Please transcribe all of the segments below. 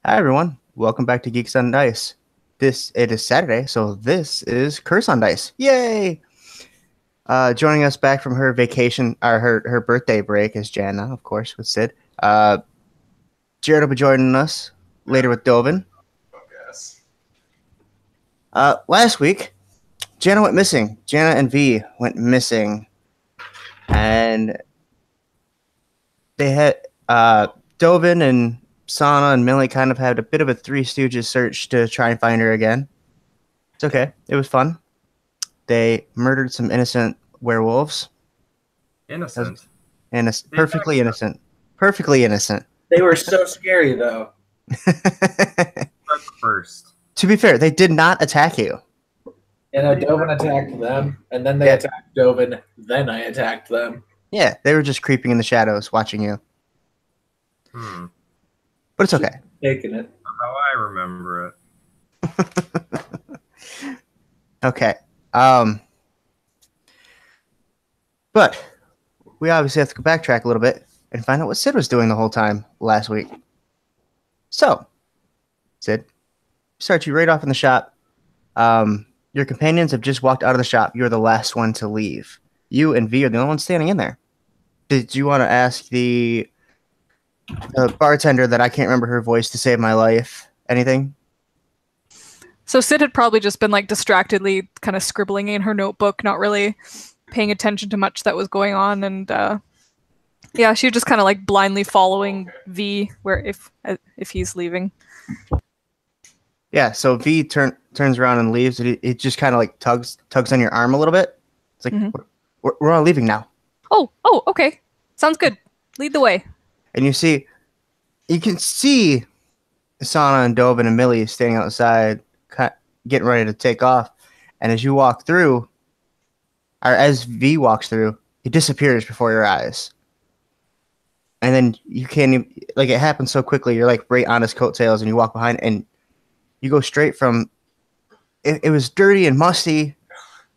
Hi everyone, welcome back to Geeks on Dice. It is Saturday, so this is Curse on Dice. Yay! Joining us back from her vacation, or her birthday break is Jana, of course, with Sid. Jared will be joining us later with Dovin. Yes. Last week, Jana went missing. Jana and V went missing, and they had Dovin and Sahnna and Millie kind of had a bit of a Three Stooges search to try and find her again. It's okay. It was fun. They murdered some innocent werewolves. Innocent. Perfectly innocent. Perfectly innocent. They were so scary, though. First. To be fair, they did not attack you. Dovin attacked them, and then they attacked Dovin, then I attacked them. Yeah, they were just creeping in the shadows, watching you. But it's okay. Taking it. How I remember it. Okay. But we obviously have to backtrack a little bit and find out what Sid was doing the whole time last week. So, Sid, start you right off in the shop. Your companions have just walked out of the shop. You're the last one to leave. You and V are the only ones standing in there. Did you want to ask the bartender that I can't remember her voice to save my life anything? So Sid had probably just been like distractedly kind of scribbling in her notebook, not really paying attention to much that was going on, and yeah, she was just kind of like blindly following V where if he's leaving. Yeah, so V turns around and leaves. It just kind of like tugs on your arm a little bit. It's like, we're all leaving now. Oh, okay. Sounds good. Lead the way. And you can see Sahnna and Dovin and Millie standing outside, getting ready to take off. And as you walk through, or as V walks through, it disappears before your eyes. And then you can't even, like, it happens so quickly. You're like right on his coattails, and you walk behind, and you go straight from. It was dirty and musty.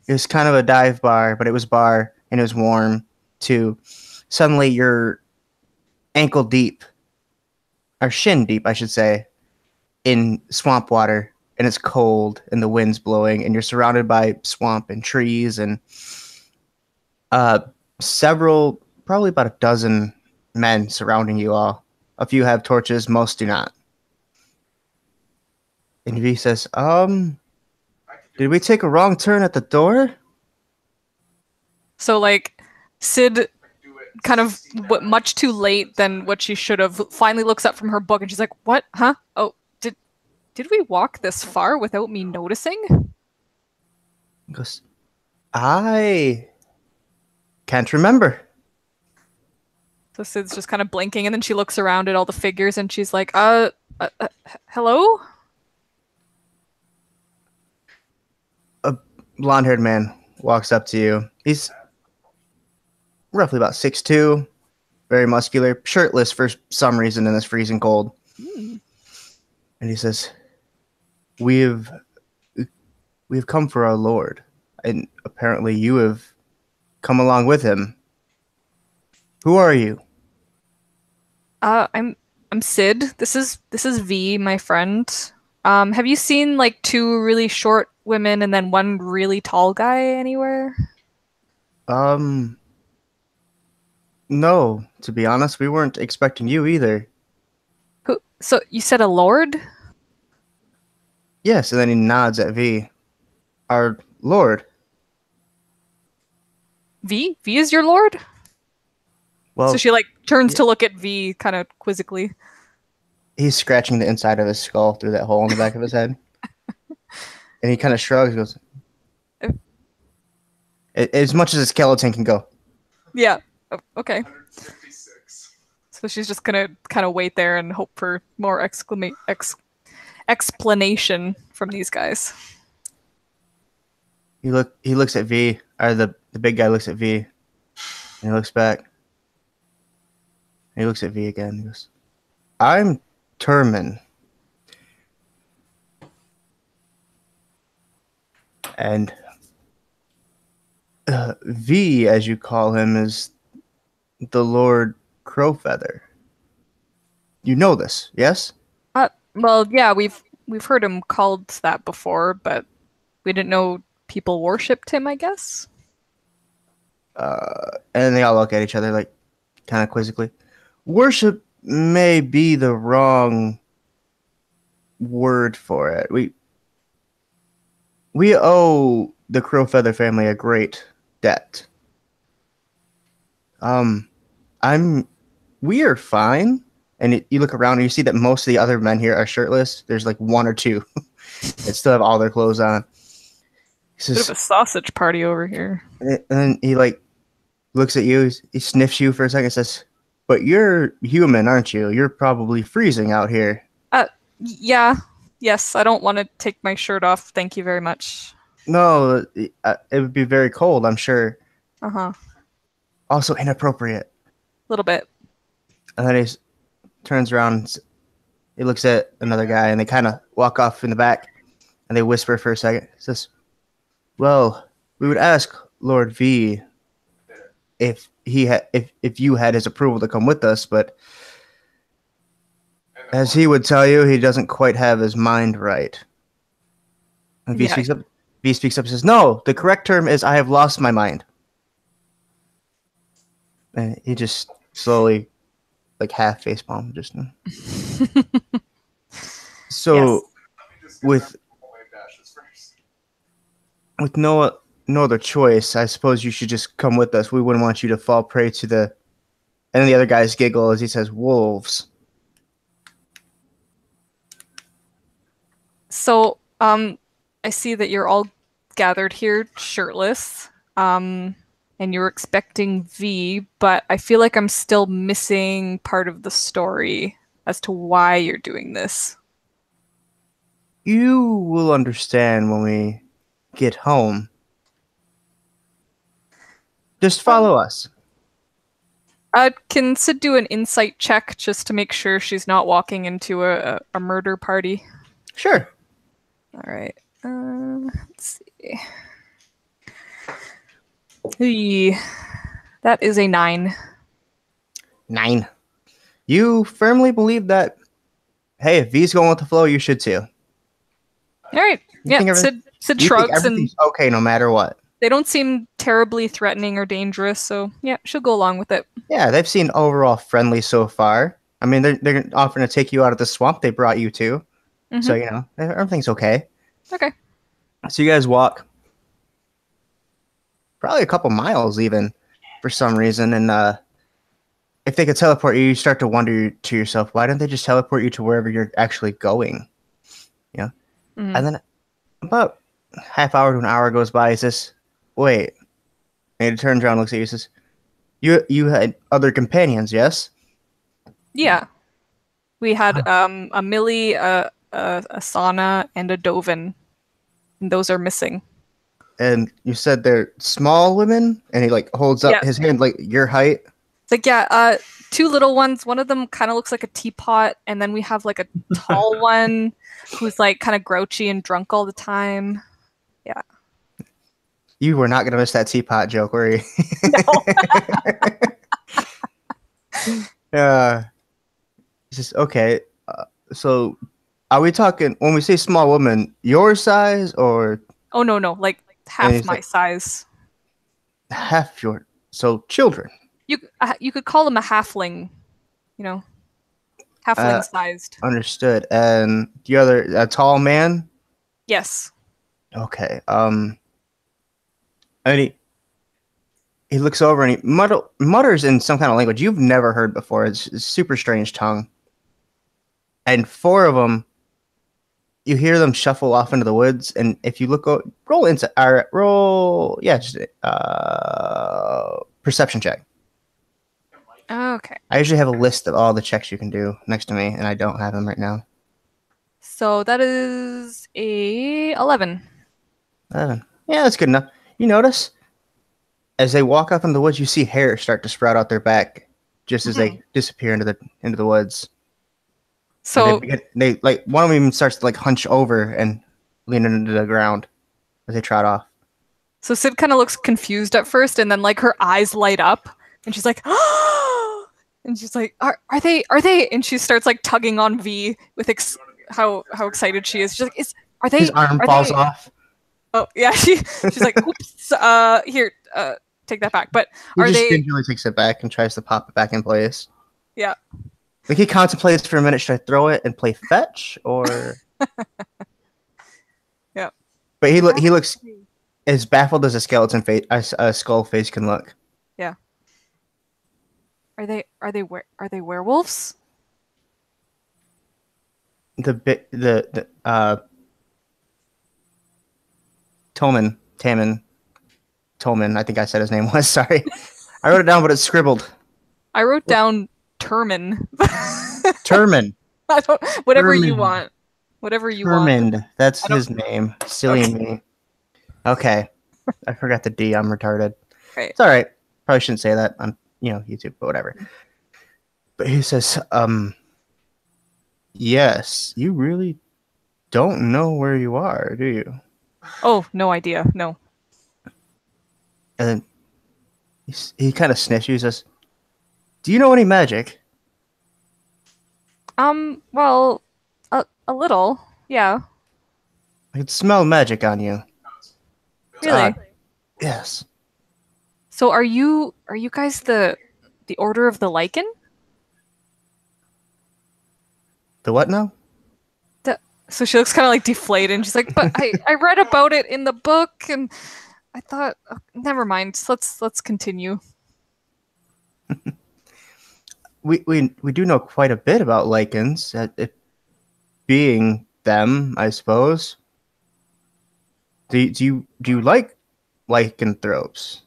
It was kind of a dive bar, but it was bar and it was warm. To suddenly you're ankle deep, or shin deep, I should say, in swamp water, and it's cold, and the wind's blowing, and you're surrounded by swamp and trees, and several, probably about a dozen men surrounding you all. A few have torches, most do not. And V says, did we take a wrong turn at the door? So, like, Sid, kind of much too late than what she should have, finally looks up from her book and she's like, what? Huh? Oh, did we walk this far without me noticing? He goes, I can't remember. So Sid's just kind of blinking, and then she looks around at all the figures and she's like, hello? A blonde-haired man walks up to you. He's roughly about 6'2", very muscular, shirtless for some reason in this freezing cold. And he says, We've come for our Lord, and apparently you have come along with him. Who are you? I'm Sid. This is V, my friend. Have you seen like two really short women and then one really tall guy anywhere? No, to be honest, we weren't expecting you either. Who? So you said a lord? Yes, and then he nods at V. Our Lord. V? V is your lord? Well, so she like turns to look at V kind of quizzically. He's scratching the inside of his skull through that hole in the back of his head. And he kind of shrugs and goes, as much as a skeleton can go. Yeah. Oh, okay. So she's just gonna kind of wait there and hope for more explanation from these guys. He looks at V, or the big guy looks at V, and he looks back. And he looks at V again. He goes, I'm Turman. And V, as you call him, is the Lord Crowfeather. You know this, yes? Well, yeah, we've heard him called that before, but we didn't know people worshipped him, I guess. And they all look at each other like kind of quizzically. Worship may be the wrong word for it. We owe the Crowfeather family a great debt. We are fine. And you look around and you see that most of the other men here are shirtless. There's like one or two that still have all their clothes on. He says, Bit of a sausage party over here. and then he like looks at you. He sniffs you for a second and says, but you're human, aren't you? You're probably freezing out here. Yeah. Yes, I don't want to take my shirt off. Thank you very much. No, it would be very cold, I'm sure. Uh-huh. Also inappropriate. A little bit. And then he turns around. He looks at another guy, and they kind of walk off in the back, and they whisper for a second. He says, well, we would ask Lord V if you had his approval to come with us, but as he would tell you, he doesn't quite have his mind right. And V speaks up and says, no, the correct term is I have lost my mind. And he just slowly, like half facepalm, just. So, Yes. with no other choice, I suppose you should just come with us. We wouldn't want you to fall prey to the. And then the other guys giggle as he says, wolves. So, I see that you're all gathered here shirtless, and you're expecting V, but I feel like I'm still missing part of the story as to why you're doing this. You will understand when we get home. Just follow us. Can Sid do an insight check just to make sure she's not walking into a murder party? Sure. All right. Let's see. Hey, that is a 9. 9. You firmly believe that, hey, if V's going with the flow, you should too. All right. You think Yeah, Sid you think shrugs and everything's okay no matter what. they don't seem terribly threatening or dangerous, so yeah, she'll go along with it. Yeah, they've seemed overall friendly so far. I mean, they're offering to take you out of the swamp they brought you to. Mhm. So, you know, everything's okay. Okay. So you guys walk probably a couple miles even for some reason. And if they could teleport you, you start to wonder to yourself, why didn't they just teleport you to wherever you're actually going? You know? Mhm. And then about half hour to an hour goes by. He says, wait. And he turns around and looks at you and says, you had other companions, yes? Yeah. We had a Millie, a Sahnna, and a Dovin. And those are missing. And you said they're small women? And he like holds up Yeah. his hand like your height. It's like, yeah, 2 little ones. One of them kind of looks like a teapot, and then we have like a tall one who's like kind of grouchy and drunk all the time. Yeah. You were not going to miss that teapot joke, were you? He says, okay, so are we talking, when we say small woman, your size or Oh, no, like And half he's my like- size. half your, so children? You could call him a halfling, you know, halfling sized. Understood. And the other, a tall man? Yes. Okay. And he looks over and he mutters in some kind of language you've never heard before. It's a super strange tongue. And 4 of them, you hear them shuffle off into the woods. And if you look, just perception check. Okay. I usually have a list of all the checks you can do next to me, and I don't have them right now. So that is a 11. Yeah, that's good enough. You notice as they walk up in the woods, you see hair start to sprout out their back, just as they disappear into the woods. So They like one of them even starts to like hunch over and lean into the ground as they trot off. So Sid kind of looks confused at first, and then like her eyes light up, and she's like, and she's like, "Are they?" And she starts like tugging on V with how excited she is. She's like, are they? His arm are falls they... off. Oh yeah, she's like, oops. Here, take that back. But He are just they? gingerly takes it back and tries to pop it back in place. Yeah. Like he contemplates for a minute, should I throw it and play fetch or? Yeah. But he looks as baffled as a skeleton face, a skull face can look. Yeah. Are they werewolves? Tolman, I think I said his name was. Sorry, I wrote it down, but it's scribbled. I wrote down Termin. Termin. I don't. Whatever you Termin. want. Whatever you want. Termin. That's his name. Silly me. Okay, I forgot the D. I'm retarded. Right. It's all right. Probably shouldn't say that on YouTube, but whatever. But he says, yes, you really don't know where you are, do you? Oh, no idea. No. And then he kind of sniffs you. He says, do you know any magic? Well, a little. Yeah. I can smell magic on you. Really? Yes. So are you guys the Order of the Lichen? The what now? So she looks kind of like deflated, and she's like, "But I read about it in the book, and I thought, oh, never mind. Let's continue." We do know quite a bit about lichens, it being them, I suppose. Do you like lycanthropes?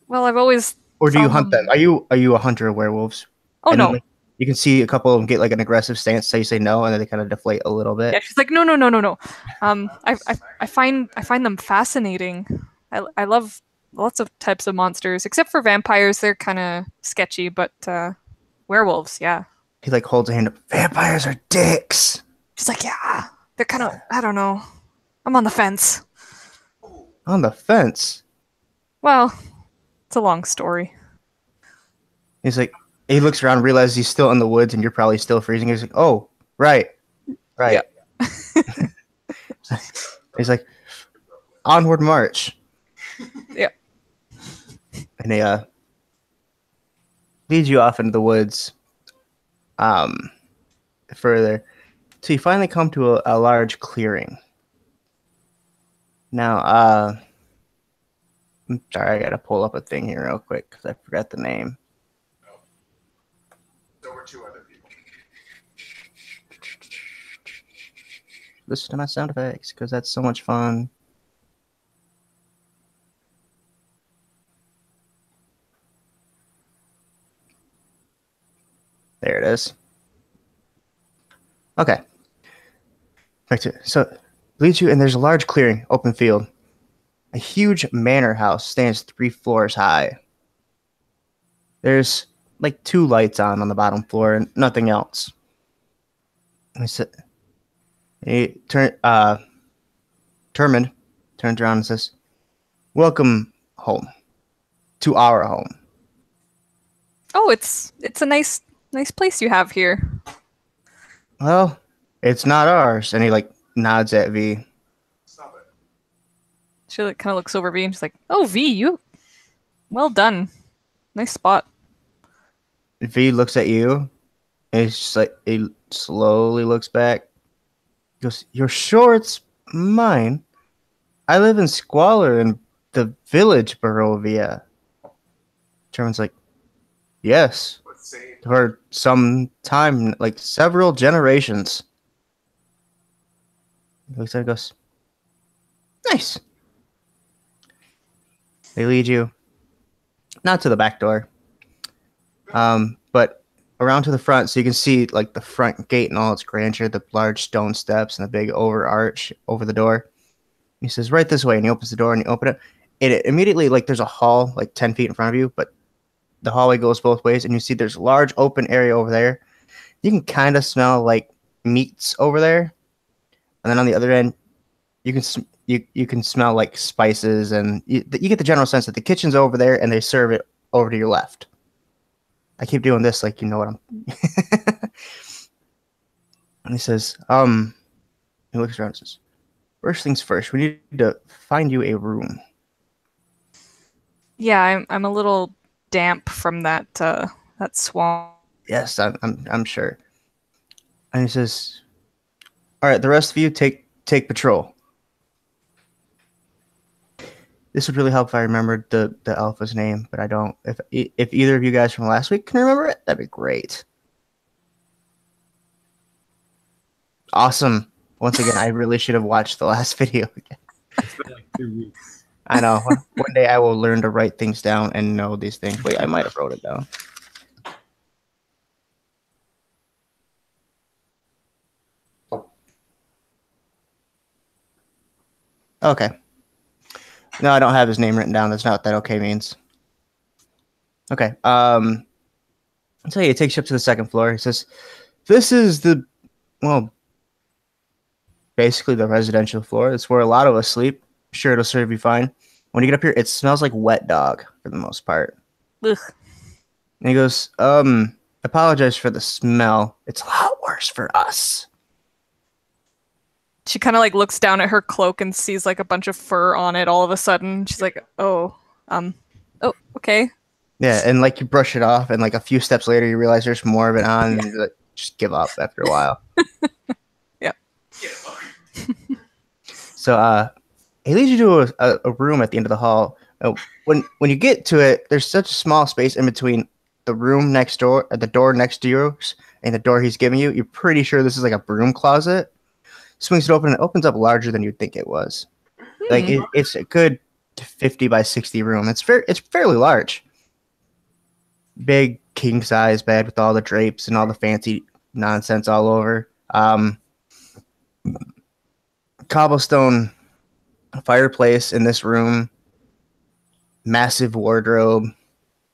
Well, I've always. Or do you hunt them? Are you a hunter of werewolves? Oh and no. Then, like, you can see a couple of them get like an aggressive stance, so you say no, and then they kind of deflate a little bit. Yeah, she's like, no. I find them fascinating. I love lots of types of monsters, except for vampires. They're kind of sketchy, but werewolves, yeah. He like holds a hand up. Vampires are dicks. She's like, yeah, they're kind of. I don't know. I'm on the fence. On the fence. Well, it's a long story. He's like, he looks around, realizes he's still in the woods, and you're probably still freezing. He's like, oh, right. Yeah. He's like, onward march. Yeah. And he leads you off into the woods further. So you finally come to a large clearing. Now, I'm sorry, I gotta pull up a thing here real quick because I forgot the name. There were two other people. Listen to my sound effects because that's so much fun. There it is. Okay. Right to, so leads you, and there's a large clearing, open field. A huge manor house stands 3 floors high. There's like 2 lights on the bottom floor and nothing else. Termin turns around and says, "Welcome home, to our home." Oh, it's a nice place you have here. Well, it's not ours. And he like nods at V. Stop it. She like, kind of looks over V and she's like, "Oh, V, you, well done, nice spot." V looks at you, and he's just like, he slowly looks back. He goes, "You're sure it's mine? I live in squalor in the village, Barovia." Termin's like, "Yes, for some time, like several generations." He looks at it and goes, "Nice." They lead you, not to the back door, but around to the front, so you can see like the front gate and all its grandeur, the large stone steps and the big overarch over the door. He says, "Right this way," and he opens the door and you open it. It immediately, like, there's a hall like 10 feet in front of you, but the hallway goes both ways, and you see there's a large open area over there. You can kind of smell like meats over there, and then on the other end, you can smell like spices, and you get the general sense that the kitchen's over there, and they serve it over to your left. I keep doing this like you know what I'm. And he says, he looks around and says, first things first, we need to find you a room. Yeah, I'm a little damp from that swamp. Yes, I'm sure. And he says, all right, the rest of you take patrol. This would really help if I remembered the alpha's name, but I don't. If either of you guys from last week can remember it, that'd be great. Awesome. Once again, I really should have watched the last video again. It's been like 2 weeks. I know. One day I will learn to write things down and know these things. Wait, I might have wrote it down. Okay. No, I don't have his name written down. That's not what that okay means. Okay. I'll tell you, it takes you up to the second floor. He says, this is basically the residential floor. It's where a lot of us sleep. Sure, it'll serve you fine. When you get up here, it smells like wet dog for the most part. Ugh. And he goes, apologize for the smell. It's a lot worse for us. She kind of like looks down at her cloak and sees like a bunch of fur on it all of a sudden. She's like, oh, okay. Yeah, and like you brush it off, and like a few steps later, you realize there's more of it on, and you just give up after a while. Yeah. So, he leads you to a room at the end of the hall. When you get to it, there's such a small space in between the room next door, the door next to yours, and the door he's giving you. You're pretty sure this is like a broom closet. Swings it open, and it opens up larger than you'd think it was. Like it's a good 50 by 60 room. It's fairly large. Big king size bed with all the drapes and all the fancy nonsense all over. Cobblestone fireplace in this room. Massive wardrobe.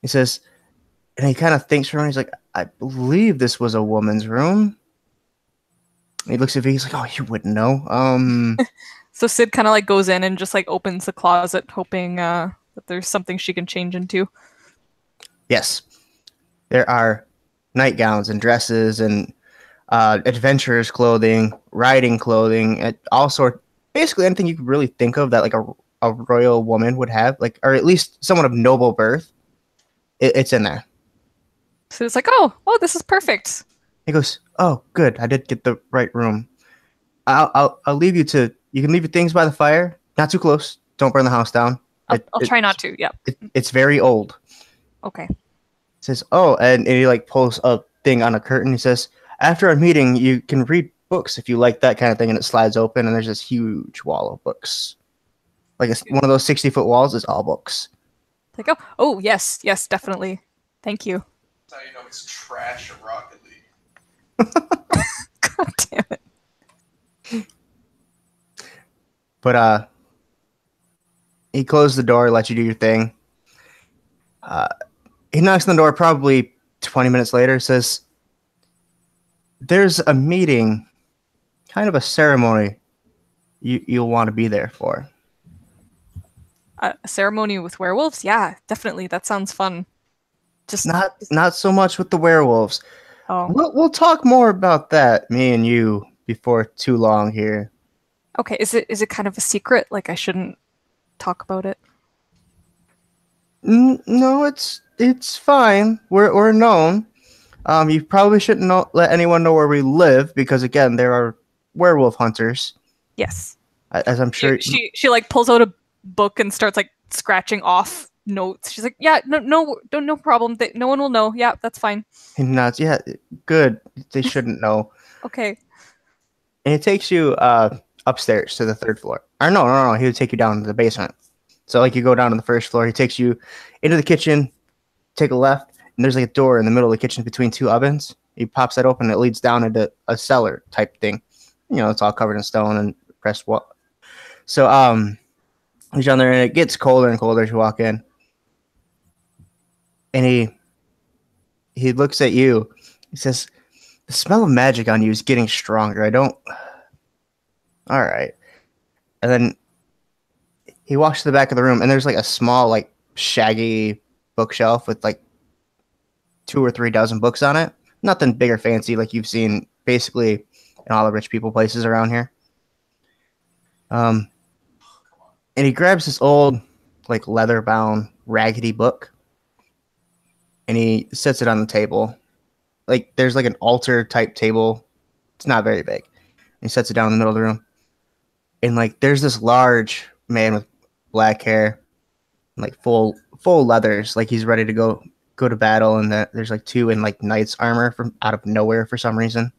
He says, and he kind of thinks for a minute. He's like, I believe this was a woman's room. He looks at me. He's like, "Oh, you wouldn't know." So Sid kind of like goes in and just like opens the closet, hoping that there's something she can change into. Yes, there are nightgowns and dresses and adventurers' clothing, riding clothing, and all sorts. Basically, anything you could really think of that like a royal woman would have, like, or at least someone of noble birth. It's in there. So it's like, oh, this is perfect. He goes, "Oh, good. I did get the right room. I'll leave you to. You can leave your things by the fire. Not too close. Don't burn the house down. I'll try not to. Yep. It's very old." Okay. He says, "Oh," and he like pulls a thing on a curtain. He says, "After our meeting, you can read books if you like that kind of thing." And it slides open, and there's this huge wall of books. Like one of those 60-foot walls is all books. Like, oh, yes, definitely. Thank you. That's how you know it's trash at Rocket League. God damn it. But he closed the door, let you do your thing. He knocks on the door probably 20 minutes later, says, there's a meeting, kind of a ceremony you'll want to be there for. A ceremony with werewolves? Yeah, definitely. That sounds fun. Just not so much with the werewolves. Oh. We'll talk more about that, me and you, before too long here. Okay, is it kind of a secret? Like I shouldn't talk about it? No, it's fine. We're known. You probably shouldn't let anyone know where we live because again, there are werewolf hunters. Yes. As I'm sure she like pulls out a book and starts like scratching off notes. She's like, yeah, no problem. No one will know. Yeah, that's fine. He nods. Yeah, good. They shouldn't know. Okay. And it takes you upstairs to the third floor. Or no. He would take you down to the basement. So like you go down to the first floor. He takes you into the kitchen, take a left, and there's like a door in the middle of the kitchen between two ovens. He pops that open. And it leads down into a cellar type thing. You know, it's all covered in stone and pressed wall. So he's down there, and it gets colder and colder as you walk in. And he looks at you. He says, the smell of magic on you is getting stronger. All right. And then he walks to the back of the room, and there's like a small, like shaggy bookshelf with like 2 or 3 dozen books on it. Nothing big or fancy like you've seen. Basically, and all the rich people places around here. And he grabs this old, like leather-bound, raggedy book, and he sets it on the table. Like there's like an altar-type table. It's not very big. He sets it down in the middle of the room, and like there's this large man with black hair, like full leathers, like he's ready to go to battle, and there's like two in like knight's armor from out of nowhere for some reason.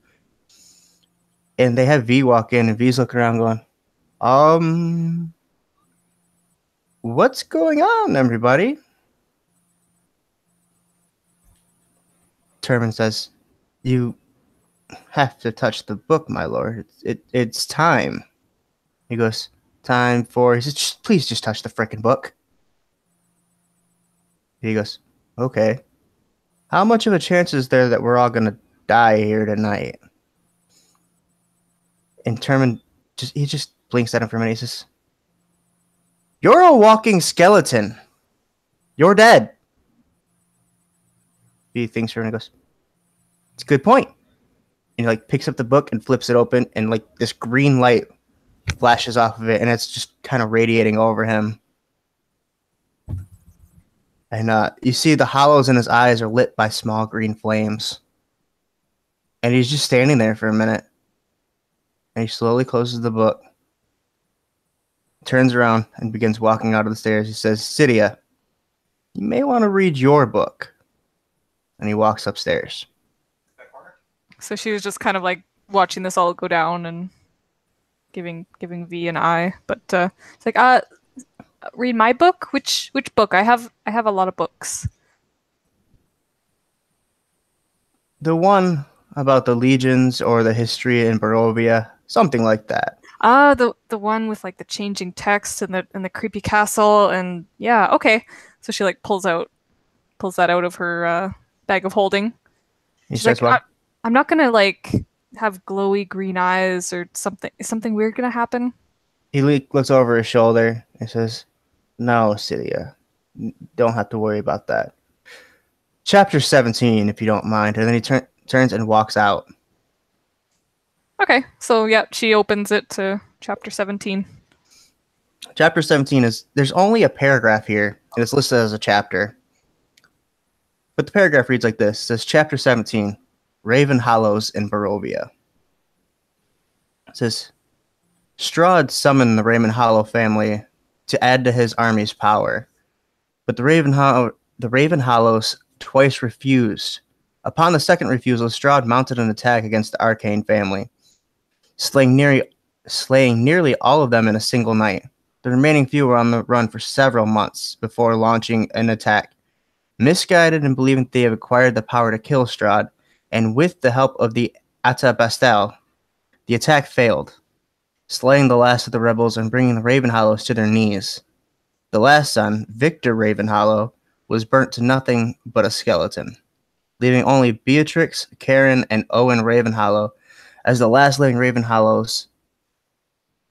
And they have V walk in, and V's looking around going, what's going on, everybody? Turban says, you have to touch the book, my lord. It's time. He goes, time for... He says, please just touch the frickin' book. He goes, okay. How much of a chance is there that we're all going to die here tonight? And Turban, he just blinks at him for a minute. He says, you're a walking skeleton. You're dead. He thinks for a minute and goes, it's a good point. And he like picks up the book and flips it open, and like this green light flashes off of it, and it's just kind of radiating over him. And you see the hollows in his eyes are lit by small green flames. And he's just standing there for a minute. And he slowly closes the book, turns around, and begins walking out of the stairs. He says, Cydia, you may want to read your book. And he walks upstairs. So she was just kind of like watching this all go down and giving V an eye. But it's like, read my book? Which book? I have a lot of books. The one about the legions or the history in Barovia, something like that. The one with like the changing text and the creepy castle, and yeah, okay. So she like pulls that out of her bag of holding. She's like, I'm not gonna like have glowy green eyes or something. Is something weird gonna happen? He looks over his shoulder and says, no, Cydia, don't have to worry about that. Chapter 17, if you don't mind. And then he turns and walks out. Okay, so yeah, she opens it to chapter 17. Chapter 17 there's only a paragraph here, and it's listed as a chapter. But the paragraph reads like this. It says, Chapter 17, Raven Hollows in Barovia. It says, Strahd summoned the Raven Hollow family to add to his army's power, but the Raven Hollows twice refused. Upon the second refusal, Strahd mounted an attack against the Arcane family, slaying nearly all of them in a single night. The remaining few were on the run for several months before launching an attack. Misguided and believing they have acquired the power to kill Strahd, and with the help of the Ata Bastel, the attack failed, slaying the last of the rebels and bringing the Ravenhollows to their knees. The last son, Victor Ravenhollow, was burnt to nothing but a skeleton, leaving only Beatrix, Karen, and Owen Ravenhollow as the last living Ravenhollows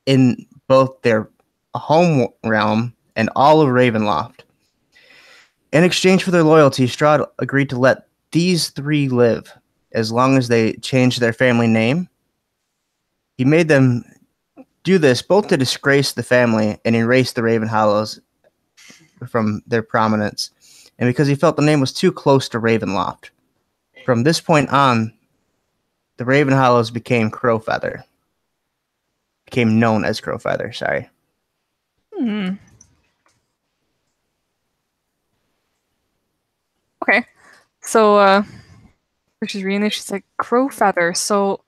in both their home realm and all of Ravenloft. In exchange for their loyalty, Strahd agreed to let these three live as long as they changed their family name. He made them do this both to disgrace the family and erase the Ravenhollows from their prominence, and because he felt the name was too close to Ravenloft. From this point on, the Ravenhollows became Crowfeather. Became known as Crowfeather, sorry. Okay. So she's reading this, she's like, Crowfeather, so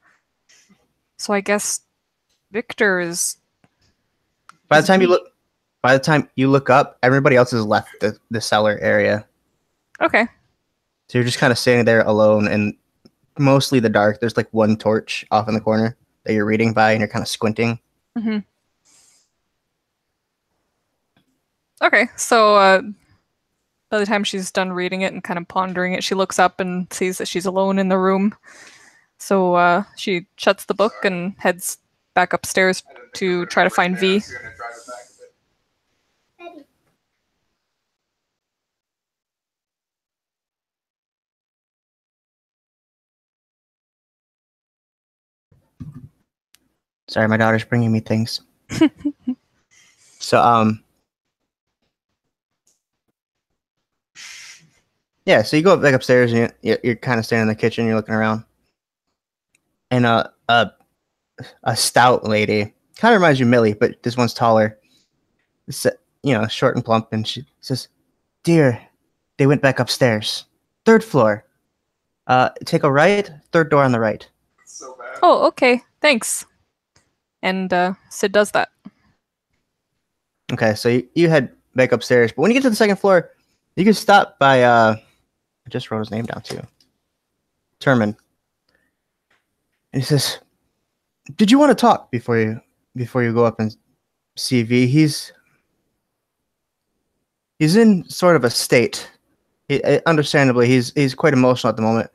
I guess Victor is... By the time you look up, everybody else has left the cellar area. Okay. So you're just kind of standing there alone in mostly the dark. There's like one torch off in the corner that you're reading by, and you're kind of squinting. Mm-hmm. Okay, so by the time she's done reading it and kind of pondering it, she looks up and sees that she's alone in the room. So she shuts the book and heads back upstairs to try to find V. Sorry, my daughter's bringing me things. So, yeah, so you go back upstairs and you're kind of standing in the kitchen, you're looking around. And a stout lady, kind of reminds you of Millie, but this one's taller. Short and plump, and she says, "Dear, they went back upstairs. 3rd floor. Take a right, 3rd door on the right." So bad. Oh, okay. Thanks. And Sid does that. Okay, so you head back upstairs, but when you get to the 2nd floor, you can stop by, I just wrote his name down too. Terman. And he says, "Did you want to talk before you go up and see V? He's in sort of a state. Understandably, he's quite emotional at the moment.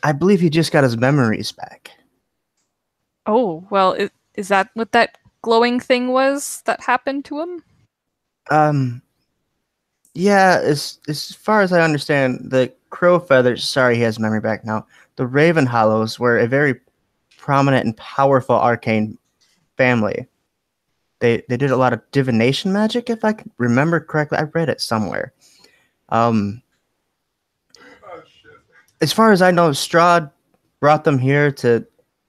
I believe he just got his memories back." Oh, well, is that what that glowing thing was that happened to him? Yeah, as far as I understand, the Crow Feathers, sorry, he has memory back now. The Raven Hollows were a very prominent and powerful arcane family. They did a lot of divination magic, if I can remember correctly. I read it somewhere. Oh shit. As far as I know, Strahd brought them here to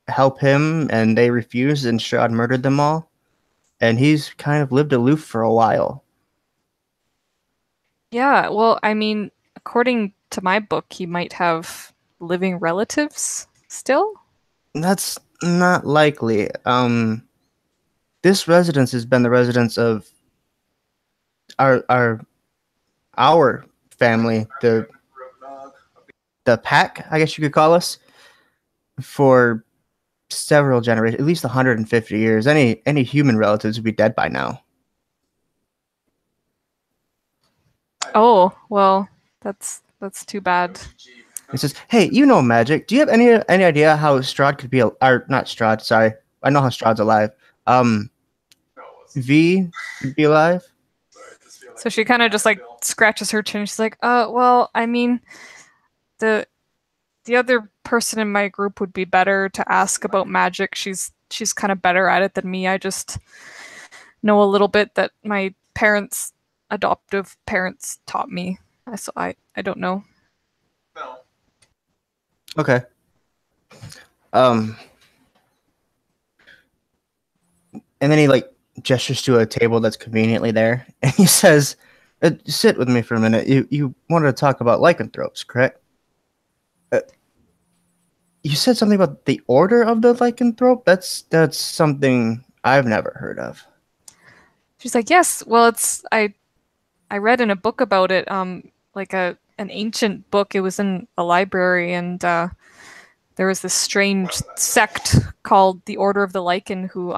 help him, and they refused, and Strahd murdered them all. And he's kind of lived aloof for a while. Yeah, well, I mean, according to my book, he might have living relatives still. That's not likely. This residence has been the residence of our family, the pack, I guess you could call us, for several generations, at least 150 years. Any human relatives would be dead by now. Oh, well, that's too bad. He says, "Hey, you know magic. Do you have any idea how Strahd could be or not Strahd? Sorry, I know how Strahd's alive. V could be alive." So she kind of just like scratches her chin. She's like, well, I mean, the other person in my group would be better to ask about magic. She's kind of better at it than me. I just know a little bit that my adoptive parents taught me. So I don't know." No. Okay. And then he like gestures to a table that's conveniently there, and he says, "Sit with me for a minute. You wanted to talk about lycanthropes, correct? You said something about the order of the lycanthrope. That's something I've never heard of." She's like, "Yes, well, I read in a book about it, like an ancient book. It was in a library, and there was this strange sect called the Order of the Lichen who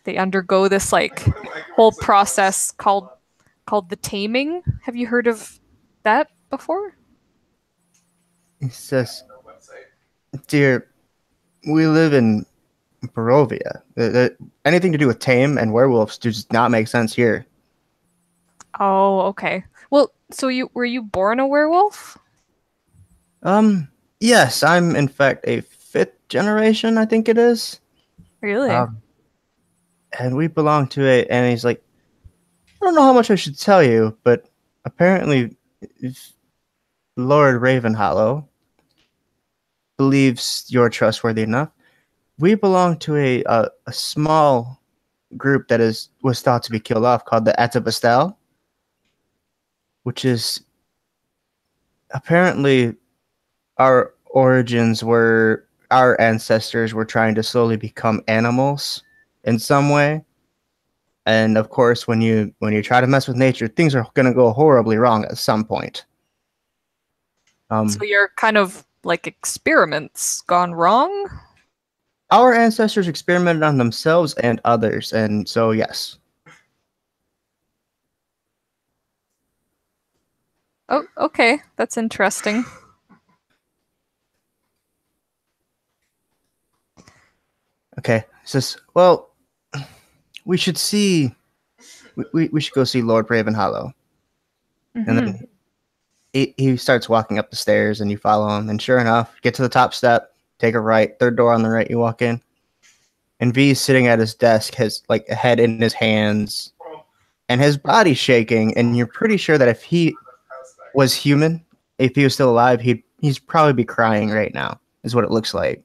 they undergo this like whole process called the taming. Have you heard of that before?" He says, "Dear, we live in Barovia. Anything to do with tame and werewolves does not make sense here." Oh, okay. Well, so were you born a werewolf? Yes, I'm in fact a 5th generation, I think it is. Really? And we belong to and he's like, "I don't know how much I should tell you, but apparently Lord Ravenhollow believes you're trustworthy enough. We belong to a small group that was thought to be killed off called the Atabastal, which is apparently our origins were our ancestors were trying to slowly become animals in some way. And of course, when you try to mess with nature, things are going to go horribly wrong at some point. So you're kind of like experiments gone wrong? Our ancestors experimented on themselves and others, and so yes. Oh, okay. That's interesting. Okay, says, "Well, we should see. We should go see Lord Ravenhollow." Mm-hmm. And then he starts walking up the stairs, and you follow him. And sure enough, get to the top step, take a right, 3rd door on the right. You walk in. And V's sitting at his desk, his like head in his hands, and his body's shaking. And you're pretty sure that if he was human, if he was still alive, he's probably be crying right now. Is what it looks like.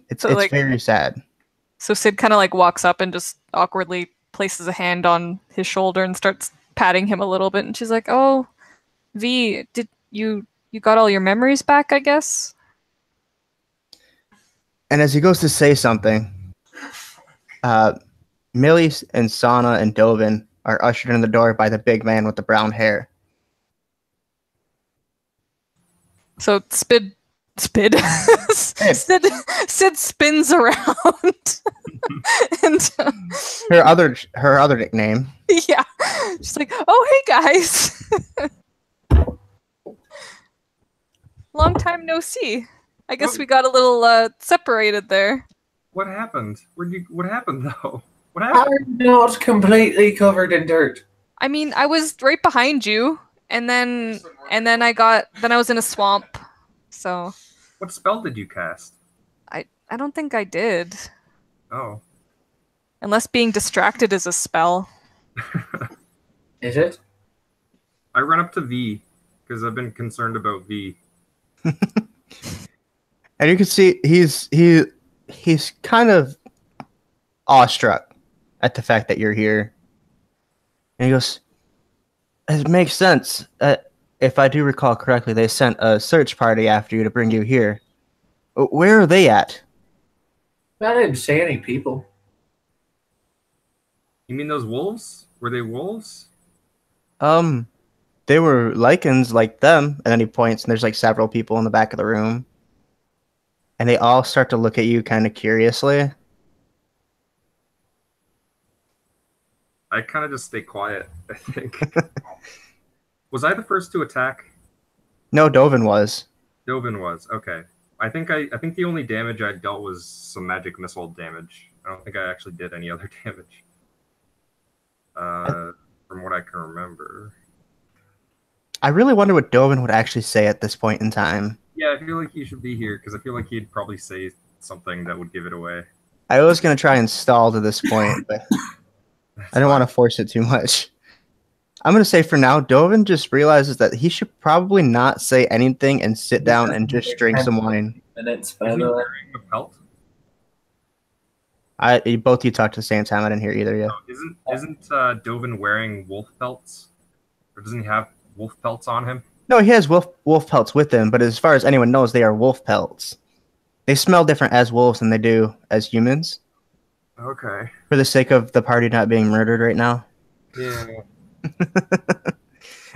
It's like, very sad. So Sid kind of like walks up and just awkwardly places a hand on his shoulder and starts patting him a little bit. And she's like, "Oh, V, did you got all your memories back? I guess." And as he goes to say something, Millie and Sahnna and Dovin are ushered in the door by the big man with the brown hair. So Sid spins around, and Her other nickname. yeah, she's like, "Oh, hey guys, long time no see. I guess we got a little separated there." What happened? What happened though? What happened? I'm not completely covered in dirt. I mean, I was right behind you, and then I was in a swamp. So What spell did you cast? I don't think I did. Oh. Unless being distracted is a spell. Is it? I run up to V because I've been concerned about V. And you can see he's kind of awestruck at the fact that you're here. And he goes, "It makes sense. If I do recall correctly, they sent a search party after you to bring you here. Where are they at?" I didn't see any people. You mean those wolves? Were they wolves? They were lichens like them. And then he points, and there's like several people in the back of the room. And they all start to look at you kind of curiously. I kind of just stay quiet, I think. Was I the first to attack? No, Dovin was. Dovin was. Okay. I think the only damage I dealt was some magic missile damage. I don't think I actually did any other damage. From what I can remember. I really wonder what Dovin would actually say at this point in time. Yeah, I feel like he should be here because I feel like he'd probably say something that would give it away. I was going to try and stall to this point, but I don't want to force it too much. I'm going to say for now, Dovin just realizes that he should probably not say anything and sit down and just drink some wine. Minutes, Is by he the way. wearing a pelt? Both you talked at the same time. I didn't hear either of you. Isn't Dovin wearing wolf pelts? Or doesn't he have wolf pelts on him? No, he has wolf pelts with him, but as far as anyone knows, they are wolf pelts. They smell different as wolves than they do as humans. Okay. For the sake of the party not being murdered right now. Yeah.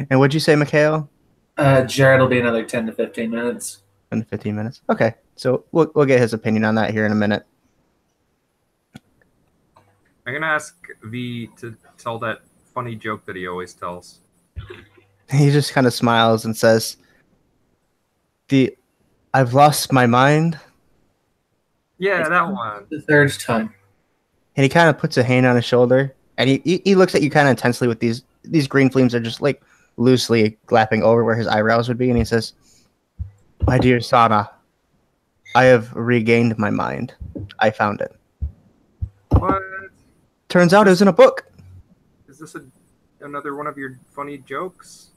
And what'd you say, Mikhail? Jared will be another 10 to 15 minutes. 10 to 15 minutes. Okay, so we'll get his opinion on that here in a minute. I'm gonna ask V to tell that funny joke that he always tells. He just kind of smiles and says, I've lost my mind. Yeah, that one. The third time. And he kind of puts a hand on his shoulder, and he looks at you kind of intensely with these green flames are just like loosely glapping over where his eyebrows would be, and he says, "My dear Sahnna, I have regained my mind. I found it. What? Turns out it was in a book." Is this another one of your funny jokes?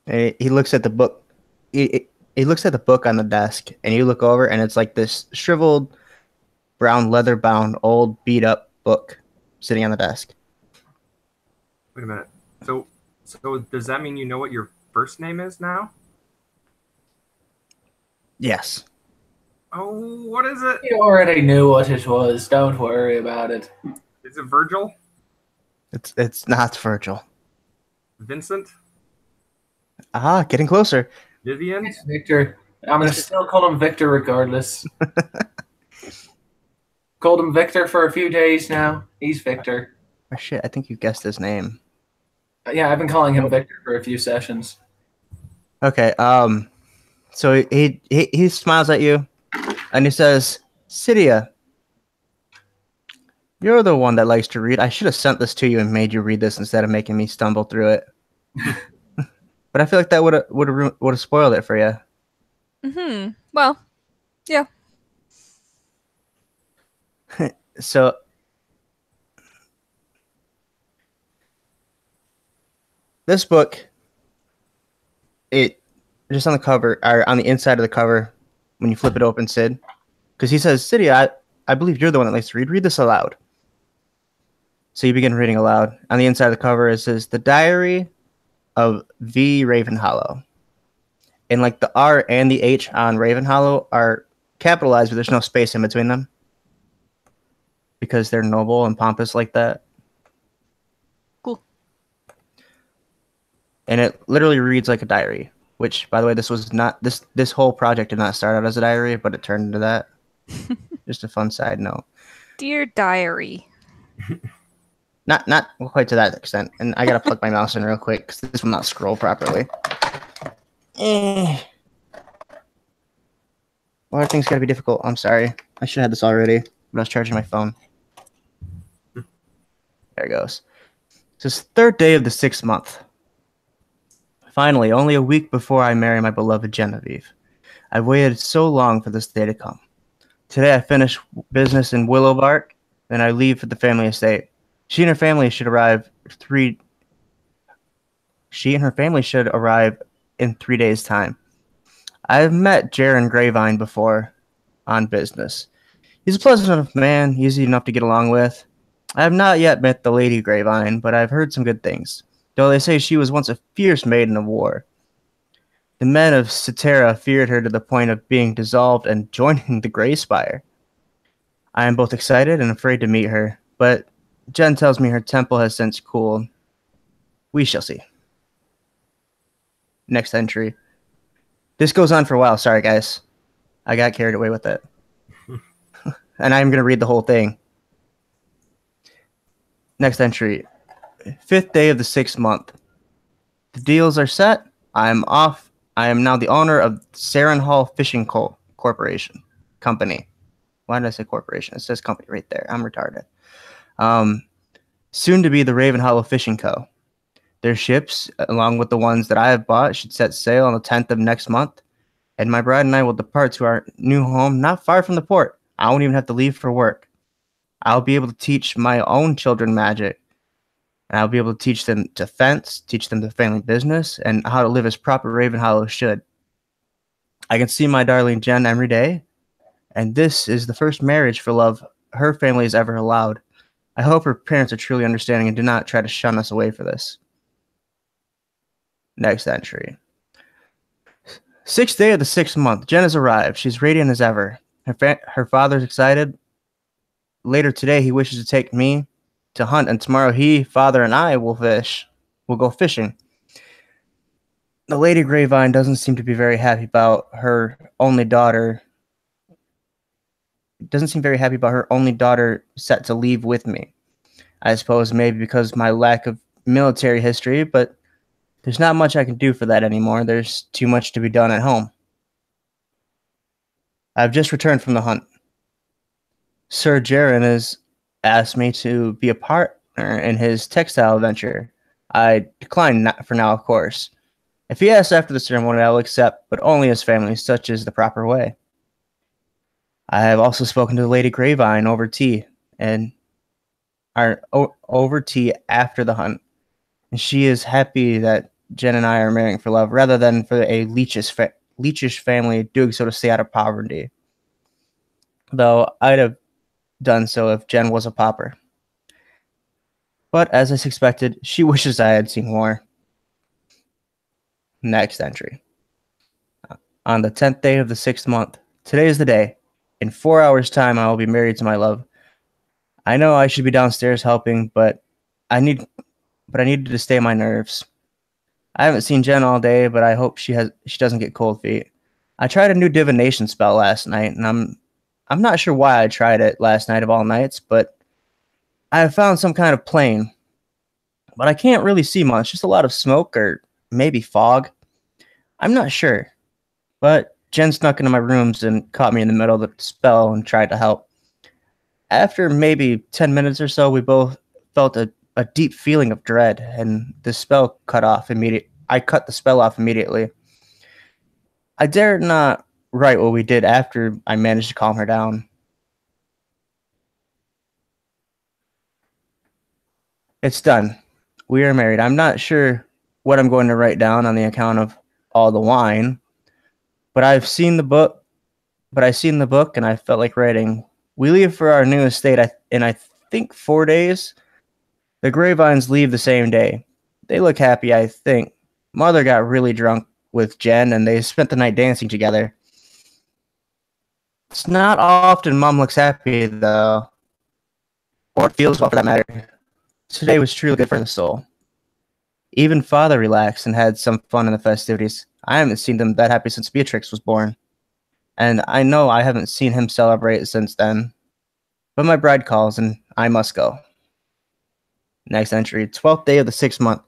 And he looks at the book. He looks at the book on the desk, and you look over, and it's like this shriveled, brown, leather-bound, old, beat-up book sitting on the desk. Wait a minute. So does that mean you know what your first name is now? Yes. Oh, what is it? You already knew what it was. Don't worry about it. Is it Virgil? It's not Virgil. Vincent? Ah, getting closer. Vivian? It's Victor. I'm going to still call him Victor regardless. Called him Victor for a few days now. He's Victor. Oh shit, I think you guessed his name. Yeah, I've been calling him Victor for a few sessions. Okay, so he smiles at you, and he says, "Cydia, you're the one that likes to read. I should have sent this to you and made you read this instead of making me stumble through it. But I feel like that would have spoiled it for you." Well, yeah. So this book, it just on the cover or on the inside of the cover, when you flip it open, Sid, because he says, "City, I believe you're the one that likes to read. Read this aloud." So you begin reading aloud. On the inside of the cover, it says, "The Diary of V. Ravenhollow." And like the R and the H on Ravenhollow are capitalized, but there's no space in between them because they're noble and pompous like that. Cool. And it literally reads like a diary. Which, by the way, this was not this whole project did not start out as a diary, but it turned into that. Just a fun side note. Dear diary. Not quite to that extent. And I gotta plug my mouse in real quick because this will not scroll properly. Well, everything's gotta be difficult. I'm sorry. I should have had this already, but I was charging my phone. There it goes. So it's the third day of the 6th month. Finally, only a week before I marry my beloved Genevieve. I've waited so long for this day to come. Today I finish business in Willowbark, then I leave for the family estate. She and her family should arrive in 3 days' time. I've met Jaron Gravine before on business. He's a pleasant enough man, easy enough to get along with. I have not yet met the Lady Gravine, but I've heard some good things, though they say she was once a fierce maiden of war. The men of Cetera feared her to the point of being dissolved and joining the Grey Spire. I am both excited and afraid to meet her, but Jen tells me her temple has since cooled. We shall see. Next entry. This goes on for a while. Sorry, guys. I got carried away with it. And I'm going to read the whole thing. Next entry. 5th day of the 6th month. The deals are set. I am off. I am now the owner of Saran Hall Fishing Corporation. Company. Why did I say corporation? It says company right there. I'm retarded. Soon to be the Ravenhollow Fishing Co. Their ships, along with the ones that I have bought, should set sail on the 10th of next month, and my bride and I will depart to our new home not far from the port. I won't even have to leave for work. I'll be able to teach my own children magic, and I'll be able to teach them defense, teach them the family business, and how to live as proper Ravenhollow should. I can see my darling Jen every day, and this is the first marriage for love her family has ever allowed. I hope her parents are truly understanding and do not try to shun us away for this. Next entry. 6th day of the 6th month. Jen has arrived. She's radiant as ever. Her father's excited. Later today, he wishes to take me to hunt, and tomorrow he, father, and I will fish. We'll go fishing. The Lady Gravine doesn't seem to be very happy about her only daughter. Set to leave with me. I suppose maybe because of my lack of military history, but there's not much I can do for that anymore. There's too much to be done at home. I've just returned from the hunt. Sir Jaron has asked me to be a partner in his textile venture. I decline for now, of course. If he asks after the ceremony, I will accept, but only as family, such is the proper way. I have also spoken to the Lady Gravine over tea after the hunt, and she is happy that Jen and I are marrying for love rather than for a leechish family doing so to stay out of poverty. Though I'd have done so if Jen was a pauper. But as I suspected, she wishes I had seen more. Next entry. On the 10th day of the 6th month. Today is the day. In 4 hours' time, I will be married to my love. I know I should be downstairs helping, but I needed to stay my nerves. I haven't seen Jen all day, but I hope she doesn't get cold feet. I tried a new divination spell last night, and I'm not sure why I tried it last night of all nights, but I have found some kind of plane. But I can't really see much, just a lot of smoke or maybe fog. I'm not sure. But Jen snuck into my rooms and caught me in the middle of the spell and tried to help. After maybe 10 minutes or so, we both felt a deep feeling of dread, and the spell I cut the spell off immediately. I dared not write what we did after I managed to calm her down. It's done. We are married. I'm not sure what I'm going to write down on the account of all the wine, but I've seen the book. And I felt like writing. We leave for our new estate in I think 4 days. The Grapevines leave the same day. They look happy, I think. Mother got really drunk with Jen, and they spent the night dancing together. It's not often Mom looks happy, though. Or feels well, for that matter. Today was truly good for the soul. Even Father relaxed and had some fun in the festivities. I haven't seen them that happy since Beatrix was born. And I know I haven't seen him celebrate since then. But my bride calls, and I must go. Next entry, 12th day of the 6th month.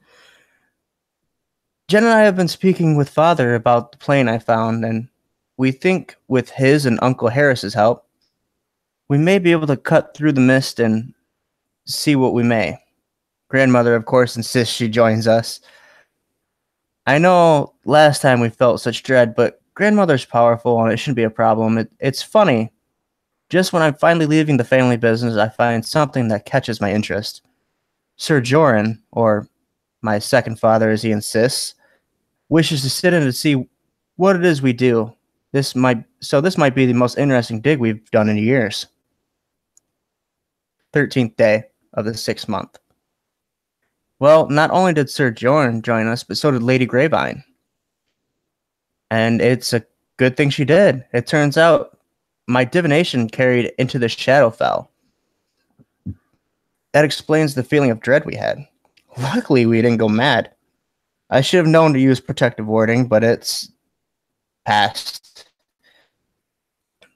Jen and I have been speaking with Father about the plane I found, and we think with his and Uncle Harris's help, we may be able to cut through the mist and see what we may. Grandmother, of course, insists she joins us. I know last time we felt such dread, but Grandmother's powerful and it shouldn't be a problem. It's funny. Just when I'm finally leaving the family business, I find something that catches my interest. Sir Joran, or my second father as he insists, wishes to sit in to see what it is we do. This might be the most interesting dig we've done in years. 13th day of the 6th month. Well, not only did Sir Joran join us, but so did Lady Grapevine. And it's a good thing she did. It turns out my divination carried into the Shadowfell. That explains the feeling of dread we had. Luckily, we didn't go mad. I should have known to use protective warding, but it's past.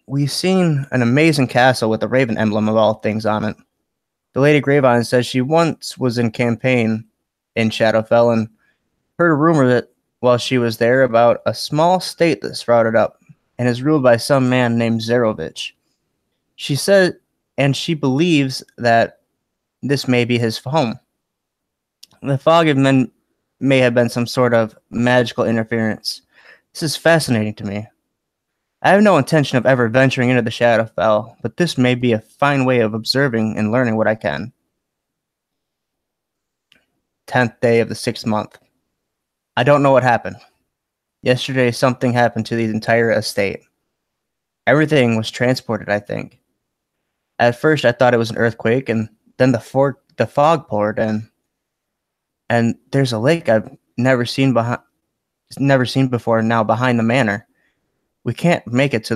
We've seen an amazing castle with a raven emblem of all things on it. The Lady Grapevine says she once was in campaign in Shadowfell and heard a rumor that while she was there about a small state that sprouted up and is ruled by some man named Zarovich. She said, and she believes that this may be his home. The fog of men may have been some sort of magical interference. This is fascinating to me. I have no intention of ever venturing into the Shadowfell, but this may be a fine way of observing and learning what I can. 10th day of the 6th month. I don't know what happened. Yesterday, something happened to the entire estate. Everything was transported, I think. At first, I thought it was an earthquake, and then the fog poured in. And there's a lake I've never seen before now behind the manor. We can't make it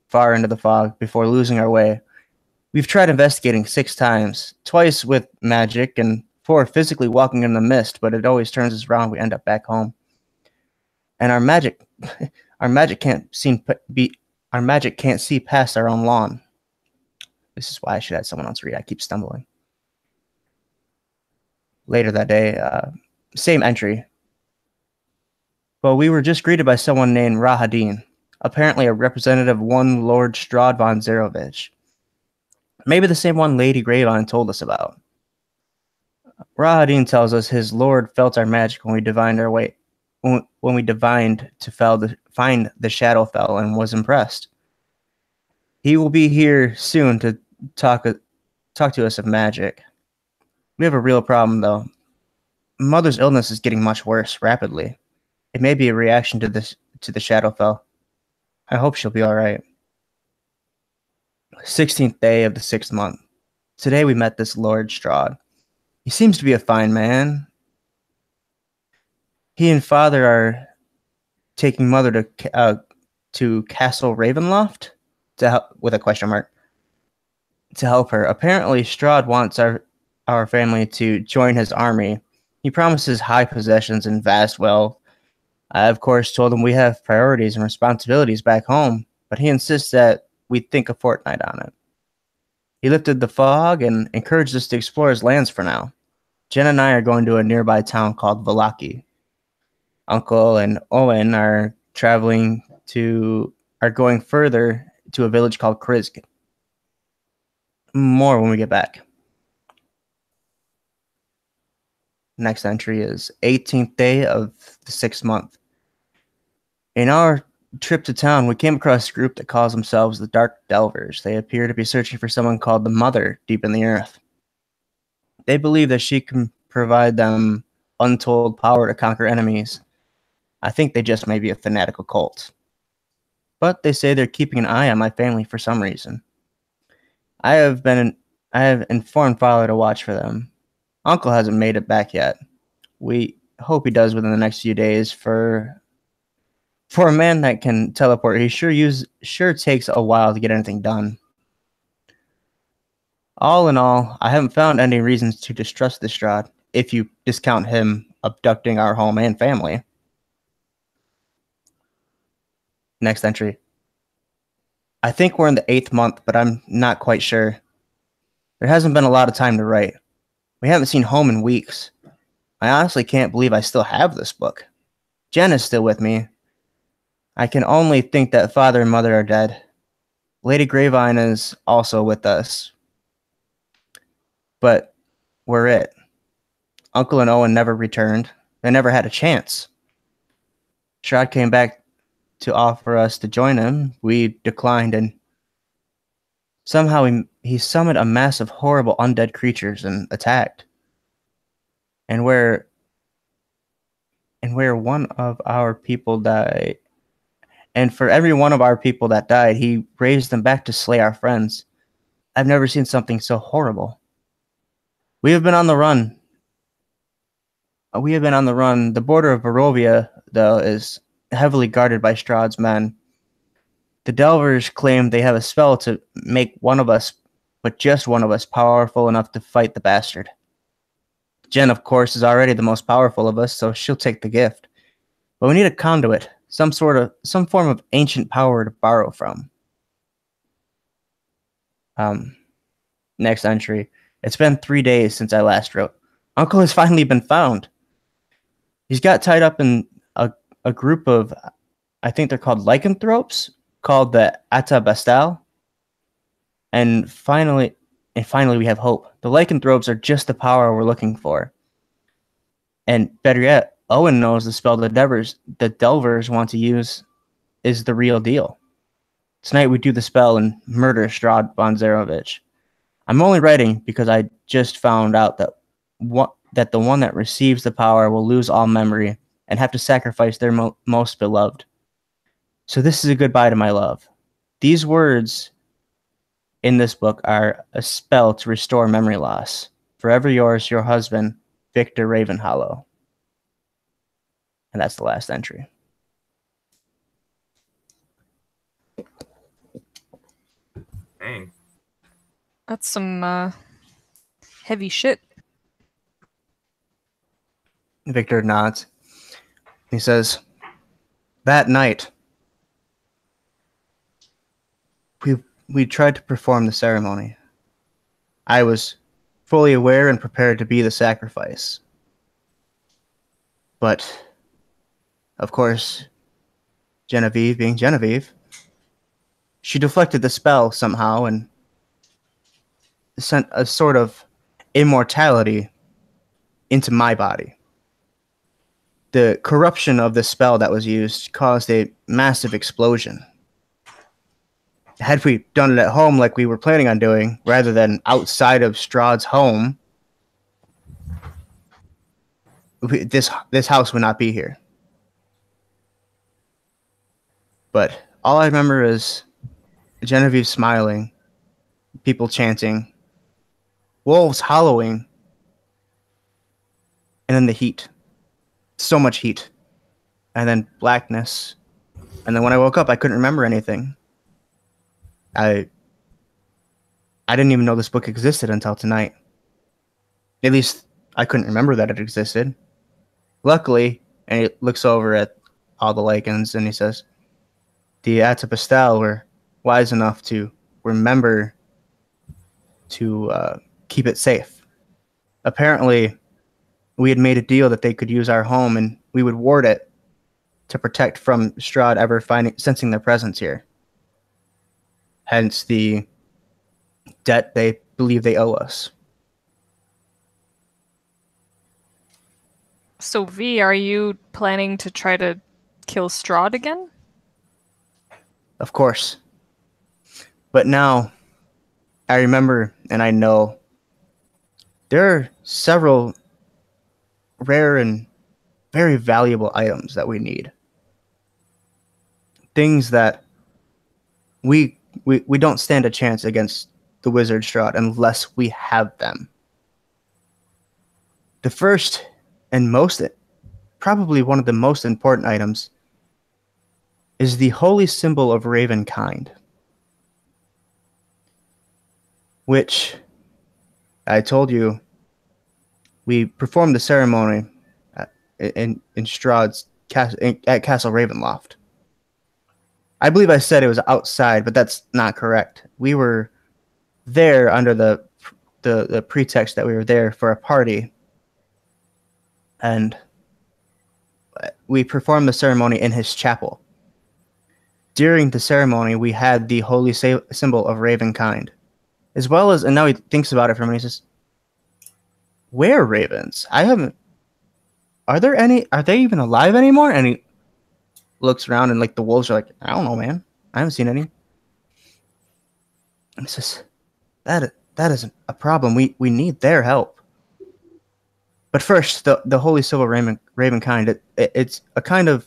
far into the fog before losing our way. We've tried investigating 6 times, twice with magic and 4 physically walking in the mist, but it always turns us around. We end up back home. And our magic can't see past our own lawn. This is why I should have someone else read. I keep stumbling. Later that day, same entry. Well, we were just greeted by someone named Rahadin, apparently a representative of one Lord Strahd von Zarovich. Maybe the same one Lady Grapevine told us about. Rahadin tells us his lord felt our magic when we divined to find the Shadowfell and was impressed. He will be here soon to talk to us of magic. We have a real problem, though. Mother's illness is getting much worse rapidly. It may be a reaction to the Shadowfell. I hope she'll be all right. 16th day of the 6th month. Today we met this Lord Strahd. He seems to be a fine man. He and Father are taking Mother to Castle Ravenloft to help, with a question mark, to help her. Apparently, Strahd wants our family to join his army. He promises high possessions and vast wealth. I, of course, told him we have priorities and responsibilities back home, but he insists that we think a fortnight on it. He lifted the fog and encouraged us to explore his lands for now. Jen and I are going to a nearby town called Valaki. Uncle and Owen are going further to a village called Krizg. More when we get back. Next entry is 18th day of the 6th month. In our trip to town, we came across a group that calls themselves the Dark Delvers. They appear to be searching for someone called the Mother deep in the earth. They believe that she can provide them untold power to conquer enemies. I think they just may be a fanatical cult. But they say they're keeping an eye on my family for some reason. I have informed Father to watch for them. Uncle hasn't made it back yet. We hope he does within the next few days. For a man that can teleport, he sure takes a while to get anything done. All in all, I haven't found any reasons to distrust this Strahd, if you discount him abducting our home and family. Next entry. I think we're in the 8th month, but I'm not quite sure. There hasn't been a lot of time to write. We haven't seen home in weeks. I honestly can't believe I still have this book. Jen is still with me. I can only think that Father and Mother are dead. Lady Gravine is also with us. But we're it. Uncle and Owen never returned. They never had a chance. Strahd came back to offer us to join him. We declined, and somehow he summoned a mass of horrible undead creatures and attacked. And where one of our people died, and for every one of our people that died, he raised them back to slay our friends. I've never seen something so horrible. We have been on the run. The border of Barovia, though, is heavily guarded by Strahd's men. The Delvers claim they have a spell to make one of us, but just one of us, powerful enough to fight the bastard. Jen, of course, is already the most powerful of us, so she'll take the gift. But we need a conduit, some form of ancient power to borrow from. Next entry. It's been 3 days since I last wrote. Uncle has finally been found. He's got tied up in a group of, I think they're called lycanthropes, called the Atabastal. And finally we have hope. The lycanthropes are just the power we're looking for. And better yet, Owen knows the spell the Delvers want to use is the real deal. Tonight we do the spell and murder Strahd von Zarovich. I'm only writing because I just found out that the one that receives the power will lose all memory and have to sacrifice their most beloved. So this is a goodbye to my love. These words in this book are a spell to restore memory loss. Forever yours, your husband, Victor Ravenhollow. And that's the last entry. Dang. That's some heavy shit. Victor nods. He says, that night, we tried to perform the ceremony. I was fully aware and prepared to be the sacrifice. But, of course, Genevieve being Genevieve, she deflected the spell somehow and sent a sort of immortality into my body. The corruption of the spell that was used caused a massive explosion. Had we done it at home like we were planning on doing, rather than outside of Strahd's home, this house would not be here. But all I remember is Genevieve smiling, people chanting, wolves hollowing, and then the heat. So much heat. And then blackness. And then when I woke up, I couldn't remember anything. I didn't even know this book existed until tonight. At least, I couldn't remember that it existed. Luckily, and he looks over at all the Lycans and he says, the Atapastal were wise enough to remember to keep it safe. Apparently, we had made a deal that they could use our home and we would ward it to protect from Strahd ever sensing their presence here. Hence the debt they believe they owe us. So V, are you planning to try to kill Strahd again? Of course. But now, I remember and I know there are several rare and very valuable items that we need. Things that we don't stand a chance against the Wizard Strahd unless we have them. The first and probably one of the most important items is the holy symbol of Ravenkind, which I told you we performed the ceremony in Strahd's at Castle Ravenloft. I believe I said it was outside, but that's not correct. We were there under the pretext that we were there for a party, and we performed the ceremony in his chapel. During the ceremony, we had the holy symbol of Ravenkind, as well as, and now he thinks about it for a minute, he says, where ravens? Are they even alive anymore? And he looks around and like the wolves are like, I don't know, man. I haven't seen any. And he says, that isn't a problem. We need their help. But first, the holy silver Ravenkind, it's a kind of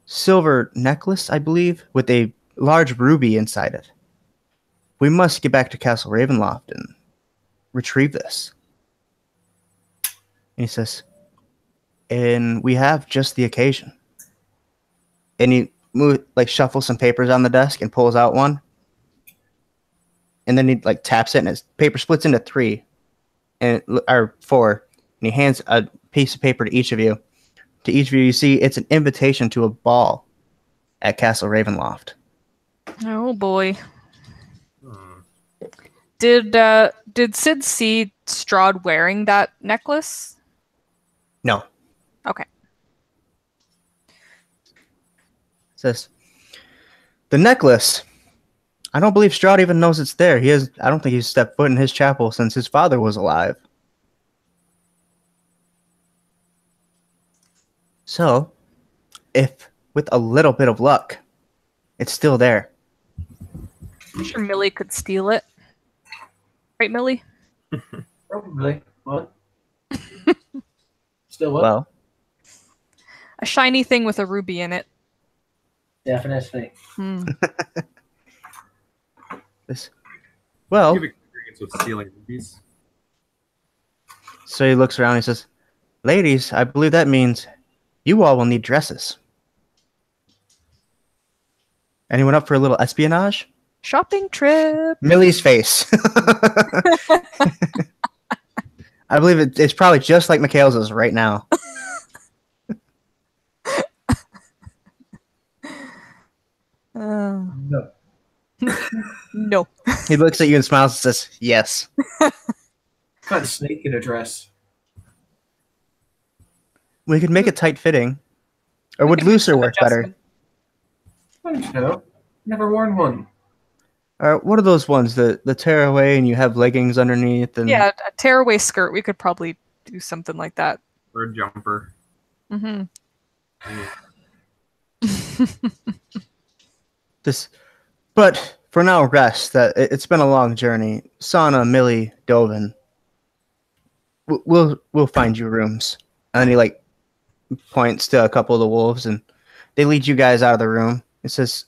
silver necklace, I believe, with a large ruby inside it. We must get back to Castle Ravenloft and retrieve this. And he says, and we have just the occasion. And he shuffles some papers on the desk and pulls out one. And then he taps it and his paper splits into 3 or 4. And he hands a piece of paper to each of you. To each of you, you see it's an invitation to a ball at Castle Ravenloft. Oh boy. Did Sid see Strahd wearing that necklace? No. Okay. It says, the necklace, I don't believe Strahd even knows it's there. I don't think he's stepped foot in his chapel since his father was alive. So, if with a little bit of luck, it's still there. I'm sure Millie could steal it. Right, Millie? Probably. What? Still what? Well, A shiny thing with a ruby in it. Definitely. well, You have experience with stealing rubies. so he looks around and he says, ladies, I believe that means you all will need dresses. Anyone up for a little espionage? Shopping trip. Millie's face. I believe it's probably just like Mikhail's is right now. No. No. He looks at you and smiles and says, yes. Kind of snake in a dress. We could make it tight-fitting. Or would looser work better? I don't know. Never worn one. What are those ones? The tearaway and you have leggings underneath? And Yeah, a tearaway skirt. We could probably do something like that. Or a jumper. Mm-hmm. But for now, rest. It's been a long journey. Sahnna, Millie, Dovin. We'll find you rooms. And he points to a couple of the wolves, and they lead you guys out of the room. It says,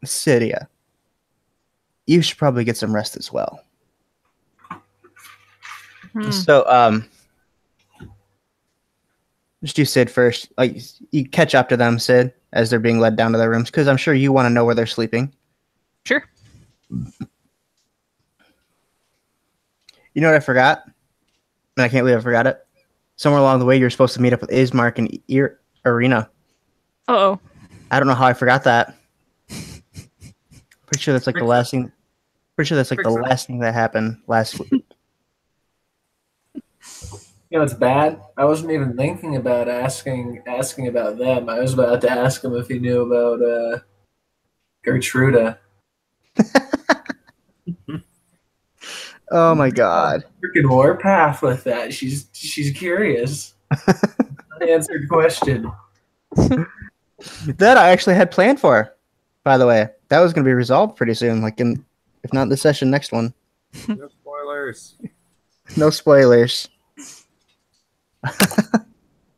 Cydia, you should probably get some rest as well. So, just do Sid first. You catch up to them, Sid, as they're being led down to their rooms, because I'm sure you want to know where they're sleeping. Sure. You know what I forgot? And I can't believe I forgot it. Somewhere along the way, you're supposed to meet up with Ismark and Arena. Uh-oh. I don't know how I forgot that. Pretty sure that's the last thing. Pretty sure that's the last thing that happened last week. You know, it's bad. I wasn't even thinking about asking about them. I was about to ask him if he knew about Gertruda. Oh my god. Freaking warpath with that. She's curious. Unanswered question. That I actually had planned for, by the way. That was going to be resolved pretty soon, if not this session, next one. No spoilers. No spoilers.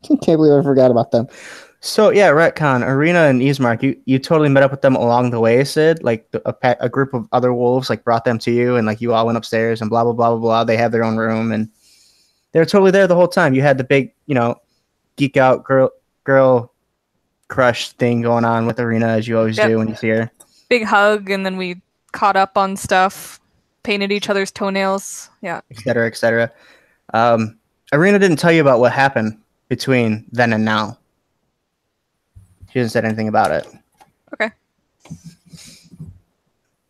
Can't believe I forgot about them. So yeah, retcon. Arena and Ismark, you totally met up with them along the way, Sid. Like a group of other wolves like brought them to you, and like you all went upstairs and blah blah blah blah blah. They have their own room, and they were totally there the whole time. You had the big, geek out girl crush thing going on with Arena, as you always do when you see her. Big hug, and then we caught up on stuff, painted each other's toenails. Yeah. Et cetera, et cetera. Arena didn't tell you about what happened between then and now. She hasn't said anything about it. Okay.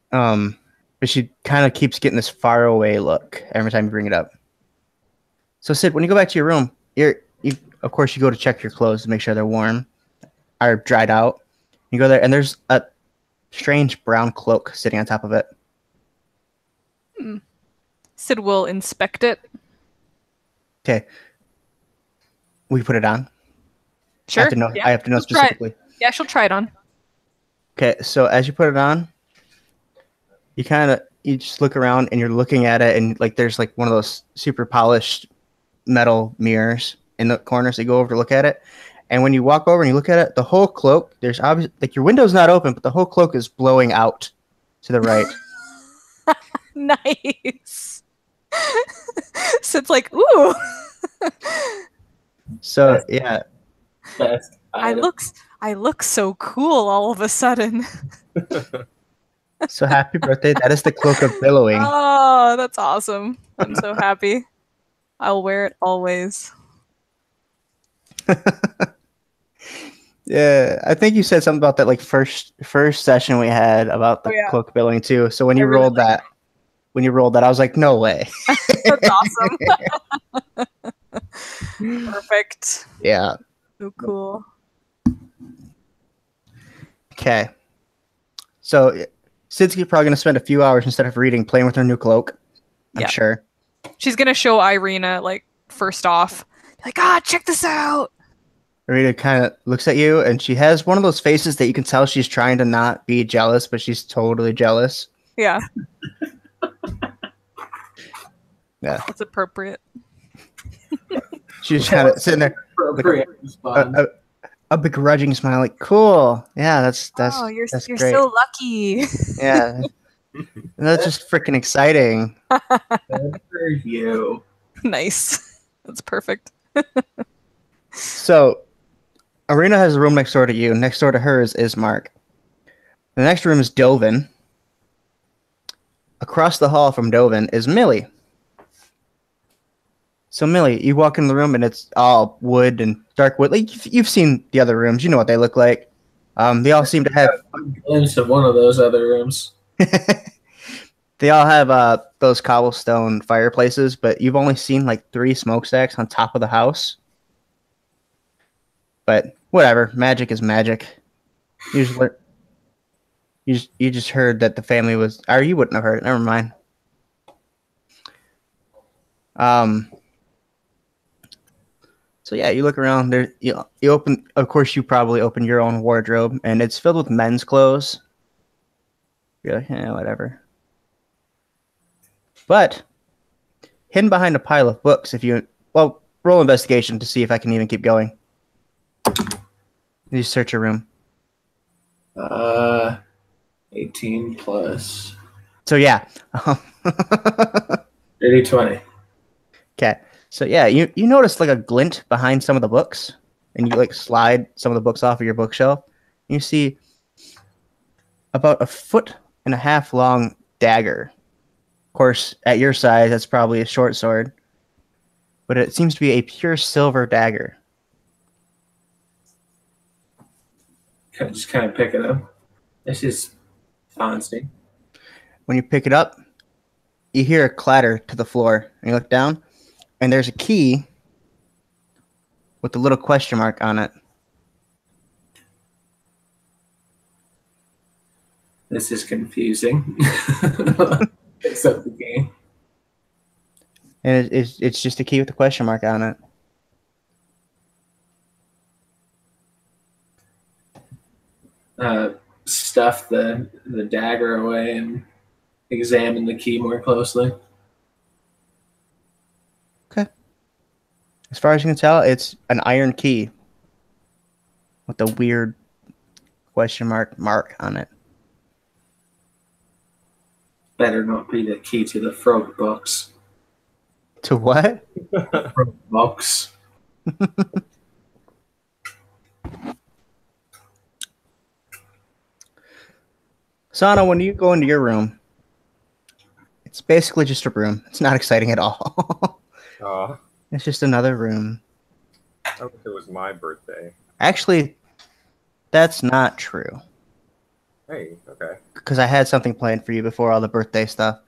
But she kind of keeps getting this far away look every time you bring it up. So Sid, when you go back to your room, of course you go to check your clothes to make sure they're warm or dried out. You go there and there's a strange brown cloak sitting on top of it. Sid will inspect it. Okay. We put it on. Sure. I have to know specifically. Yeah, she'll try it on. Okay, so as you put it on, you just look around and you're looking at it, and like there's like one of those super polished metal mirrors in the corner, so you go over to look at it. And when you walk over and you look at it, the whole cloak, there's obviously like your window's not open, but the whole cloak is blowing out to the right. Nice. Sid's like, ooh. So yeah. Best I look so cool all of a sudden. So happy birthday. That is the cloak of billowing. Oh, that's awesome. I'm so happy. I'll wear it always. Yeah, I think you said something about that like first session we had about the cloak billowing too. So when you rolled that, I was like, no way. That's awesome. Perfect. Yeah. So cool. Okay. So Sid's probably going to spend a few hours instead of reading playing with her new cloak. I'm sure. She's going to show Irina, like, first off. Like, check this out. Irina kind of looks at you, and she has one of those faces that you can tell she's trying to not be jealous, but she's totally jealous. Yeah. Yeah. That's appropriate. She's kind of sitting there. Like, a begrudging smile, like, cool. Yeah, that's you're great. so lucky. Yeah. That's just freaking exciting. Good for you. Nice. That's perfect. So, Arena has a room next door to you. Next door to her is Ismark. The next room is Dovin. Across the hall from Dovin is Millie. So, Millie, you walk in the room and it's all wood and dark wood. Like, you've seen the other rooms. You know what they look like. They all seem to have a glimpse of one of those other rooms. They all have those cobblestone fireplaces, but you've only seen like 3 smokestacks on top of the house. But whatever, magic is magic. You just heard that the family was, or you wouldn't have heard it. Never mind. So yeah, you look around there. You open. Of course, you probably open your own wardrobe, and it's filled with men's clothes. You're like, whatever. But hidden behind a pile of books, roll investigation to see if I can even keep going. You search your room. 18 plus. So yeah. 80-20. Okay. So yeah, you notice like a glint behind some of the books, and you like slide some of the books off of your bookshelf. And you see about 1.5 foot long dagger. Of course, at your size, that's probably a short sword, but it seems to be a pure silver dagger. Just kind of pick it up. This is fancy. When you pick it up, you hear a clatter to the floor, and you look down, and there's a key with a little question mark on it. This is confusing. Picks up the game. And it's just a key with a question mark on it. Stuff the dagger away and examine the key more closely. As far as you can tell, it's an iron key with a weird question mark on it. Better not be the key to the frog box. To what? Frog box. Sahnna, when you go into your room, it's basically just a room. It's not exciting at all. Aw, It's just another room. I wish it was my birthday. Actually, that's not true. Hey, okay. Because I had something planned for you before all the birthday stuff.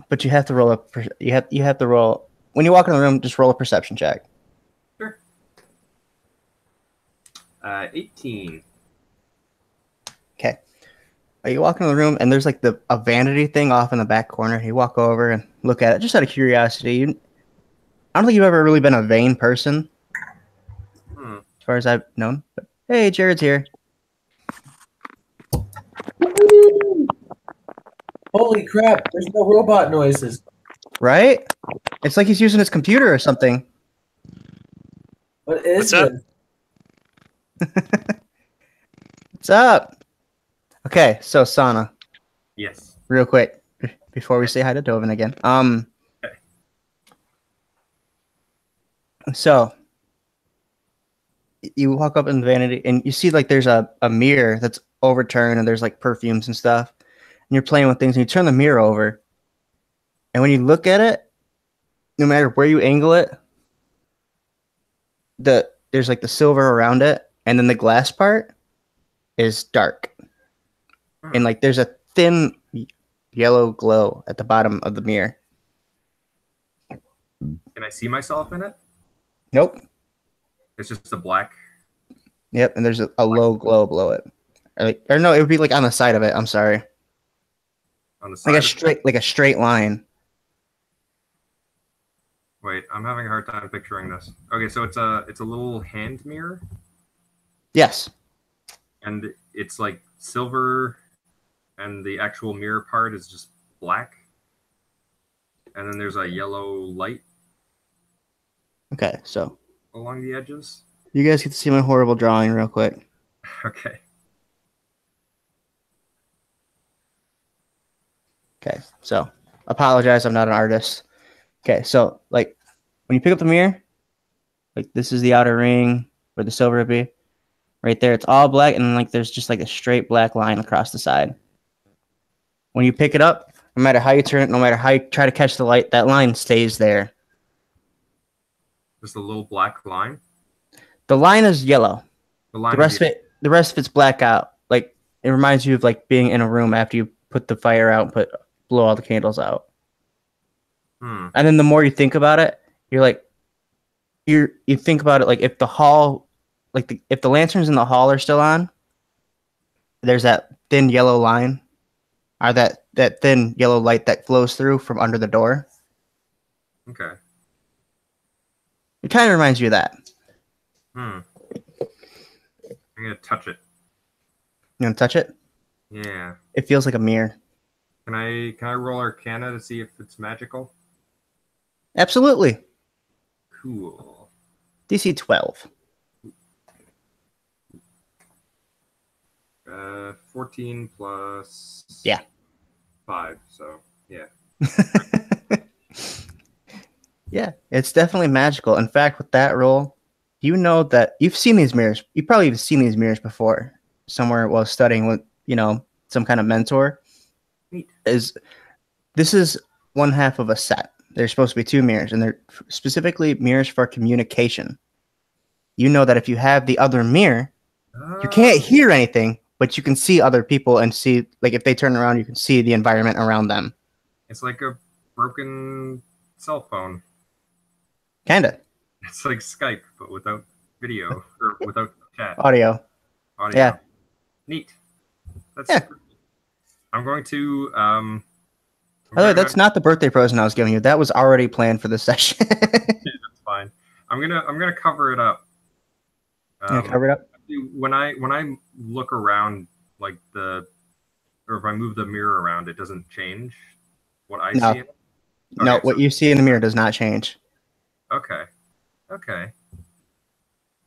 But you have to roll you have to roll when you walk in the room. Just roll a perception check. Sure. 18. Okay. You walk into the room and there's like a vanity thing off in the back corner. You walk over and look at it just out of curiosity. I don't think you've ever really been a vain person, as far as I've known. But hey, Jared's here. Holy crap! There's no robot noises. Right? It's like he's using his computer or something. What is What's up? this? What's up? Okay, so Sahnna, Yes. real quick before we say hi to Dovin again. Okay. So you walk up in the vanity and you see like there's a mirror that's overturned and there's like perfumes and stuff. And you're playing with things and you turn the mirror over. And when you look at it, no matter where you angle it, there's like the silver around it, and then the glass part is dark. And like there's a thin yellow glow at the bottom of the mirror. Can I see myself in it? Nope. It's just a black. Yep, and there's a low glow below it. Or no, it would be like on the side of it. I'm sorry. On the side. Like a straight line. Wait, I'm having a hard time picturing this. Okay, so it's a little hand mirror, Yes. and it's like silver, and the actual mirror part is just black, and then there's a yellow light Okay, so along the edges. you guys get to see my horrible drawing real quick. Okay. Okay, so apologize, I'm not an artist. Okay, so like when you pick up the mirror, like this is the outer ring where the silver would be. Right there, it's all black, and then like there's just like a straight black line across the side. When you pick it up, no matter how you turn it, no matter how you try to catch the light, that line stays there. Just a little black line. The line is yellow. The line. The rest of it's black out. Like it reminds you of like being in a room after you put the fire out and blow all the candles out. And then the more you think about it, you're like, you think about it like if the hall, like if the lanterns in the hall are still on, there's that thin yellow line, or that thin yellow light that flows through from under the door. Okay. It kind of reminds you of that. I'm gonna touch it. You want to touch it? Yeah. It feels like a mirror. Can I roll Arcana to see if it's magical? Absolutely. Cool. DC 12. 14 plus. Yeah. 5. So yeah. Yeah, it's definitely magical. In fact, with that roll, you know that you've seen these mirrors. You've probably even seen these mirrors before somewhere while studying with, some kind of mentor. Neat. This is one half of a set. There's supposed to be 2 mirrors, and they're specifically mirrors for communication. You know that if you have the other mirror, you can't hear anything, but you can see other people and see, like, if they turn around, you can see the environment around them. It's like a broken cell phone. Kinda. It's like Skype, but without video or without chat. Audio. Yeah. Neat. That's Yeah. super. I'm going to. By the way, that's not the birthday present I was giving you. That was already planned for this session. That's fine. I'm gonna cover it up. Cover it up. When I look around, like or if I move the mirror around, it doesn't change what I No. see. No, Okay, what so- you see in the mirror does not change. Okay. Okay.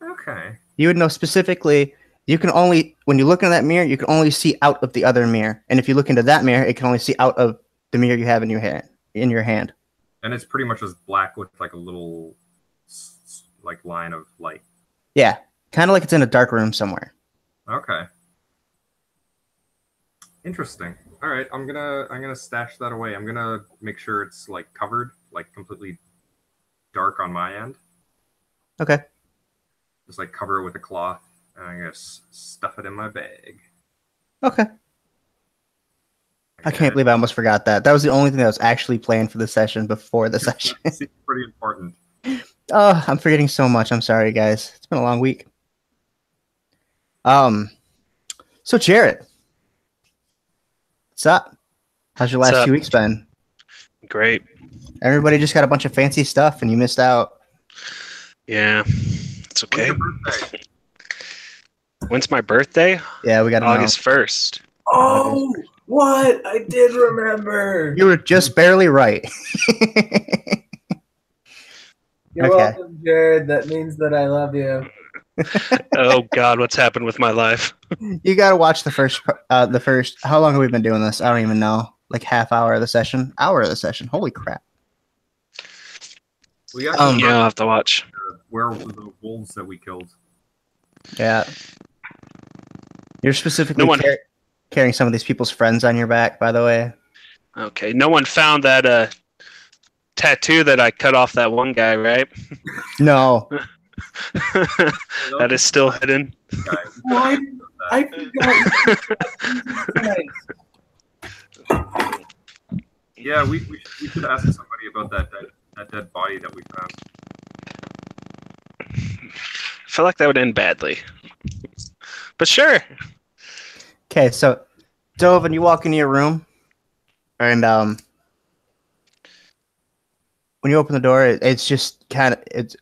Okay. You would know specifically. You can only, when you look in that mirror, you can only see out of the other mirror. And if you look into that mirror, it can only see out of the mirror you have in your hand. And it's pretty much just black with like a little like line of light. Yeah, kind of like it's in a dark room somewhere. Okay. Interesting. All right, I'm gonna stash that away. I'm gonna make sure it's like covered, like completely dark on my end. Okay. Just like cover it with a cloth, and I'm gonna stuff it in my bag. Okay. I can't believe I almost forgot that. That was the only thing that was actually planned for the session before the session. Seems pretty important. Oh, I'm forgetting so much. I'm sorry, guys. It's been a long week. So Jared, what's up? How's your What's last up? 2 weeks been? Great. Everybody just got a bunch of fancy stuff, and you missed out. Yeah, it's okay. When's your birthday? When's my birthday? Yeah, we got to know. August 1st. Oh, what? I did remember. You were just barely right. You're Okay. welcome, Jared. That means that I love you. Oh God, what's happened with my life? You got to watch the first. How long have we been doing this? I don't even know. Like half hour of the session. Hour of the session. Holy crap. We actually Yeah, I'll have to watch. where were the wolves that we killed? Yeah. You're specifically No one- carrying some of these people's friends on your back, by the way. Okay, no one found that tattoo that I cut off that one guy, right? No. That is still hidden. What? I forgot. Yeah, we should ask somebody about that dead body that we found. I feel like that would end badly. But sure. Okay, so Dovin, you walk into your room, and when you open the door, it's just kind of it's.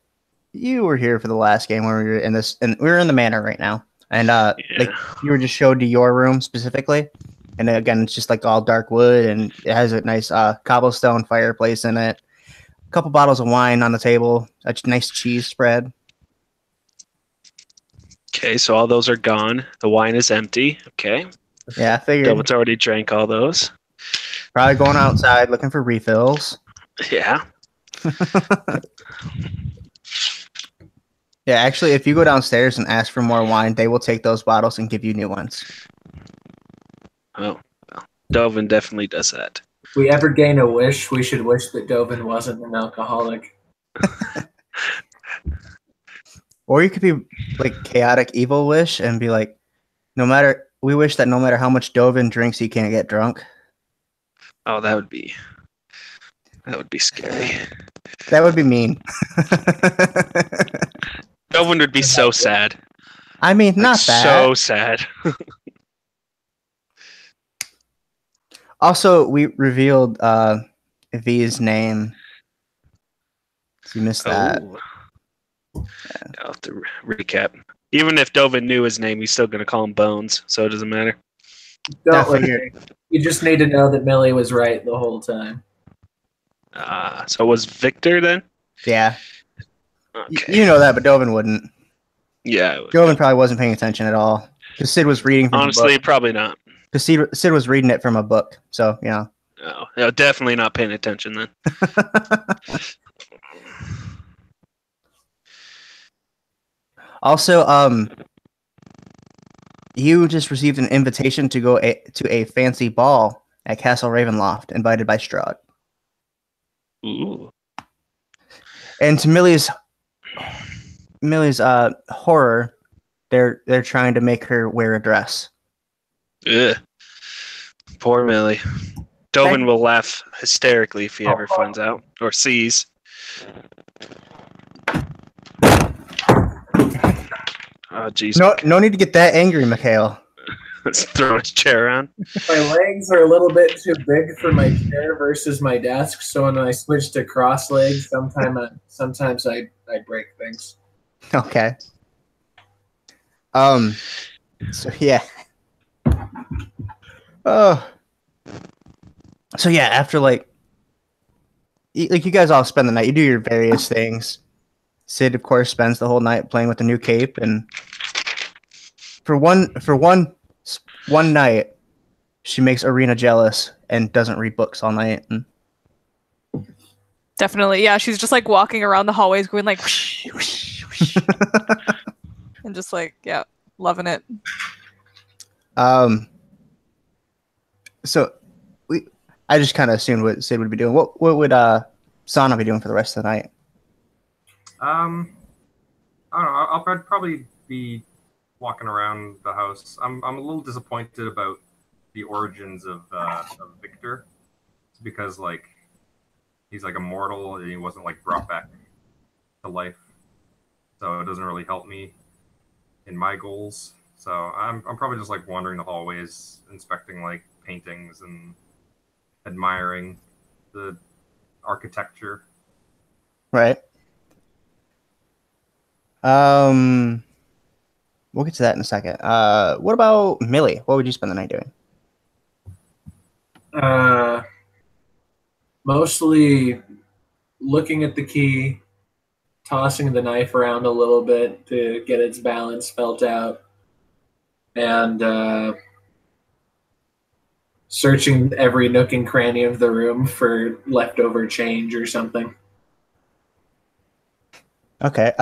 You were here for the last game where we were in this, and we were in the manor right now, and like you were just showed to your room specifically, and again, it's just like all dark wood, and it has a nice cobblestone fireplace in it, a couple bottles of wine on the table, a nice cheese spread. Okay, so all those are gone. The wine is empty. Okay. Yeah, I figured. Dovin's already drank all those. Probably going outside looking for refills. Yeah. Yeah, actually, if you go downstairs and ask for more wine, they will take those bottles and give you new ones. Oh, well, Dovin definitely does that. If we ever gain a wish, we should wish that Dovin wasn't an alcoholic. Or you could be like chaotic evil wish and be like, we wish that no matter how much Dovin drinks, he can't get drunk. Oh, that would be scary. That would be mean. Dovin would be so sad. I mean, Like, not bad. so sad. Also, we revealed V's name. So you missed that. Oh. I'll have to recap. Even if Dovin knew his name, he's still going to call him Bones, so it doesn't matter. Don't Definitely. worry. You just need to know that Millie was right the whole time. So it was Victor then? Yeah. Okay. You know that, but Dovin wouldn't. Yeah. I would. Dovin probably wasn't paying attention at all. Because Sid was reading from Honestly, a book. probably not. Because Sid was reading it from a book. So, you know. No, definitely not paying attention then. Also, you just received an invitation to go to a fancy ball at Castle Ravenloft, invited by Strahd. Ooh. And to Millie's horror, they're trying to make her wear a dress. Ugh. Poor Millie. Dovin will laugh hysterically if he ever finds out or sees. Oh, jeez. No need to get that angry, Mikhail. Let's throw his chair around. My legs are a little bit too big for my chair versus my desk, so when I switch to cross legs, sometimes I break things. Okay. So yeah. Oh. So yeah, after like like you guys all spend the night. You do your various things. Sid, of course, spends the whole night playing with the new cape, and for one night, she makes Arena jealous and doesn't read books all night. And Definitely, yeah. She's just like walking around the hallways, going like, whoosh, whoosh, whoosh, and just like, yeah, loving it. So I just kind of assumed what Sid would be doing. What would Sahnna be doing for the rest of the night? I don't know. I'll probably be walking around the house. I'm a little disappointed about the origins of Victor, because like he's like immortal and he wasn't like brought back to life, so it doesn't really help me in my goals. So I'm probably just like wandering the hallways, inspecting like paintings and admiring the architecture. Right. We'll get to that in a second. What about Millie? What would you spend the night doing? Mostly looking at the key, tossing the knife around a little bit to get its balance felt out, and searching every nook and cranny of the room for leftover change or something. Okay.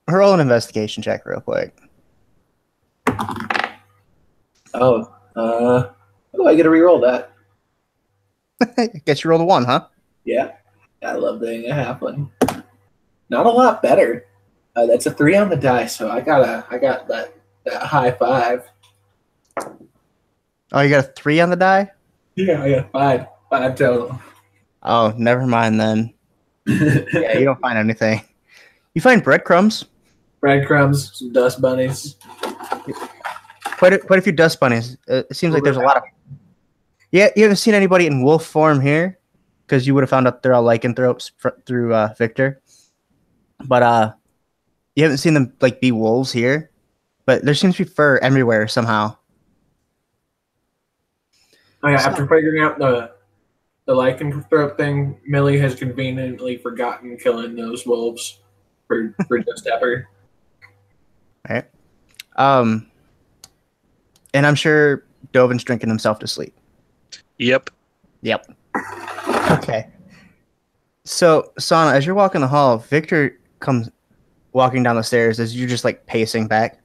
Roll an investigation check real quick. Oh, I get to reroll that. Guess you rolled a 1, huh? Yeah, I love being a halfling. Not a lot better. That's a 3 on the die, so I got that high 5. Oh, you got a 3 on the die? Yeah, I got 5 total. Oh, never mind then. Yeah, you don't find anything. You find breadcrumbs. Breadcrumbs, some dust bunnies. Quite a few dust bunnies. It seems like there's a lot of. Yeah, you haven't seen anybody in wolf form here, because you would have found out they're all lycanthropes through Victor. But you haven't seen them like be wolves here. But there seems to be fur everywhere somehow. Oh yeah, after figuring out the lycanthrope thing, Millie has conveniently forgotten killing those wolves for just ever. Right. And I'm sure Dovin's drinking himself to sleep. Yep. Okay. So, Sahnna, as you're walking the hall, Victor comes walking down the stairs as you're just like pacing back.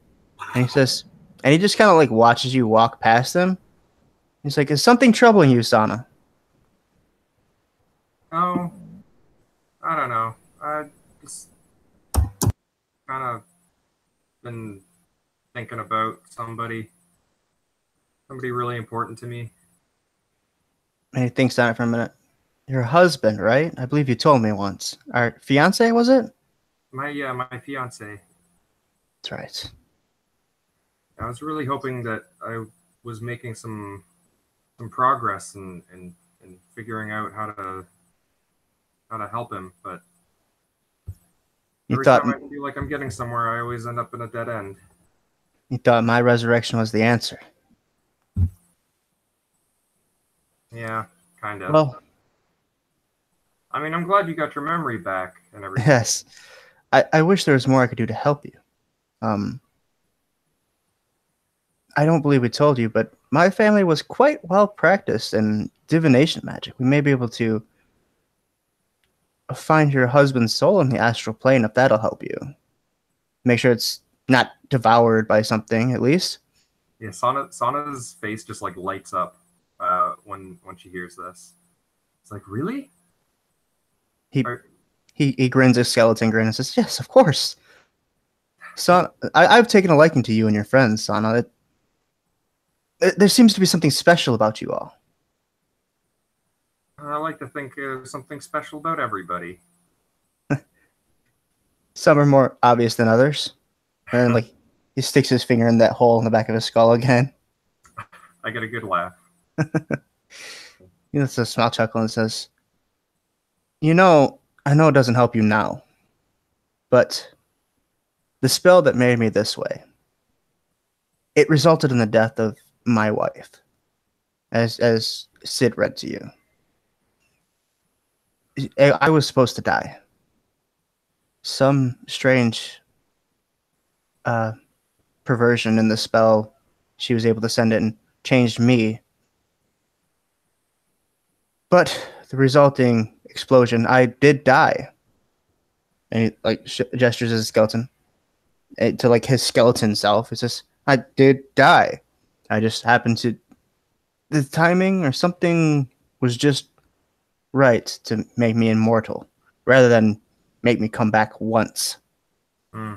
And he says, and he just kind of like watches you walk past him. He's like, is something troubling you, Sahnna? Oh, I don't know. I just kind of been thinking about somebody really important to me. And he thinks on it for a minute. Your husband, right? I believe you told me once. Our fiance, was it? My fiance. That's right. I was really hoping that I was making some progress in figuring out how to help him, but every time I feel like I'm getting somewhere, I always end up in a dead end. You thought my resurrection was the answer. Yeah, kind of. Well, I mean, I'm glad you got your memory back and everything. yes. I wish there was more I could do to help you. I don't believe we told you, but my family was quite well practiced in divination magic. We may be able to find your husband's soul in the astral plane if that'll help you. Make sure it's not devoured by something, at least. Yeah, Sahnna's face just like lights up when she hears this. It's like, really? He grins a skeleton grin and says, yes, of course. Sahnna, I've taken a liking to you and your friends, Sahnna. There seems to be something special about you all. I like to think there's something special about everybody. Some are more obvious than others. And like he sticks his finger in that hole in the back of his skull again. I get a good laugh. He lets a small chuckle and says, I know it doesn't help you now, but the spell that made me this way, it resulted in the death of my wife, as Sid read to you. I was supposed to die. Some strange perversion in the spell, she was able to send it and changed me. But the resulting explosion, I did die. And he like gestures as a skeleton to like his skeleton self. It's just I did die. I just happened to the timing or something was just right to make me immortal, rather than make me come back once. Hmm.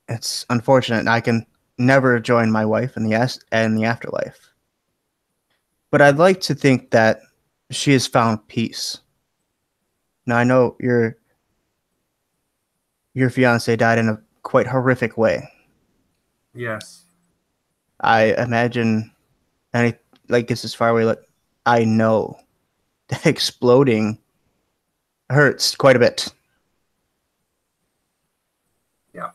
It's unfortunate. I can never join my wife in the afterlife. But I'd like to think that she has found peace. Now I know your fiance died in a quite horrific way. Yes. I imagine any like this is far away. Like I know that exploding hurts quite a bit. Yeah.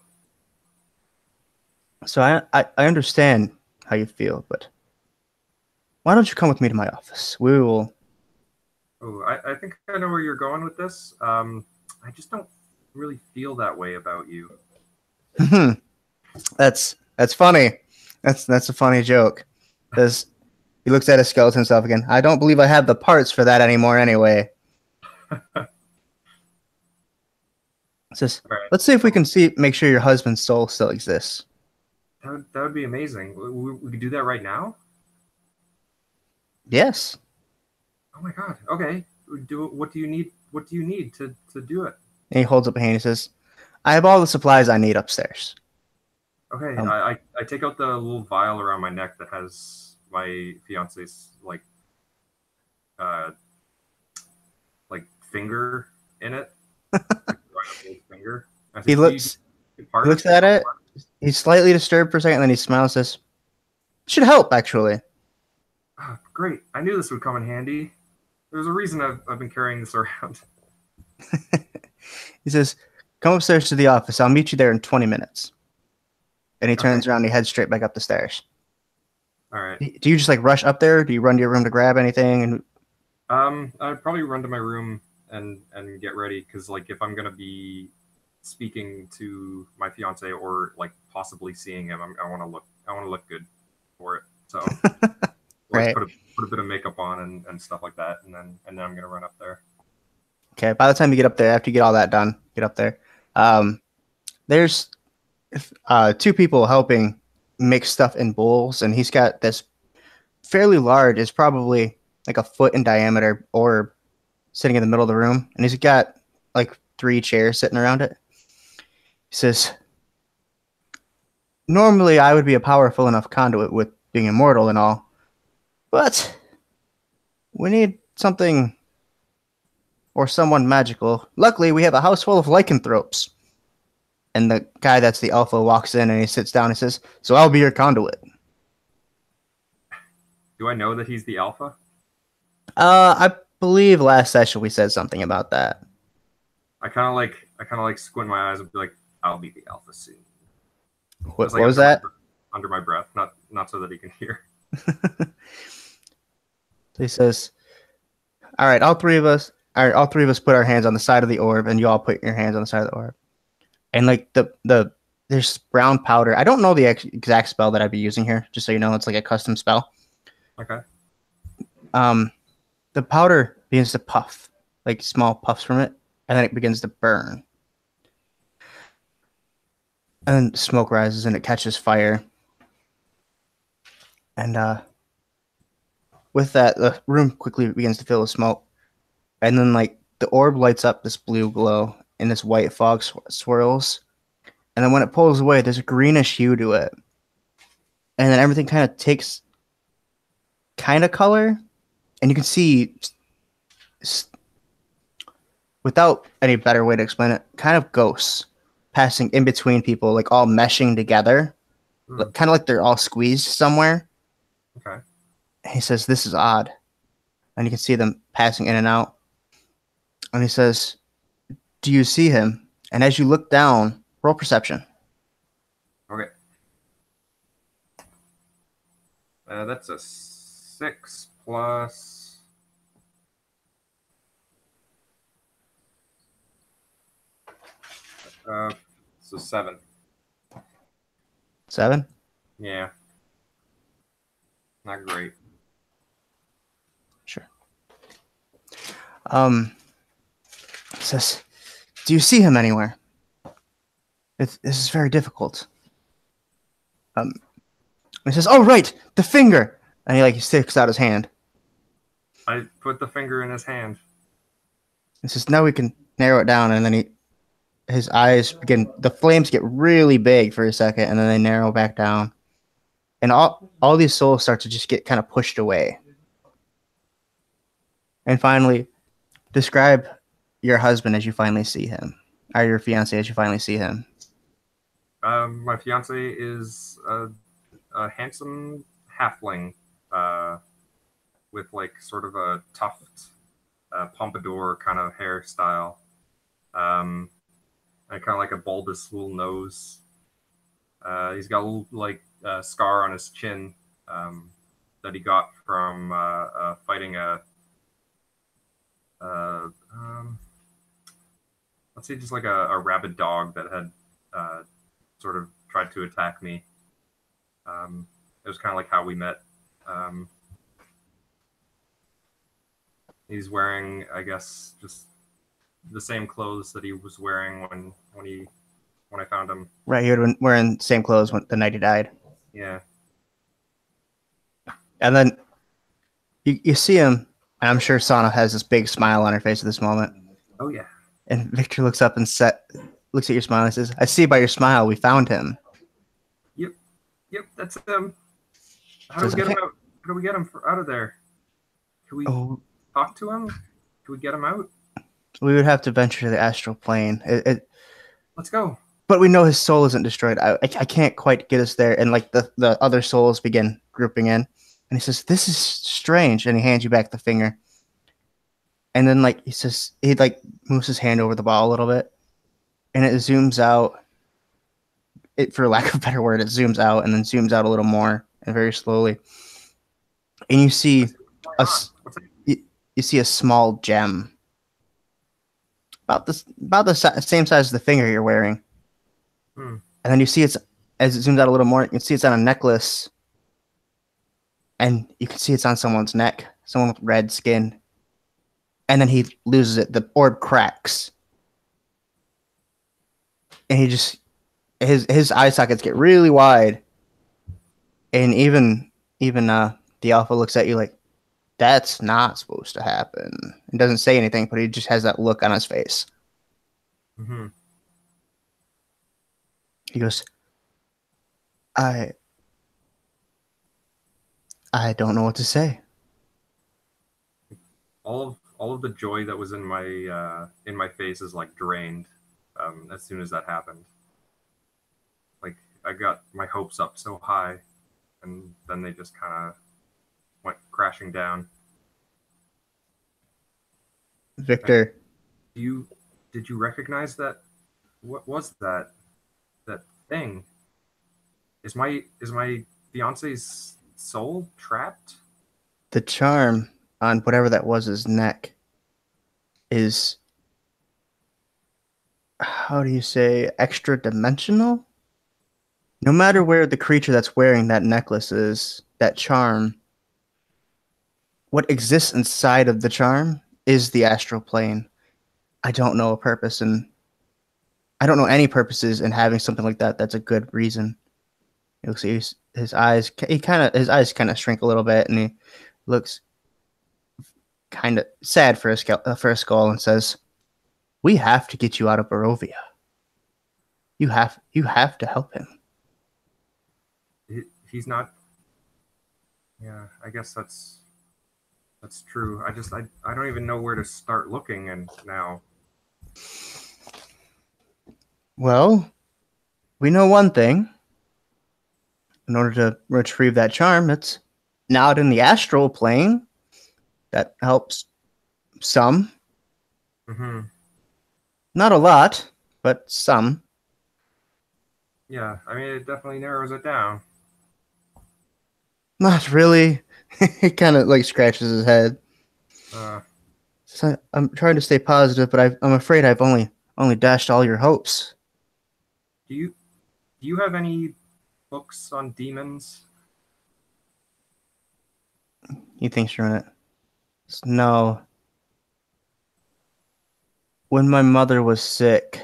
So I understand how you feel, but why don't you come with me to my office? We will. Oh, I think I know where you're going with this. I just don't really feel that way about you. That's funny. That's a funny joke. Because he looks at his skeleton self again. I don't believe I have the parts for that anymore anyway. Says, Right. let's see if we can make sure your husband's soul still exists. That would be amazing. We could do that right now? Yes. Oh my god. Okay. What do you need? What do you need to do it? And he holds up a hand and says, I have all the supplies I need upstairs. Okay. I take out the little vial around my neck that has my fiance's uh finger in it. Like, right up his finger. I said, He "Can you looks get he part looks of at it. He's slightly disturbed for a second, and then he smiles and says, should help, actually. Ah, great. I knew this would come in handy. There's a reason I've been carrying this around. He says, come upstairs to the office. I'll meet you there in 20 minutes. And he turns Okay. around and he heads straight back up the stairs. All right. Do you just like rush up there? Do you run to your room to grab anything? And I'd probably run to my room and get ready because like if I'm gonna be speaking to my fiance or like possibly seeing him, I want to look good for it. So always right. put a bit of makeup on and stuff like that, and then I'm gonna run up there. Okay. By the time you get up there, after you get all that done, get up there. There's two people helping mix stuff in bowls, and he's got this fairly large, it's probably like a foot in diameter orb sitting in the middle of the room, and he's got like 3 chairs sitting around it. He says, normally I would be a powerful enough conduit with being immortal and all, but we need something or someone magical. Luckily, we have a house full of lycanthropes. And the guy that's the alpha walks in and he sits down and says, so I'll be your conduit. Do I know that he's the alpha? I believe last session we said something about that. I kind of like squint my eyes and be like, I'll be the alpha soon. What Like was that? Under my breath, not so that he can hear. He says, all right, all three of us put our hands on the side of the orb, and you all put your hands on the side of the orb. And like there's brown powder. I don't know the exact spell that I'd be using here, just so you know, it's like a custom spell. Okay. The powder begins to puff, like small puffs from it, and then it begins to burn. And then smoke rises and it catches fire. And with that, the room quickly begins to fill with smoke. And then like the orb lights up this blue glow and this white fog swirls. And then when it pulls away, there's a greenish hue to it. And then everything kind of takes kind of color. And you can see, without any better way to explain it, kind of ghosts passing in between people, like all meshing together. Kind of like they're all squeezed somewhere. Okay. He says, this is odd. And you can see them passing in and out. And he says, do you see him? And as you look down, roll perception. Okay. That's a 6 plus So 7. 7? Yeah. Not great. Sure. Says, do you see him anywhere? This is very difficult. He says, oh, right, the finger. And he sticks out his hand. I put the finger in his hand. He says, now we can narrow it down. And then his eyes begin, the flames get really big for a second, and then they narrow back down. And all these souls start to just get kind of pushed away. And finally, describe your husband as you finally see him, or your fiance as you finally see him. My fiance is a handsome halfling with sort of a tuft pompadour kind of hairstyle, and kind of like a bulbous little nose. He's got a little scar on his chin that he got from fighting let's say just like a rabid dog that had sort of tried to attack me. It was kind of like how we met. He's wearing, I guess, just the same clothes that he was wearing when I found him. Right, he had been wearing the same clothes the night he died. Yeah. And then you see him, and I'm sure Sahnna has this big smile on her face at this moment. Oh yeah. And Victor looks up and looks at your smile and says, I see by your smile we found him. Yep, that's him. How do we get him out? How do we get him out of there? Can we talk to him? Can we get him out? We would have to venture to the astral plane. Let's go. But we know his soul isn't destroyed. I can't quite get us there. And the other souls begin grouping in. And he says, this is strange. And he hands you back the finger. And then he says, he moves his hand over the ball a little bit. And it zooms out. For lack of a better word, it zooms out and then zooms out a little more and very slowly. And you see you see a small gem. About the same size as the finger you're wearing. And then you see as it zooms out a little more, you can see it's on a necklace. And you can see it's on someone's neck. Someone with red skin. And then he loses it. The orb cracks. And he just his eye sockets get really wide. And even the alpha looks at you like, that's not supposed to happen. He doesn't say anything, but he just has that look on his face. Mm-hmm. He goes, I don't know what to say. All of the joy that was in my face is drained as soon as that happened. I got my hopes up so high, and then they just kind of went crashing down. Victor, did you recognize that? What was that thing? Is my fiance's soul trapped? the charm on whatever that was his neck is, how do you say, extra dimensional? No matter where the creature that's wearing that necklace is, that charm, what exists inside of the charm is the astral plane. I don't know a purpose, and I don't know any purposes in having something like that. That's a good reason. You looks at his eyes. His eyes kind of shrink a little bit, and he looks kind of sad for a skull, and says, "We have to get you out of Barovia. You have to help him." He's not. Yeah, I guess that's true. I don't even know where to start looking, and now. Well, we know one thing. In order to retrieve that charm, it's not in the astral plane. That helps some. Mm-hmm. Not a lot, but some. Yeah, I mean, it definitely narrows it down. Not really. He kind of scratches his head. So I'm trying to stay positive, but I'm afraid I've only dashed all your hopes. Do you have any books on demons? He thinks you're in it. No. When my mother was sick,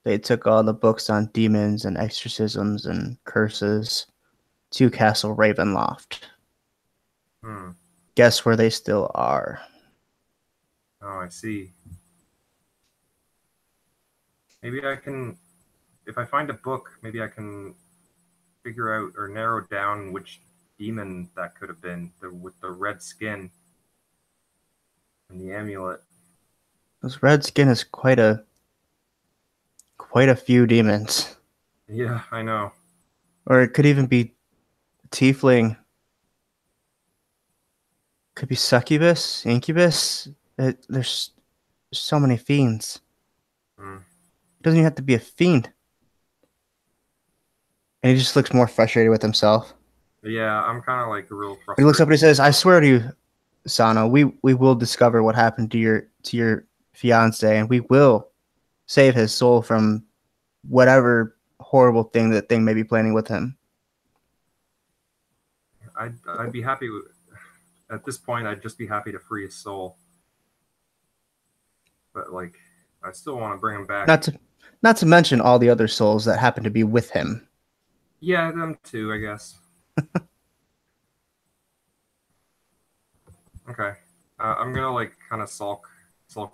they took all the books on demons and exorcisms and curses to Castle Ravenloft. Hmm. Guess where they still are? Oh, I see. Maybe I can, if I find a book, maybe I can figure out or narrow down which demon that could have been, with the red skin and the amulet. This red skin is quite a few demons. Yeah, I know. Or it could even be tiefling. Could be succubus, incubus. There's so many fiends. Hmm. It doesn't even have to be a fiend. And he just looks more frustrated with himself. Yeah, I'm kind of like real frustrated. He looks up and he says, "I swear to you, Sahnna, we will discover what happened to your fiance, and we will save his soul from whatever horrible thing that thing may be planning with him." I'd be happy with, at this point. I'd just be happy to free his soul. But like, I still want to bring him back. Not to mention all the other souls that happen to be with him. Yeah, them too, I guess. Okay, I'm gonna like kind of sulk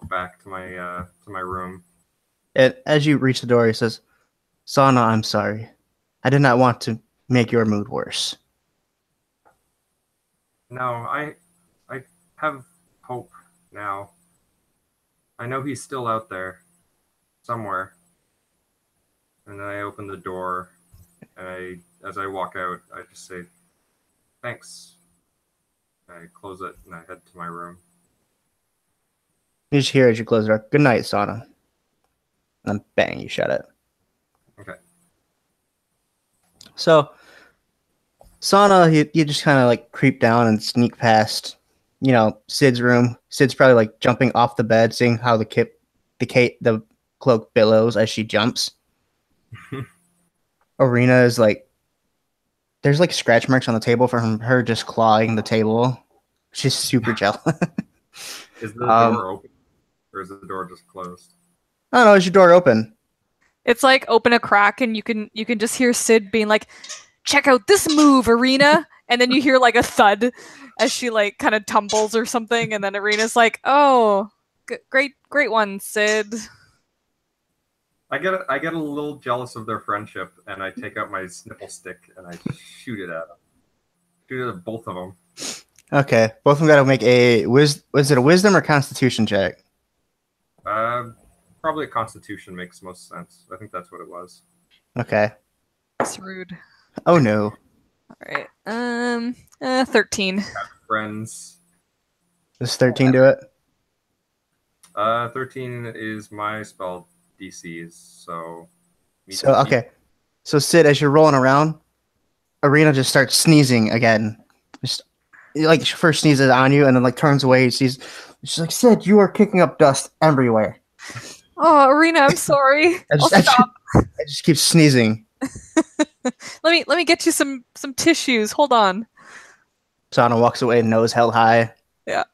back to my room. And as you reach the door, he says, "Sahnna, I'm sorry. I did not want to make your mood worse." No, I have hope now. I know he's still out there somewhere. And then I open the door, and as I walk out, I just say, "Thanks." I close it and I head to my room. You just hear as you close the door, "Good night, Sahnna." And then bang, you shut it. Okay. So, Sahnna, you just kind of like creep down and sneak past, Sid's room. Sid's probably like jumping off the bed, seeing how the cloak billows as she jumps. Arena is like, there's like scratch marks on the table from her just clawing the table. She's super jealous. Is the door open, or is the door just closed? I don't know. Is your door open? It's like open a crack and you can just hear Sid being like, "Check out this move, Arena," and then you hear like a thud as she like kind of tumbles or something, and then Arena's like, "Oh, great one, Sid." I get a little jealous of their friendship, and I take out my snipple stick and I shoot it at them. Shoot it at both of them. Okay, both of them got to make a was it a wisdom or constitution check? Probably a constitution makes most sense. I think that's what it was. Okay. That's rude. Oh no. All right. 13. Friends. Does 13 do it? 13 is my spell DCs, so. Okay. So Sid, as you're rolling around, Arena just starts sneezing again. Just like she first sneezes on you and then like turns away. She's like, "Sid, you are kicking up dust everywhere." Oh, Arena, I'm sorry. I just keep sneezing. Let me get you some tissues. Hold on. Sahnna walks away, nose held high. Yeah.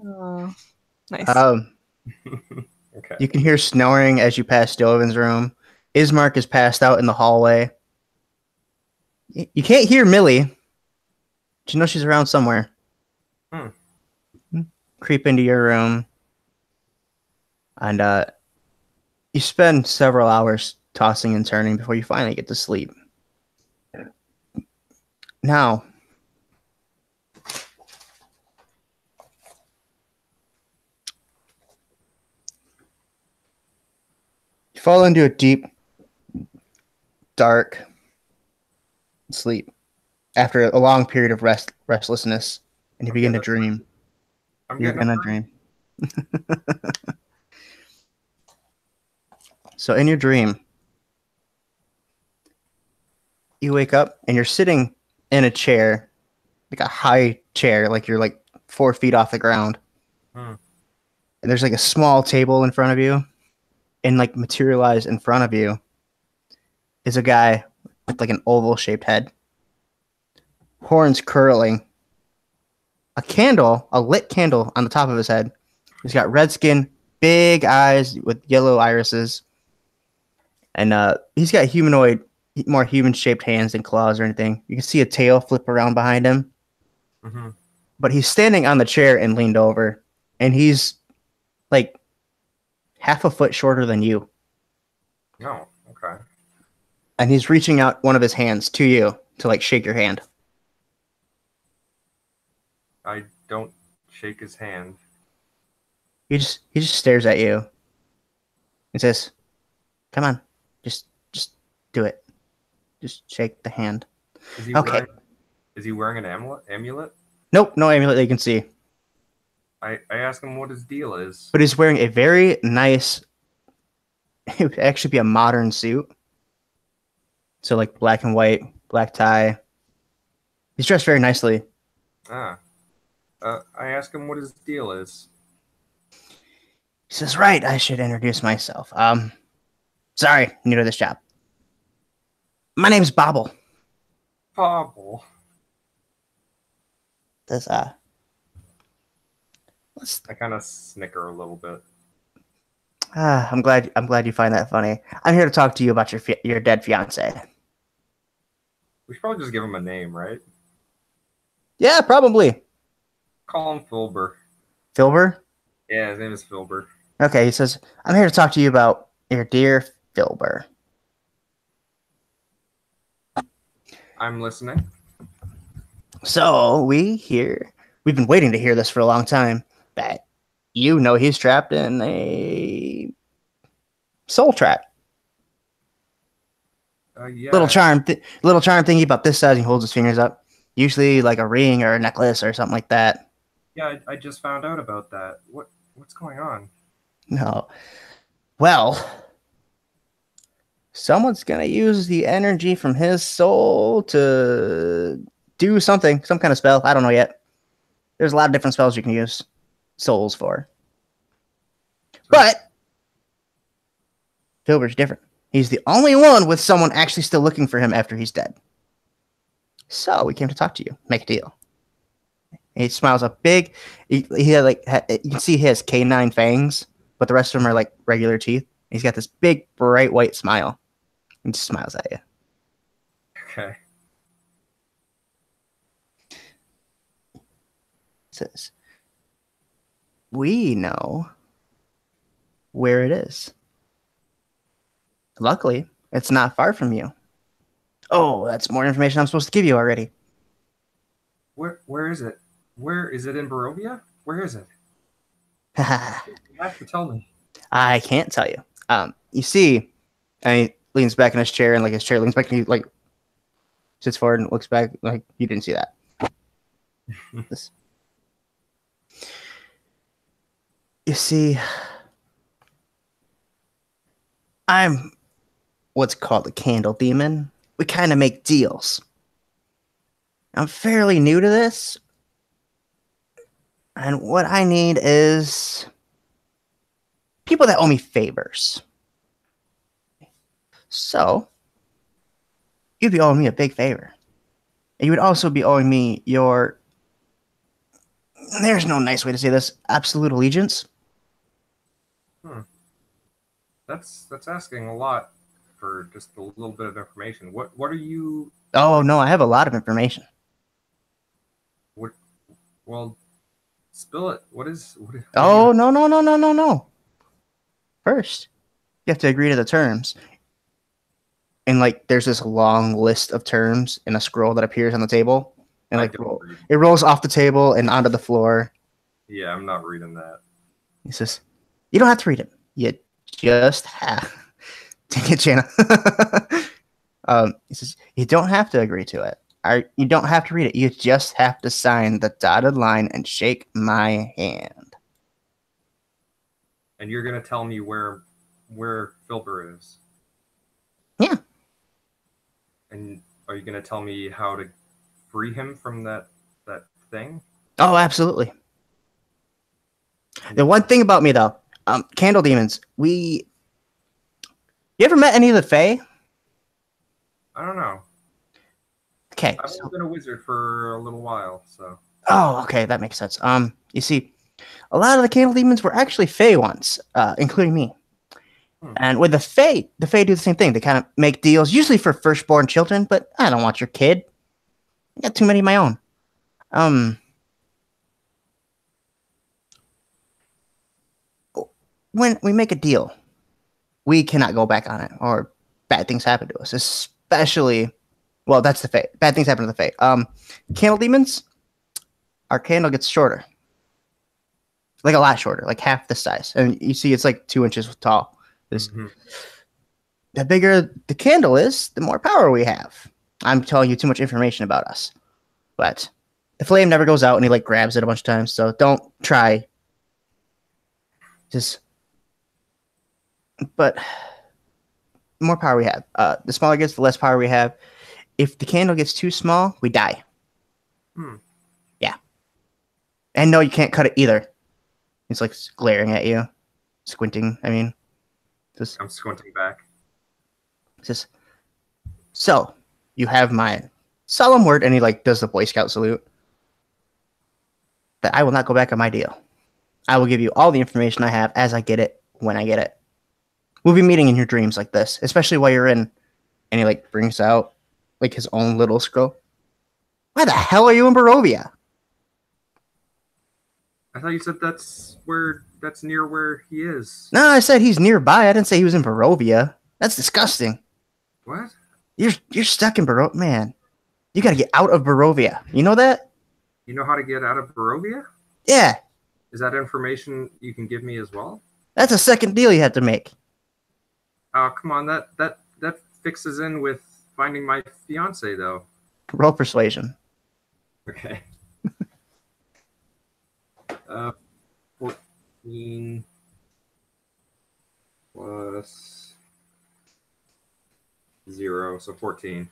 Oh, nice. Okay. You can hear snoring as you pass Dovin's room. Ismark is passed out in the hallway. You can't hear Millie, but you know she's around somewhere. Creep into your room, and you spend several hours tossing and turning before you finally get to sleep. Now, you fall into a deep, dark sleep after a long period of restlessness, and you begin to dream. You're gonna dream. So in your dream, you wake up and you're sitting in a chair, like a high chair, like you're like 4 feet off the ground. and there's like a small table in front of you, and like materialized in front of you is a guy with like an oval shaped head, horns curling, a lit candle on the top of his head. He's got red skin, big eyes with yellow irises, and he's got more human shaped hands than claws or anything. You can see a tail flip around behind him. Mm-hmm. But he's standing on the chair and leaned over, and he's like half a foot shorter than you. Oh, okay. And he's reaching out one of his hands to you to like shake your hand. I don't shake his hand. He just stares at you and says, "Come on, just do it. Just shake the hand." Is he Okay. wearing an amulet? Nope, no amulet that you can see. I ask him what his deal is. But he's wearing a very nice, it would actually be a modern suit. So like black and white, black tie. He's dressed very nicely. I ask him what his deal is. He says, "Right, I should introduce myself. Sorry, new to this job. My name's Bobble." Bobble. This I kind of snicker a little bit. I'm glad you find that funny. I'm here to talk to you about your dead fiance. We should probably just give him a name, right? Yeah, probably. Call him Filber. Filber? Yeah, his name is Filber. Okay, he says, "I'm here to talk to you about your dear Filber." I'm listening. So we've been waiting to hear this for a long time, that you know he's trapped in a soul trap. Yeah. Little charm thingy about this size. He holds his fingers up. Usually like a ring or a necklace or something like that. Yeah, I just found out about that. What's going on? No. Well, someone's gonna use the energy from his soul to do something, some kind of spell. I don't know yet. There's a lot of different spells you can use souls for. But Filber's different. He's the only one with someone actually still looking for him after he's dead. So we came to talk to you. Make a deal. He smiles up big. He had you can see he has canine fangs, but the rest of them are like regular teeth. He's got this big, bright white smile. He just smiles at you. Okay. Says, "We know where it is. Luckily, it's not far from you." Oh, that's more information I'm supposed to give you already. Where is it? Where is it in Barovia? Where is it? You have to tell me. I can't tell you. You see, and he leans back in his chair, and like his chair leans back, and he like sits forward and looks back, like you didn't see that. This. You see, I'm what's called a candle demon. We kind of make deals. I'm fairly new to this, and what I need is people that owe me favors. So, you'd be owing me a big favor. And you would also be owing me your... There's no nice way to say this. Absolute allegiance. That's asking a lot for just a little bit of information. What are you? Oh, no, I have a lot of information. Well, spill it. What Oh, no. First, you have to agree to the terms. And, like, there's this long list of terms in a scroll that appears on the table. And, like, it rolls off the table and onto the floor. Yeah, I'm not reading that. He says, "You don't have to read it. You just have..." Take it, Shanna. He says, "You don't have to agree to it. You don't have to read it. You just have to sign the dotted line and shake my hand." And you're gonna tell me where Filber is? Yeah. And are you gonna tell me how to free him from that thing? Oh, absolutely. The one thing about me though, candle demons. You ever met any of the Fae? I don't know. Okay. I've only been a wizard for a little while, so. Oh, okay, that makes sense. You see, a lot of the candle demons were actually Fae once, including me. And with the Fae do the same thing. They kind of make deals, usually for firstborn children, but I don't want your kid. I got too many of my own. When we make a deal, we cannot go back on it, or bad things happen to us. Especially, well, that's the Fae. Bad things happen to the Fae. Candle demons, our candle gets shorter, like a lot shorter, like half the size. And you see, it's like 2 inches tall. The bigger the candle is, the more power we have. I'm telling you too much information about us, but the flame never goes out, and he like grabs it a bunch of times. So don't try. But the more power we have, the smaller it gets, the less power we have. If the candle gets too small, we die. Yeah. And no, you can't cut it either. It's like glaring at you, squinting. I mean, I'm squinting back. So you have my solemn word, and he like does the Boy Scout salute, that I will not go back on my deal. I will give you all the information I have as I get it, when I get it. We'll be meeting in your dreams like this, especially while you're in. And he like brings out like his own little scroll. Why the hell are you in Barovia? I thought you said that's near where he is. No, I said he's nearby. I didn't say he was in Barovia. That's disgusting. What? You're stuck in Barovia, man. You gotta get out of Barovia. You know that? You know how to get out of Barovia? Yeah. Is that information you can give me as well? That's a second deal you have to make. Oh, come on. That fixes in with finding my fiance, though. Roll persuasion. Okay. 14 plus 0, so 14.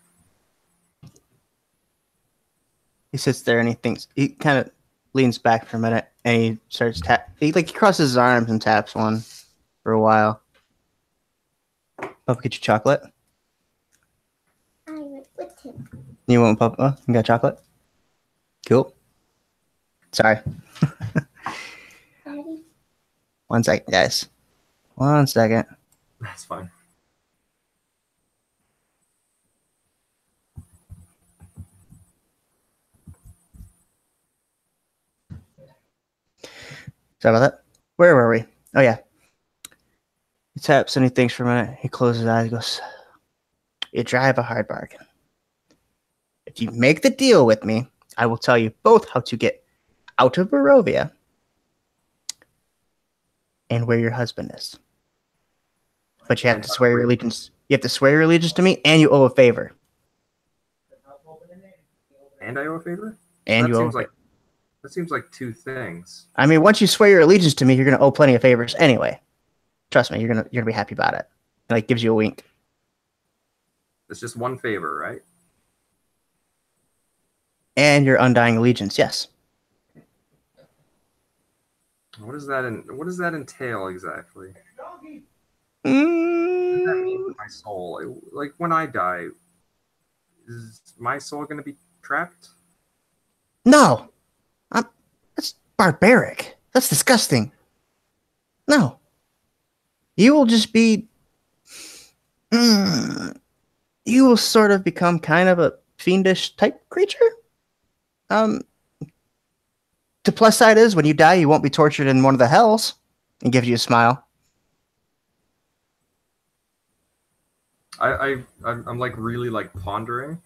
He sits there and he kind of leans back for a minute, and he starts he crosses his arms and taps one for a while. Papa, get you chocolate. I went with him. You want Papa? You got chocolate? Cool. Sorry. Daddy. 1 second, guys. 1 second. That's fine. Sorry about that. Where were we? Oh, yeah. He taps and he thinks for a minute. He closes his eyes and goes, you drive a hard bargain. If you make the deal with me, I will tell you both how to get out of Barovia and where your husband is. But you have to swear your allegiance. You have to swear your allegiance to me, and you owe a favor. And I owe a favor? And you owe that seems like two things. I mean, once you swear your allegiance to me, you're gonna owe plenty of favors anyway. Trust me, you're gonna be happy about it. It like gives you a wink. It's just one favor, right? And your undying allegiance, yes. What does that entail exactly? What does that mean for my soul? Like when I die, is my soul going to be trapped? No, that's barbaric. That's disgusting. No, you will just be. You will sort of become kind of a fiendish type creature. The plus side is when you die, you won't be tortured in one of the hells. And gives you a smile. I'm like really like pondering,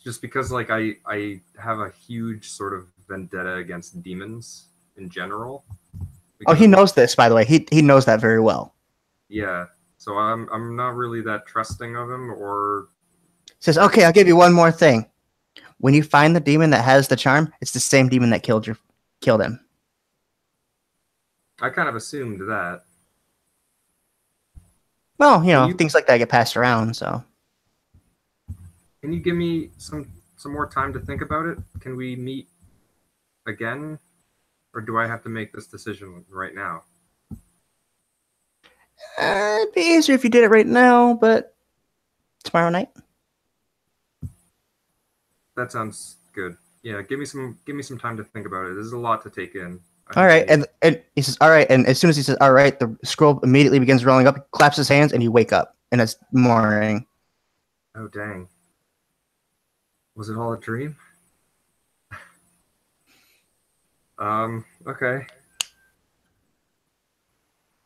just because like I have a huge sort of vendetta against demons in general. Oh, he knows this, by the way. He knows that very well. Yeah, so I'm not really that trusting of him. Or says, okay, I'll give you one more thing. When you find the demon that has the charm, it's the same demon that killed him. I kind of assumed that. Well, things like that get passed around, so. Can you give me some more time to think about it? Can we meet again Or do I have to make this decision right now? It'd be easier if you did it right now, but tomorrow night. That sounds good. Yeah, give me some time to think about it. This is a lot to take in. All right, and he says, all right, and as soon as he says, all right, the scroll immediately begins rolling up, he claps his hands, and you wake up, and it's morning. Oh, dang. Was it all a dream? Okay.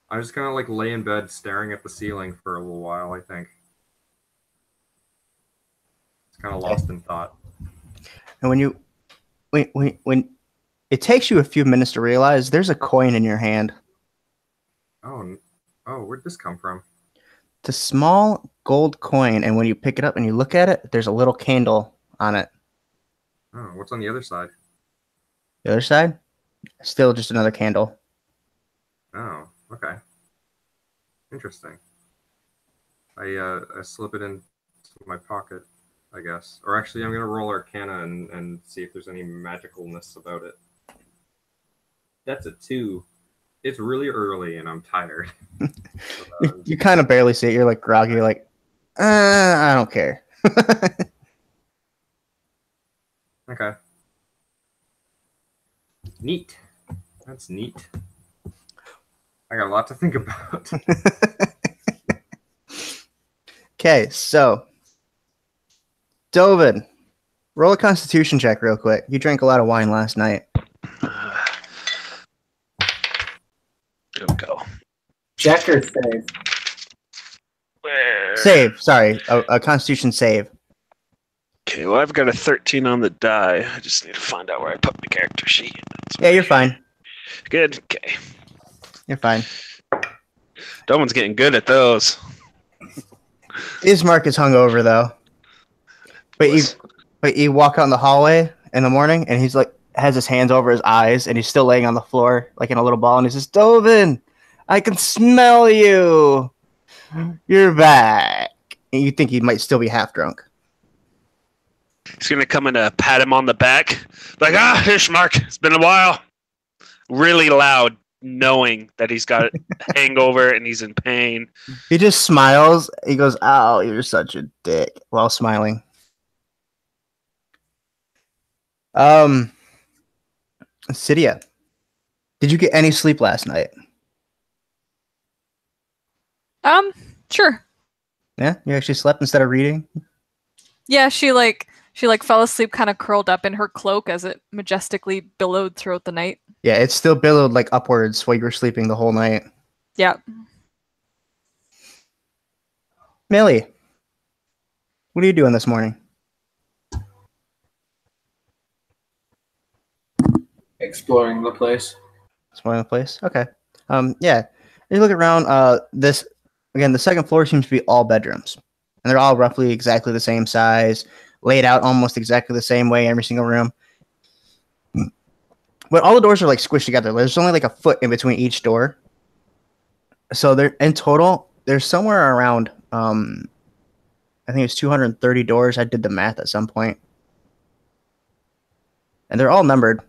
I'm just gonna like lay in bed staring at the ceiling for a little while, I think. It's kind of lost in thought. And when it takes you a few minutes to realize there's a coin in your hand. Oh, where'd this come from? It's a small gold coin, and when you pick it up and you look at it, there's a little candle on it. Oh, what's on the other side? The other side, still just another candle. Oh, okay. Interesting. I slip it into my pocket, I guess. Or actually, I'm gonna roll Arcana and see if there's any magicalness about it. That's a 2. It's really early and I'm tired. You kind of barely see it. You're like groggy. You're like, I don't care. Okay. Neat. That's neat. I got a lot to think about. Okay, so Dovin, roll a Constitution check real quick. You drank a lot of wine last night. Here we go. Check or save? Save. Sorry, a Constitution save. Okay, well, I've got a 13 on the die. I just need to find out where I put my character sheet. Yeah, you're fine. Good. Okay. You're fine. Doman's getting good at those. Ismark is hungover though. But you walk out in the hallway in the morning, and he's like has his hands over his eyes, and he's still laying on the floor like in a little ball, and he says, "Dovin, I can smell you. You're back." And you think he might still be half drunk. He's gonna come in and pat him on the back, like, Ishmark, it's been a while. Really loud, knowing that he's got a hangover and he's in pain. He just smiles. He goes, "Oh, you're such a dick," while smiling. Cydia, did you get any sleep last night? Sure. Yeah, you actually slept instead of reading. Yeah, she fell asleep kind of curled up in her cloak as it majestically billowed throughout the night. Yeah, it still billowed like upwards while you were sleeping the whole night. Yeah. Millie, what are you doing this morning? Exploring the place. Exploring the place. Okay. Yeah. You look around. This again. The second floor seems to be all bedrooms, and they're all roughly exactly the same size, laid out almost exactly the same way. Every single room. But all the doors are like squished together. There's only like a foot in between each door. So there, in total, there's somewhere around. I think it's 230 doors. I did the math at some point, and they're all numbered.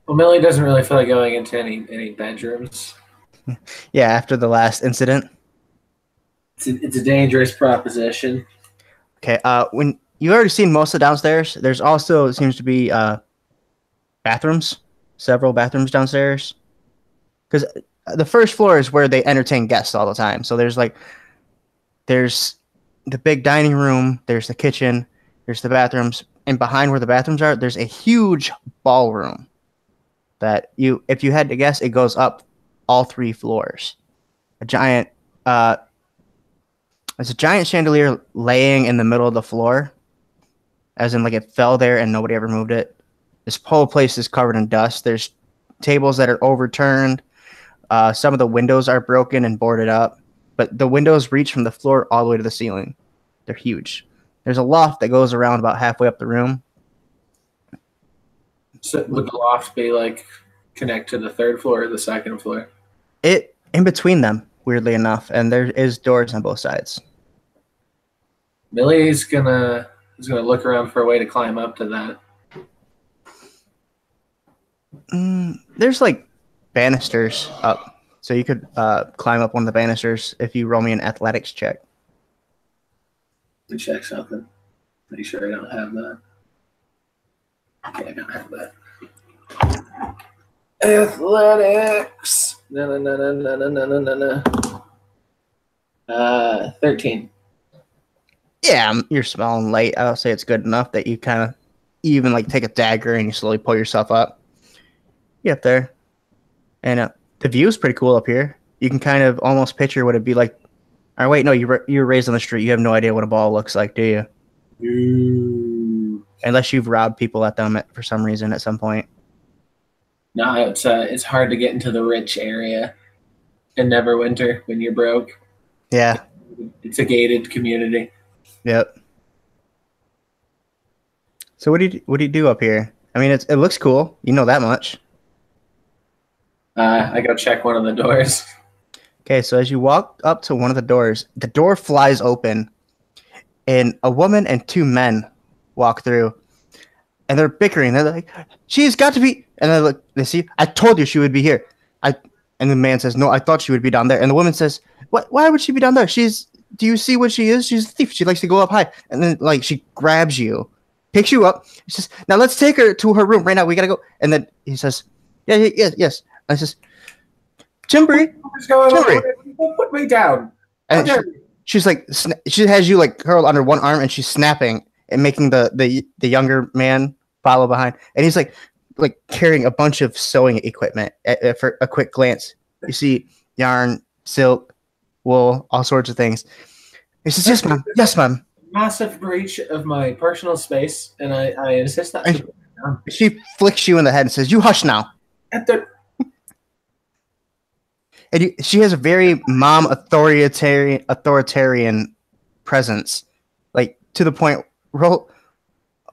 Well, Millie doesn't really feel like going into any bedrooms. Yeah, after the last incident. It's a dangerous proposition. Okay. When you've already seen most of the downstairs, there's also seems to be bathrooms, several bathrooms downstairs. Because the first floor is where they entertain guests all the time. So there's the big dining room, there's the kitchen, there's the bathrooms, and behind where the bathrooms are, there's a huge ballroom. That if you had to guess, it goes up all 3 floors. There's a giant chandelier laying in the middle of the floor, as in like it fell there and nobody ever moved it. This whole place is covered in dust. There's tables that are overturned. Some of the windows are broken and boarded up, but the windows reach from the floor all the way to the ceiling. They're huge. There's a loft that goes around about halfway up the room. So would the loft be like connect to the 3rd floor or the 2nd floor? It in between them, weirdly enough, and there is doors on both sides. Millie's gonna look around for a way to climb up to that. There's like banisters up, so you could climb up one of the banisters if you roll me an athletics check. Let me check something. Make sure I don't have that. Okay, I don't have that. Athletics. No. 13. Yeah, you're small and light. I'll say it's good enough that you kind of even like take a dagger and you slowly pull yourself up. You up there, and the view is pretty cool up here. You can kind of almost picture what it'd be like. Or wait, no, you were raised on the street. You have no idea what a ball looks like, do you? Unless you've robbed people at them for some reason at some point. No, it's hard to get into the rich area in Neverwinter when you're broke. Yeah. It's a gated community. Yep. So what do you do up here? I mean, it looks cool. You know that much. I go check one of the doors. Okay, so as you walk up to one of the door flies open, and a woman and two men walk through, and they're bickering. They're like, "She's got to be," and they see, "I told you she would be here." And the man says, "No, I thought she would be down there." And the woman says, "What? Why would she be down there? Do you see what she is? She's a thief. She likes to go up high." And then like she grabs you, picks you up. She says, "Now let's take her to her room right now. We gotta go." And then he says, yes. And I says, "Timbery, What's going Timbery." on? Put me down. And she's like, she has you like curled under one arm, and she's snapping and making the younger man follow behind. And he's like carrying a bunch of sewing equipment. For a quick glance, you see yarn, silk, wool, all sorts of things. He says, "Yes, ma'am." Massive breach of my personal space, and I insist that. And she flicks you in the head and says, "You hush now." And she has a very mom authoritarian presence, like to the point. Hold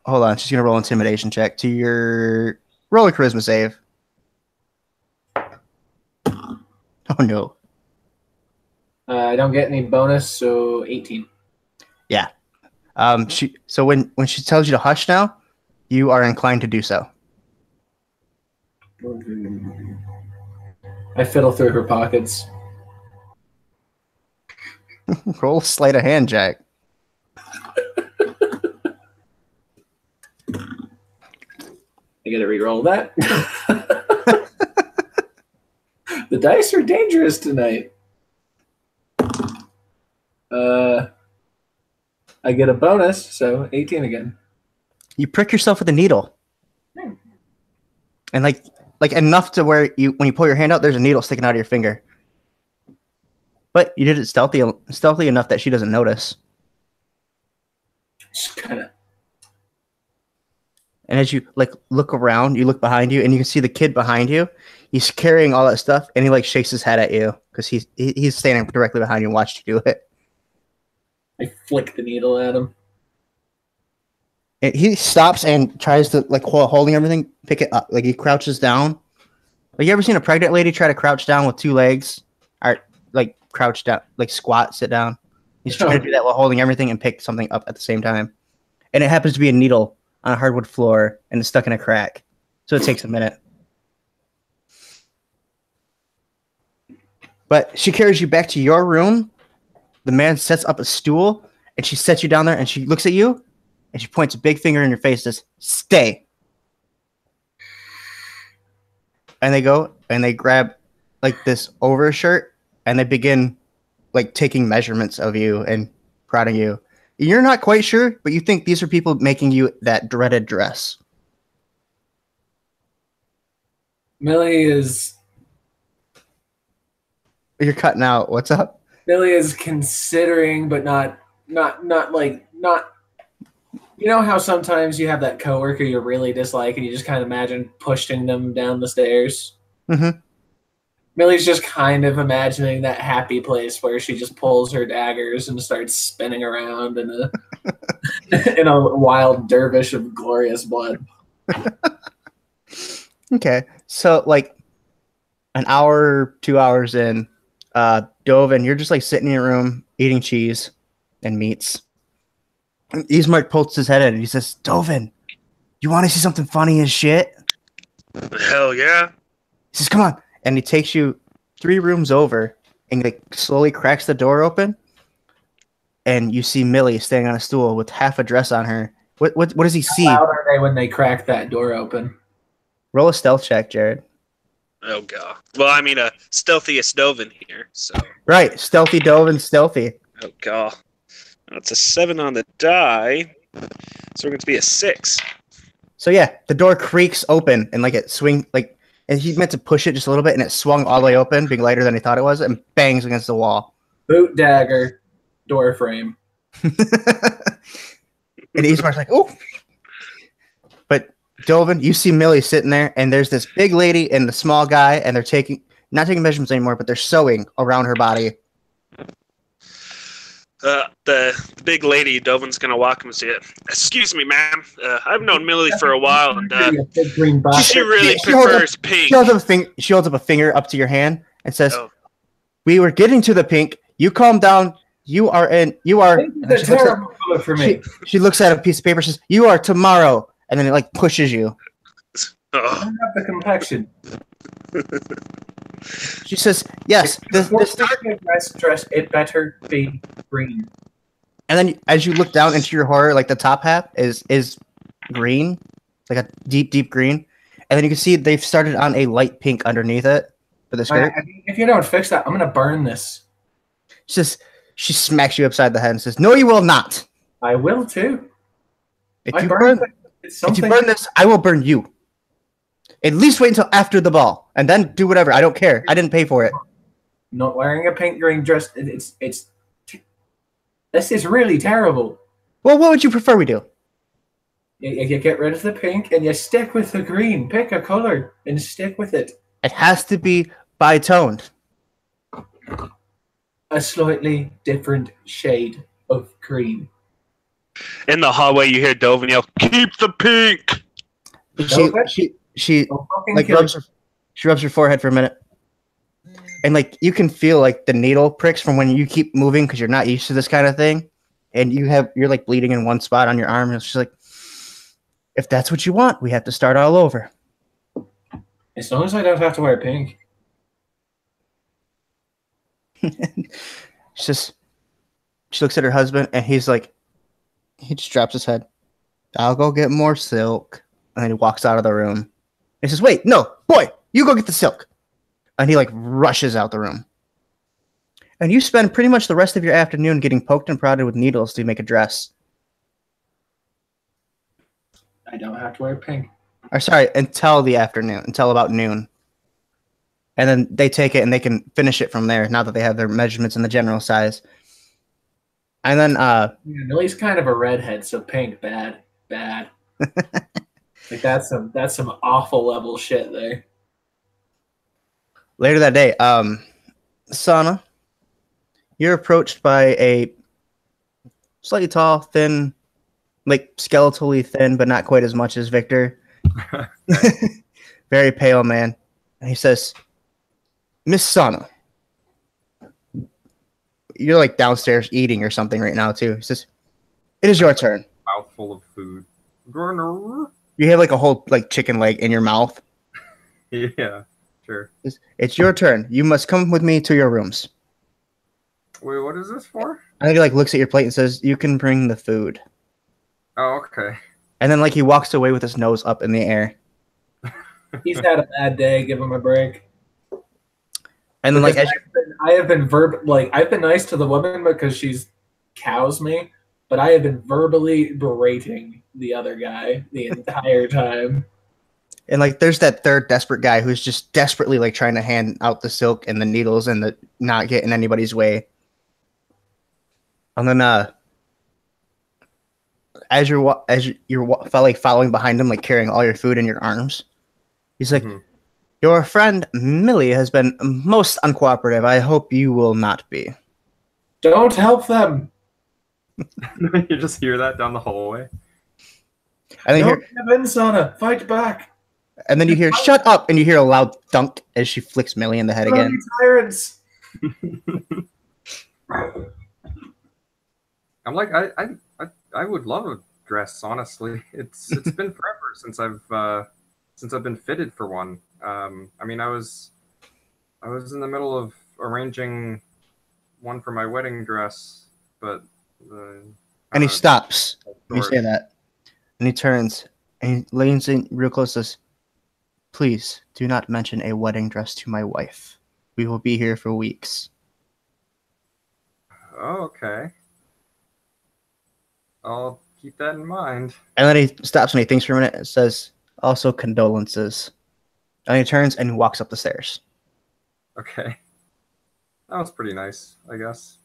on, she's gonna roll intimidation check to your roll a charisma save. Oh no. I don't get any bonus, so 18. Yeah. When she tells you to hush now, you are inclined to do so. I fiddle through her pockets. Roll sleight of hand, Jack. I gotta re-roll that. The dice are dangerous tonight. I get a bonus, so 18 again. You prick yourself with a needle. And like enough to where when you pull your hand out, there's a needle sticking out of your finger. But you did it stealthy enough that she doesn't notice. Just kind of. And as you look around, you look behind you, and you can see the kid behind you. He's carrying all that stuff, and he shakes his head at you because he's standing directly behind you and watched you do it. I flick the needle at him. And he stops and tries to holding everything, pick it up. Like he crouches down. Like you ever seen a pregnant lady try to crouch down with two legs? Or crouch down, squat, sit down. He's trying to do that while holding everything and pick something up at the same time. And it happens to be a needle on a hardwood floor, and it's stuck in a crack. So it takes a minute. But she carries you back to your room. The man sets up a stool, and she sets you down there, and she looks at you, and she points a big finger in your face and says, "Stay." And they go, and they grab, this overshirt, and they begin, taking measurements of you and prodding you. You're not quite sure, but you think these are people making you that dreaded dress. Millie is... You're cutting out. What's up? Millie is considering, but not. You know how sometimes you have that coworker you really dislike, and you just kind of imagine pushing them down the stairs. Mm-hmm. Millie's just kind of imagining that happy place where she just pulls her daggers and starts spinning around in a wild dervish of glorious blood. Okay, so an hour, 2 hours in, Dovin, you're just sitting in your room eating cheese and meats. And Ismark pulls his head in and he says, "Dovin, you want to see something funny as shit?" Hell yeah. He says, "Come on," and he takes you 3 rooms over, and like slowly cracks the door open, and you see Millie standing on a stool with half a dress on her. What does he see? How loud are they when they crack that door open? Roll a stealth check, Jared. Oh god. Well, I mean, stealthiest Dovin here. So. Right, stealthy Dovin, stealthy. Oh god. That's a 7 on the die. So we're going to be a 6. So yeah, the door creaks open, and like it swing like, and he meant to push it just a little bit, and it swung all the way open, being lighter than he thought it was, and bangs against the wall. Boot dagger, door frame. And Ismar's like, "Oh!" But Dovin, you see Millie sitting there, and there's this big lady and the small guy, and they're not taking measurements anymore, but they're sewing around her body. The big lady, Dovin's gonna walk him and say, "Excuse me, ma'am. I've known Millie for a while, and she really prefers pink." She holds up a finger up to your hand and says, Oh. "We were getting to the pink. You calm down. You are." That's terrible color for me. She looks at a piece of paper. Says, "You are tomorrow," and then it like pushes you. I Oh. don't have the complexion. She says, "Yes." This dress, it better be green. And then as you look down into your horror, like the top half is green, like a deep green. And then you can see they've started on a light pink underneath it for the skirt. If you don't fix that, I'm gonna burn this. She smacks you upside the head and says, "No, you will not. I will too. If you burn this, I will burn you. At least wait until after the ball, and then do whatever. I don't care. I didn't pay for it." Not wearing a pink green dress. This is really terrible. Well, what would you prefer we do? You get rid of the pink and you stick with the green. Pick a color and stick with it. It has to be bi-toned. A slightly different shade of green. In the hallway, you hear Dovin yell, "Keep the pink!" She Don't fucking like kill rubs her forehead for a minute, and like you can feel like the needle pricks from when you keep moving because you're not used to this kind of thing, and you're like bleeding in one spot on your arm, and it's just like, if that's what you want, we have to start all over. As long as I don't have to wear pink. She looks at her husband, and he just drops his head. "I'll go get more silk," and then he walks out of the room. He says, "Wait, no, boy, you go get the silk." And he like rushes out the room. And you spend pretty much the rest of your afternoon getting poked and prodded with needles to make a dress. I don't have to wear pink. Or sorry, until about noon. And then they take it and they can finish it from there now that they have their measurements and the general size. And then Millie's kind of a redhead, so pink, bad. Like that's some awful level shit there. later that day, Sahnna, you're approached by a slightly tall, thin, like skeletally thin, but not quite as much as Victor. Very pale man. And he says, "Miss Sahnna, you're like downstairs eating or something right now too." He says, "It is your turn." Mouthful of food. You have like a whole like chicken leg in your mouth. Yeah, sure. It's your turn. You must come with me to your rooms. Wait, what is this for? I think he like looks at your plate and says, "You can bring the food." Oh, okay. And then like he walks away with his nose up in the air. He's had a bad day. Give him a break. And then like as I've been nice to the woman because she's cows me, but I have been verbally berating the other guy the entire time. and like there's that third desperate guy who's just desperately like trying to hand out the silk and the needles and the not get in anybody's way. And then as you're following behind him, like carrying all your food in your arms, he's like, "Your friend Millie has been most uncooperative. I hope you will not be." Don't help them. You just hear that down the hallway. And then, Don't give in, Sahnna. Fight back. and then you hear "shut up," and you hear a loud thunk as she flicks Millie in the head again. Tyrants. I'm like, I would love a dress, honestly. It's been forever since I've since I've been fitted for one. I mean, I was in the middle of arranging one for my wedding dress, but And he stops. You say that, and he turns and he leans in real close. Says, "Please do not mention a wedding dress to my wife. We will be here for weeks." Oh, okay. I'll keep that in mind. And then he stops and he thinks for a minute and says, "Also condolences." And he turns and walks up the stairs. Okay. That was pretty nice, I guess.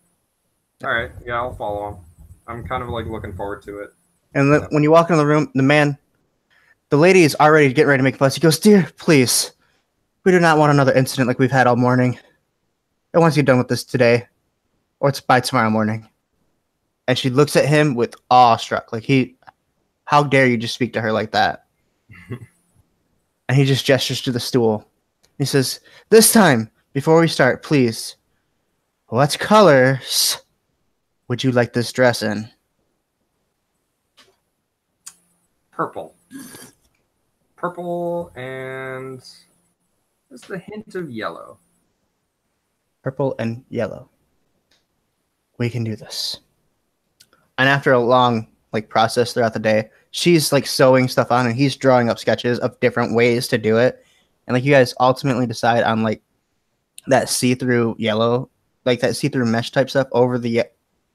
All right. Yeah, I'll follow him. I'm kind of like looking forward to it. And then when you walk into the room, the lady is already getting ready to make a fuss. He goes, "Dear, please, we do not want another incident like we've had all morning. I want to get done with this today, or it's by tomorrow morning." And she looks at him with awestruck, like how dare you just speak to her like that? And he just gestures to the stool. He says, "This time, before we start, please, what colors would you like this dress in?" Purple. Purple and just a hint of yellow. Purple and yellow. We can do this. And after a long process throughout the day, she's sewing stuff on and he's drawing up sketches of different ways to do it. And you guys ultimately decide on that see-through yellow, that see-through mesh type stuff over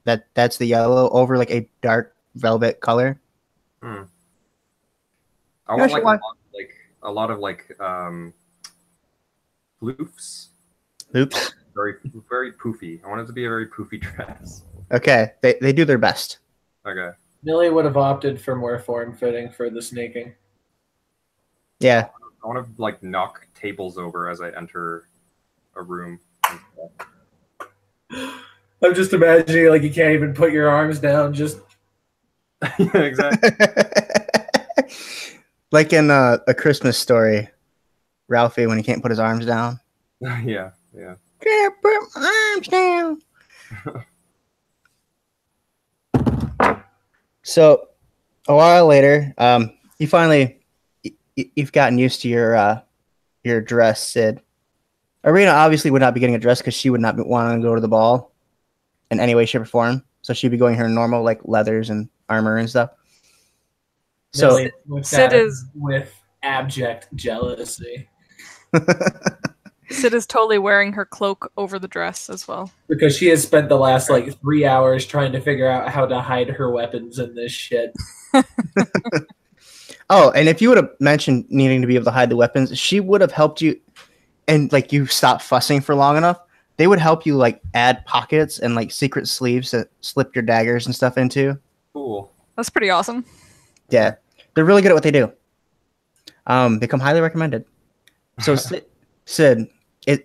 that's the yellow over a dark velvet color. I want a lot of loofs. Loops. Very, very poofy. I want it to be a very poofy dress. Okay, they do their best. Okay. Millie would have opted for more form-fitting for the snaking. Yeah. I want to knock tables over as I enter a room. I'm just imagining you can't even put your arms down. Just yeah, exactly. Like in A Christmas Story, Ralphie when he can't put his arms down. Yeah. Can't put my arms down. So, a while later, you've gotten used to your dress, Sid. Arena obviously would not be getting a dress because she would not be wanting to go to the ball in any way, shape, or form. So she'd be going her normal leathers and armor and stuff. So Sid is with abject jealousy Sid is totally wearing her cloak over the dress as well. because she has spent the last 3 hours trying to figure out how to hide her weapons in this shit. Oh, and if you would have mentioned needing to be able to hide the weapons, she would have helped you. And you stop fussing for long enough, they would help you add pockets and secret sleeves to slip your daggers and stuff into. Cool. That's pretty awesome. Yeah, they're really good at what they do. They come highly recommended. So Sid,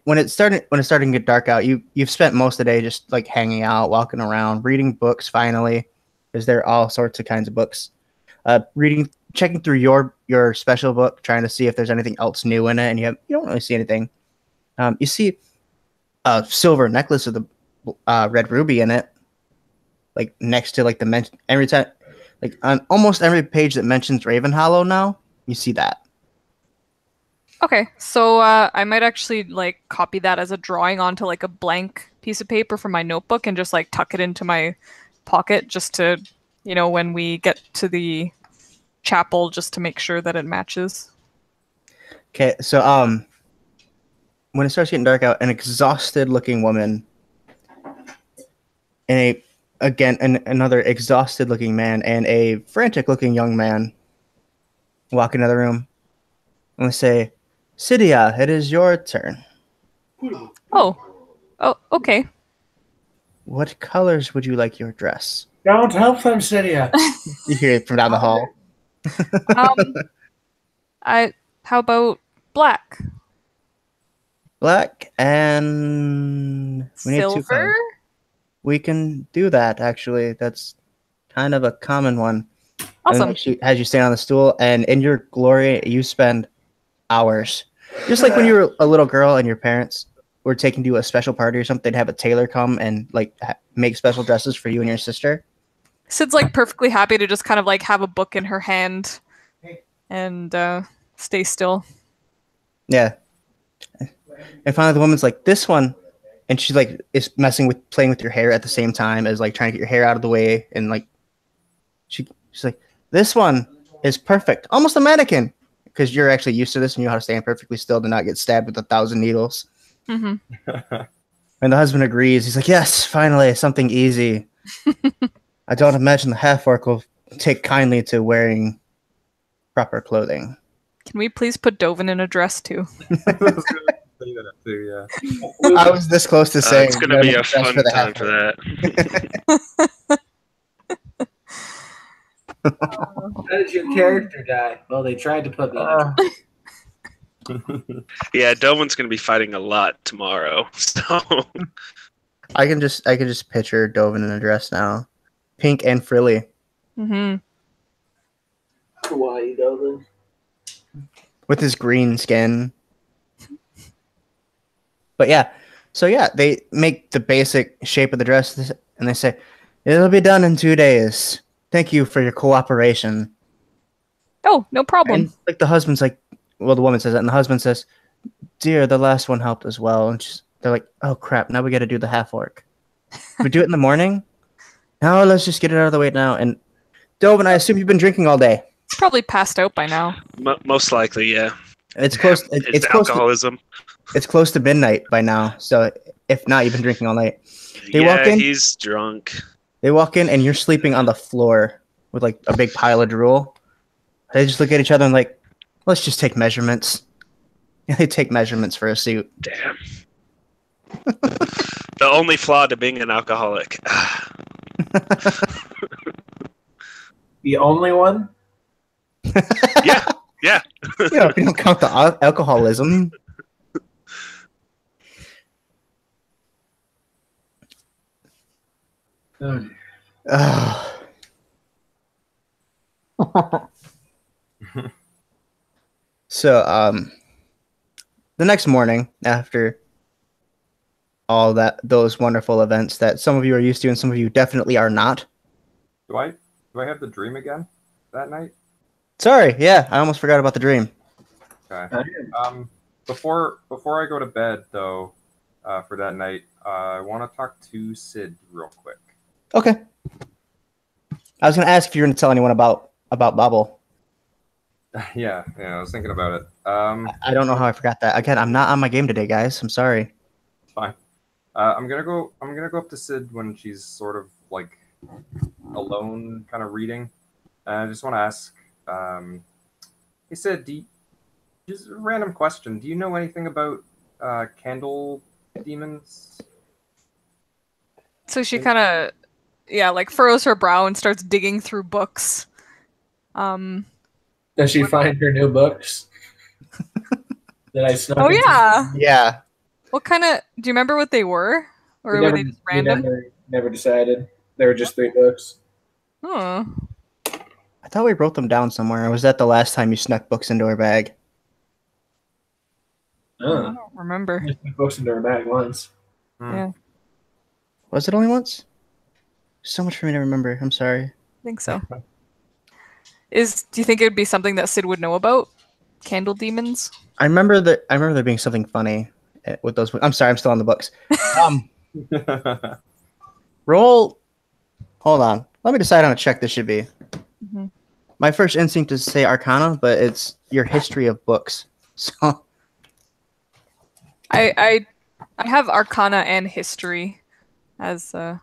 when it's starting to get dark out, you've spent most of the day just hanging out, walking around, reading books. Finally, because there are all sorts of kinds of books. Checking through your special book, trying to see if there's anything else new in it, and you don't really see anything. You see a silver necklace with a red ruby in it, next to the mention every time. On almost every page that mentions Ravenhollow now, you see that. Okay, so I might actually copy that as a drawing onto a blank piece of paper from my notebook and just tuck it into my pocket just to, when we get to the chapel, just to make sure that it matches. Okay, so when it starts getting dark out, an exhausted-looking woman and another exhausted-looking man and a frantic-looking young man walk into the room and they say, "Cydia, it is your turn." Oh, okay. What colors would you like your dress? Don't help them, Cydia. You hear it from down the hall. How about black? Black and we need Silver? 2 colors. We can do that, actually. That's kind of a common one. Awesome. And she has you stand on the stool, and in your glory, you spend hours. Just like when you were a little girl and your parents were taking you to a special party or something, they'd have a tailor come and make special dresses for you and your sister. Sid's perfectly happy to just kind of have a book in her hand and stay still. Yeah. And finally the woman's like, this one, and she's like is playing with your hair at the same time as like trying to get your hair out of the way, and like she's like, this one is perfect, almost a mannequin, because you're actually used to this and you know how to stand perfectly still to not get stabbed with 1,000 needles. Mm-hmm. And the husband agrees. He's like, yes, finally something easy. I don't imagine the half-orc will take kindly to wearing proper clothing. Can we please put Dovin in a dress too? Yeah. I was this close to saying It's gonna be a fun time for that. How did your character die? Well, they tried to put me in a Yeah, Dovin's gonna be fighting a lot tomorrow. So I can just picture Dovin in a dress now, pink and frilly, Mm-hmm. Hawaii Dovin. with his green skin. But yeah, so yeah, they make the basic shape of the dress, and they say, it'll be done in 2 days. Thank you for your cooperation. Oh, no problem. And like the husband's like, well, the woman says that, and the husband says, dear, the last one helped as well. And they're like, oh crap, now we got to do the half-orc. We do it in the morning? No, let's just get it out of the way now. And Dovin, I assume you've been drinking all day. It's probably passed out by now. most likely, yeah. It's close. It's close. alcoholism. It's close to midnight by now. So if not, you've been drinking all night. They walk in. He's drunk. They walk in, and you're sleeping on the floor with like a big pile of drool. They just look at each other and like, let's just take measurements. And they take measurements for a suit. Damn. The only flaw to being an alcoholic. The only one? Yeah. You know, if you don't count the alcoholism. Oh, So, the next morning, after all those wonderful events that some of you are used to and some of you definitely are not. Do I have the dream again that night? Sorry, yeah, I almost forgot about the dream. Okay. Before I go to bed though, for that night, I want to talk to Sid real quick. Okay. I was going to ask if you were going to tell anyone about Bubble. Yeah, I was thinking about it. I don't know how I forgot that. Again, I'm not on my game today, guys. I'm sorry. Fine. I'm gonna go up to Sid when she's sort of like alone, kind of reading. And I just want to ask, hey Sid, just a random question. Do you know anything about candle demons? So she kind of, like furrows her brow and starts digging through books. Does she find her new books? That I snuck Oh into? yeah. Yeah. What kind of? Do you remember what they were, or were they just random? Never decided. There were just 3 books. Oh. I thought we wrote them down somewhere. Or was that the last time you snuck books into her bag? I don't remember. I snuck books into her bag once. Yeah. Was it only once? So much for me to remember. I'm sorry. I think so. Do you think it would be something that Sid would know about? Candle demons? I remember there being something funny with those books. I'm sorry, I'm still on the books. Roll. Hold on. Let me decide on a check this should be. Mm-hmm. My first instinct is to say Arcana, but it's your history of books. So I have Arcana and History as I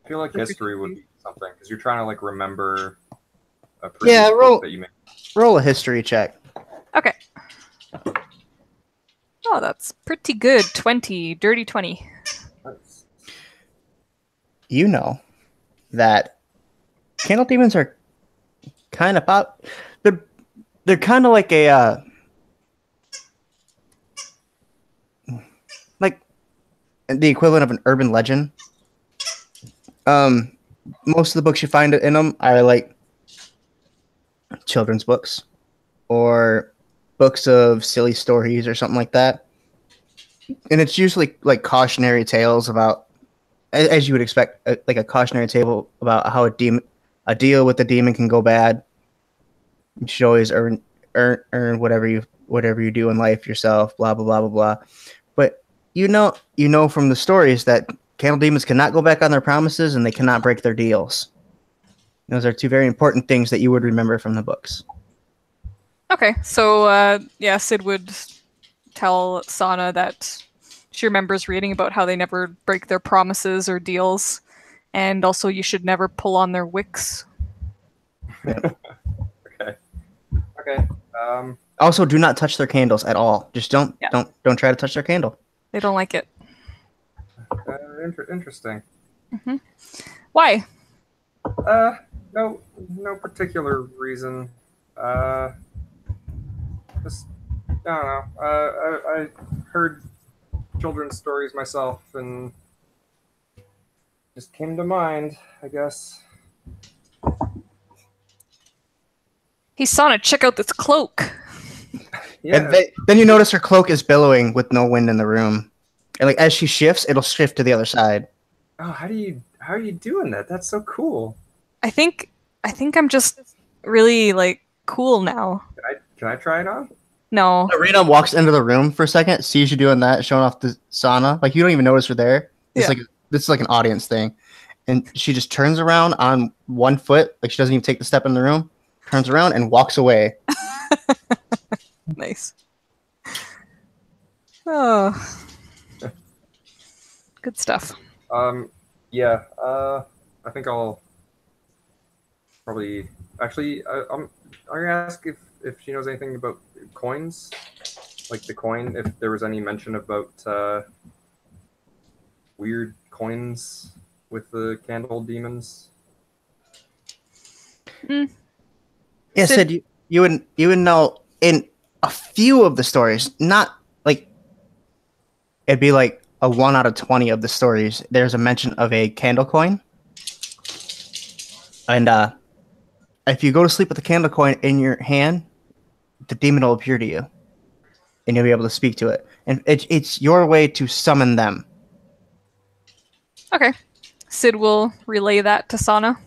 feel like history would be something because you're trying to like remember a previous yeah. book that you made. Roll a history check. Okay. Oh, that's pretty good. 20, dirty 20. You know that candle demons are kind of pop. They're kind of like a like the equivalent of an urban legend. Most of the books you find in them are like children's books or books of silly stories or something like that. And it's usually like cautionary tales about, as you would expect, like a cautionary tale about how a deal with the demon can go bad. You should always earn whatever you do in life yourself. Blah blah blah blah blah. But you know from the stories that candle demons cannot go back on their promises and they cannot break their deals. Those are two very important things that you would remember from the books. Okay, so Sid would tell Sahnna that she remembers reading about how they never break their promises or deals, and also you should never pull on their wicks. Okay. Also, do not touch their candles at all. Just don't try to touch their candle. They don't like it. Interesting. Mm-hmm. Why? No particular reason. Just I don't know. I heard children's stories myself, and just came to mind, I guess. Hey, Sahnna, check out this cloak. Yeah. And then you notice her cloak is billowing with no wind in the room, and like as she shifts, it'll shift to the other side. Oh, how are you doing that? That's so cool. I think I'm just really like cool now. Can I try it on? No. Arena walks into the room for a second, sees you doing that, showing off the Sahnna. Like you don't even notice her there. It's like this is like an audience thing, and she just turns around on one foot, like she doesn't even take the step in the room. Turns around and walks away. Nice. Oh. Good stuff. Yeah. I think I'll probably actually. I'm gonna ask if she knows anything about coins, like the coin. If there was any mention about weird coins with the candle demons. Yeah, Sid, you would know in a few of the stories, not like it'd be like a 1 out of 20 of the stories. There's a mention of a candle coin, and if you go to sleep with the candle coin in your hand, the demon will appear to you, and you'll be able to speak to it, and it's your way to summon them. Okay. Sid will relay that to Sahnna.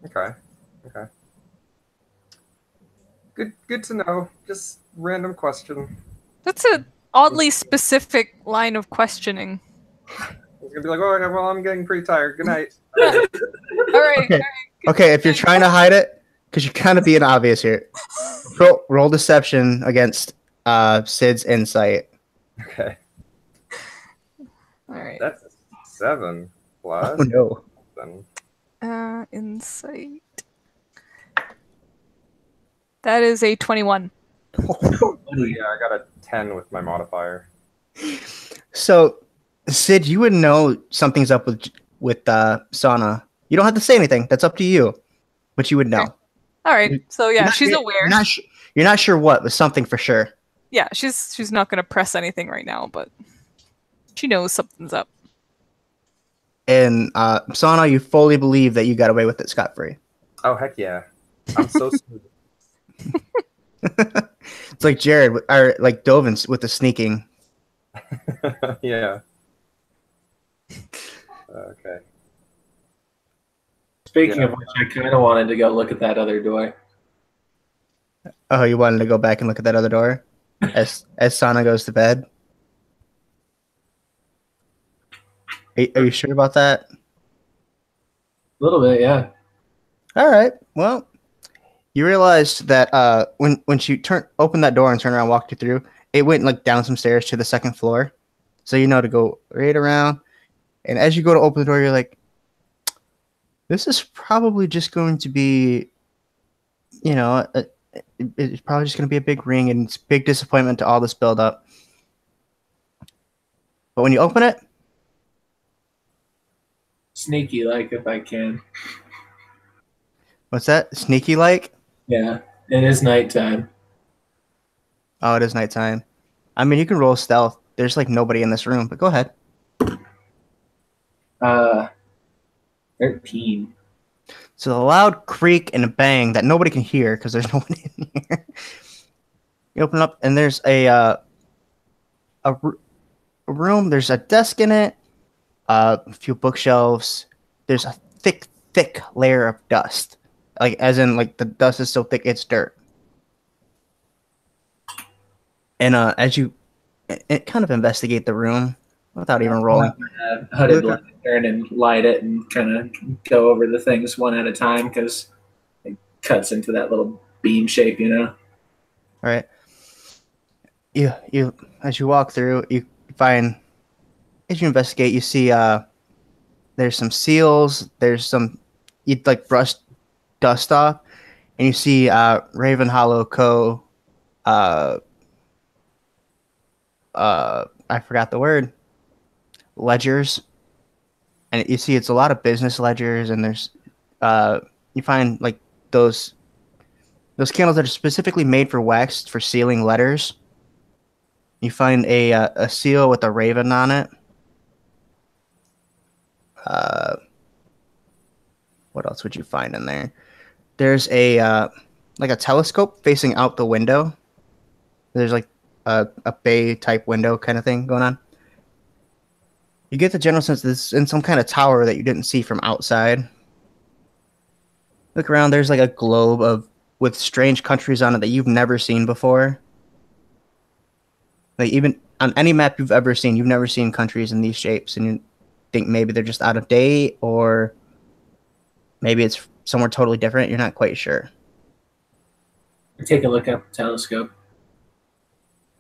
Okay. Good to know. Just random question. That's an oddly specific line of questioning. It's gonna be like, oh, well, I'm getting pretty tired. Good night. All right. Okay, if you're trying to hide it, because you're kind of being obvious here, roll deception against Sid's insight. Okay. All right. That's 7 plus. Oh no. 7. Insight. That is a 21. Yeah, I got a 10 with my modifier. So, Sid, you would know something's up with Sahnna. You don't have to say anything. That's up to you. But you would know. All right. So yeah, she's aware. You're not sure what, but something for sure. Yeah, she's not going to press anything right now, but she knows something's up. And Sahnna, you fully believe that you got away with it scot-free. Oh, heck yeah. I'm so smooth. It's like Jared, or like Dovin with the sneaking. Yeah. Okay. Speaking of which, I kind of wanted to go look at that other door. Oh, you wanted to go back and look at that other door as Sahnna goes to bed? Are you sure about that? A little bit, yeah. All right. Well, you realized that when she opened that door and turned around and walked you through, it went like down some stairs to the second floor. So you know to go right around. And as you go to open the door, you're like, this is probably just going to be, it's probably just going to be a big ring, and it's a big disappointment to all this build up. But when you open it, Sneaky like if I can. what's that? Sneaky like? Yeah, it is nighttime. Oh, it is nighttime. I mean, you can roll stealth. There's like nobody in this room, but go ahead. 13. So the loud creak and a bang that nobody can hear because there's no one in here. You open up and there's a room. There's a desk in it, a few bookshelves. There's a thick layer of dust, like as in like the dust is so thick it's dirt. And as you kind of investigate the room without even rolling, Hooded Look- lantern and light it and kind of go over the things one at a time because it cuts into that little beam shape, you know. all right. You as you walk through, you find as you investigate, you see there's some seals. There's some you like brush dust off, and you see Raven Hollow Co. Uh, I forgot the word. Ledgers, and you see it's a lot of business ledgers, and there's you find like those candles that are specifically made for wax for sealing letters. You find a seal with a raven on it. What else would you find in there? There's a like a telescope facing out the window. There's like a bay type window kind of thing going on. You get the general sense this is in some kind of tower that you didn't see from outside. Look around. There's like a globe with strange countries on it that you've never seen before. Like even on any map you've ever seen, you've never seen countries in these shapes, and you think maybe they're just out of date, or maybe it's somewhere totally different. You're not quite sure. Take a look at the telescope.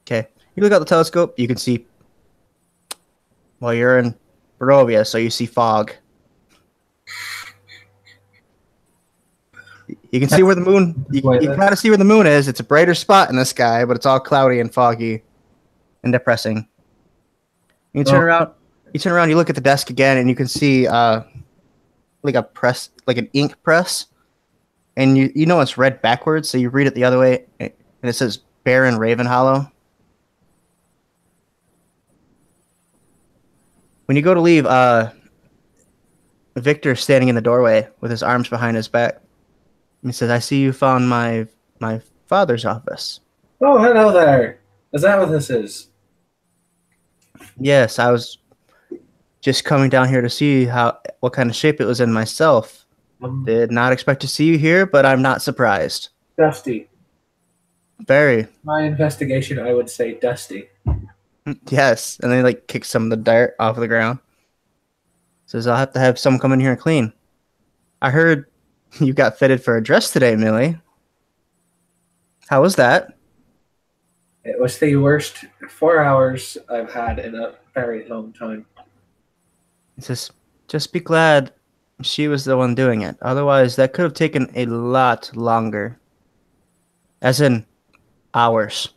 Okay, you look out the telescope. You can see. Well, you're in Barovia, so you see fog. You can see where the moon. You gotta see where the moon is. It's a brighter spot in the sky, but it's all cloudy and foggy and depressing. You turn around. You turn around. You look at the desk again, and you can see like a press, like an ink press, and you know it's read backwards, so you read it the other way, and it says Baron Ravenhollow. When you go to leave, Victor's standing in the doorway with his arms behind his back. He says, "I see you found my father's office." Oh, hello there. Is that what this is? Yes, I was just coming down here to see what kind of shape it was in myself. Did not expect to see you here, but I'm not surprised. Dusty. Very. My investigation, I would say dusty. Yes, and then he like kicks some of the dirt off the ground. Says, "I'll have to have someone come in here and clean." I heard you got fitted for a dress today, Millie. How was that? It was the worst 4 hours I've had in a very long time. He says, "Just be glad she was the one doing it. Otherwise, that could have taken a lot longer. As in, hours."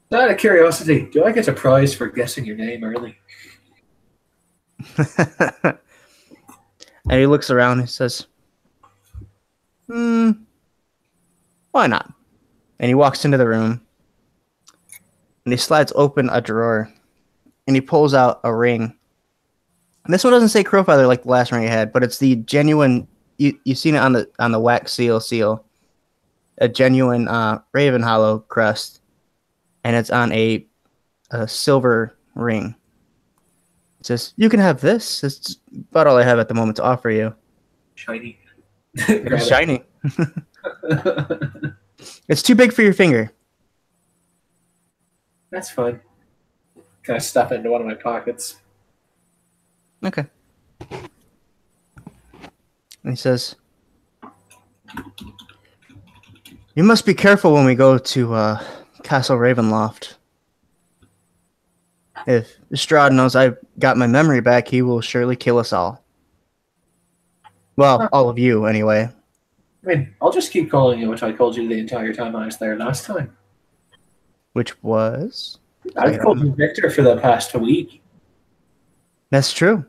Out of curiosity, do I get a prize for guessing your name early? And he looks around and he says, why not? And he walks into the room and he slides open a drawer and he pulls out a ring. And this one doesn't say Crowfeather like the last ring he had, but it's the genuine. You've seen it on the wax seal, a genuine Raven Hollow crest, and it's on a silver ring. It says, "You can have this. It's about all I have at the moment to offer you." Shiny. It's shiny. It's too big for your finger. That's fine. Can I stuff it into one of my pockets? Okay. And he says, "You must be careful when we go to Castle Ravenloft. If Strahd knows I've got my memory back, he will surely kill us all. Well, all of you, anyway." I mean, I'll just keep calling you what I called you the entire time I was there last time. Which was? I've called you Victor for the past week. That's true.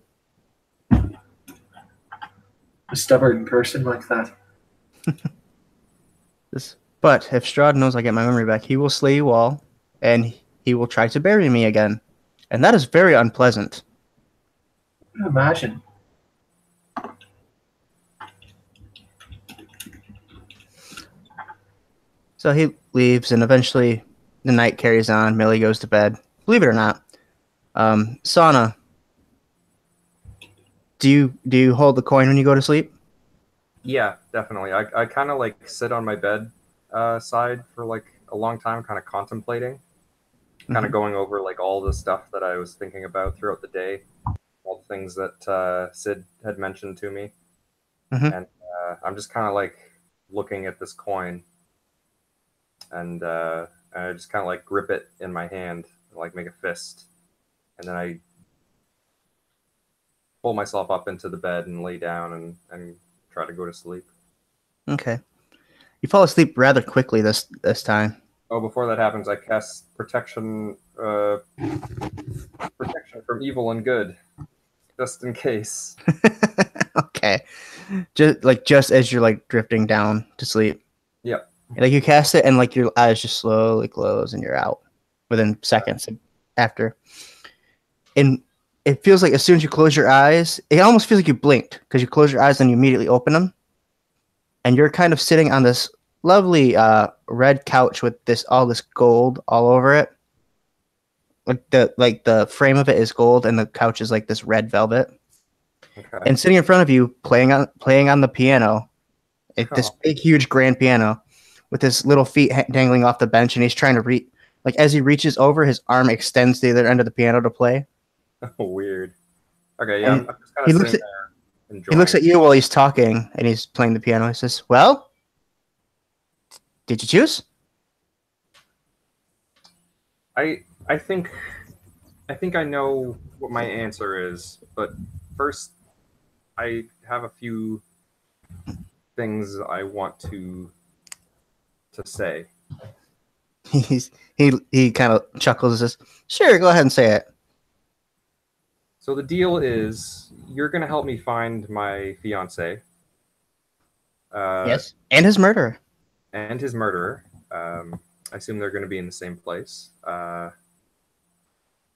A stubborn person like that. But if Strahd knows I get my memory back, he will slay you all, and he will try to bury me again. And that is very unpleasant. Imagine. So he leaves, and eventually the night carries on. Millie goes to bed. Believe it or not, Sahnna, do you hold the coin when you go to sleep? Yeah, definitely. I kind of like sit on my bed side for like a long time, kind of contemplating, kind of going over like all the stuff that I was thinking about throughout the day, all the things that Sid had mentioned to me, and I'm just kind of like looking at this coin, and I just kind of like grip it in my hand, like make a fist, and then I pull myself up into the bed and lay down and try to go to sleep. Okay. You fall asleep rather quickly this time. Oh, before that happens, I cast protection from evil and good, just in case. Okay. Just as you're like drifting down to sleep. Yep. Like you cast it and like your eyes just slowly close and you're out within seconds after. And it feels like as soon as you close your eyes, it almost feels like you blinked because you close your eyes and you immediately open them. And you're kind of sitting on this lovely red couch with all this gold all over it. Like the frame of it is gold and the couch is like this red velvet. Okay. And sitting in front of you playing on the piano, this big huge grand piano with his little feet dangling off the bench, and he's trying to reach. Like as he reaches over, his arm extends to the other end of the piano to play. Oh, weird. Okay, yeah, I'm just kind he of looks sitting at there enjoying. he looks at you while he's talking and he's playing the piano. He says, "Well, did you choose?" I think I know what my answer is, but first I have a few things I want to say. He kind of chuckles and says, "Sure, go ahead and say it." So the deal is, you're gonna help me find my fiance. Yes, and his murderer. And his murderer. I assume they're going to be in the same place. You're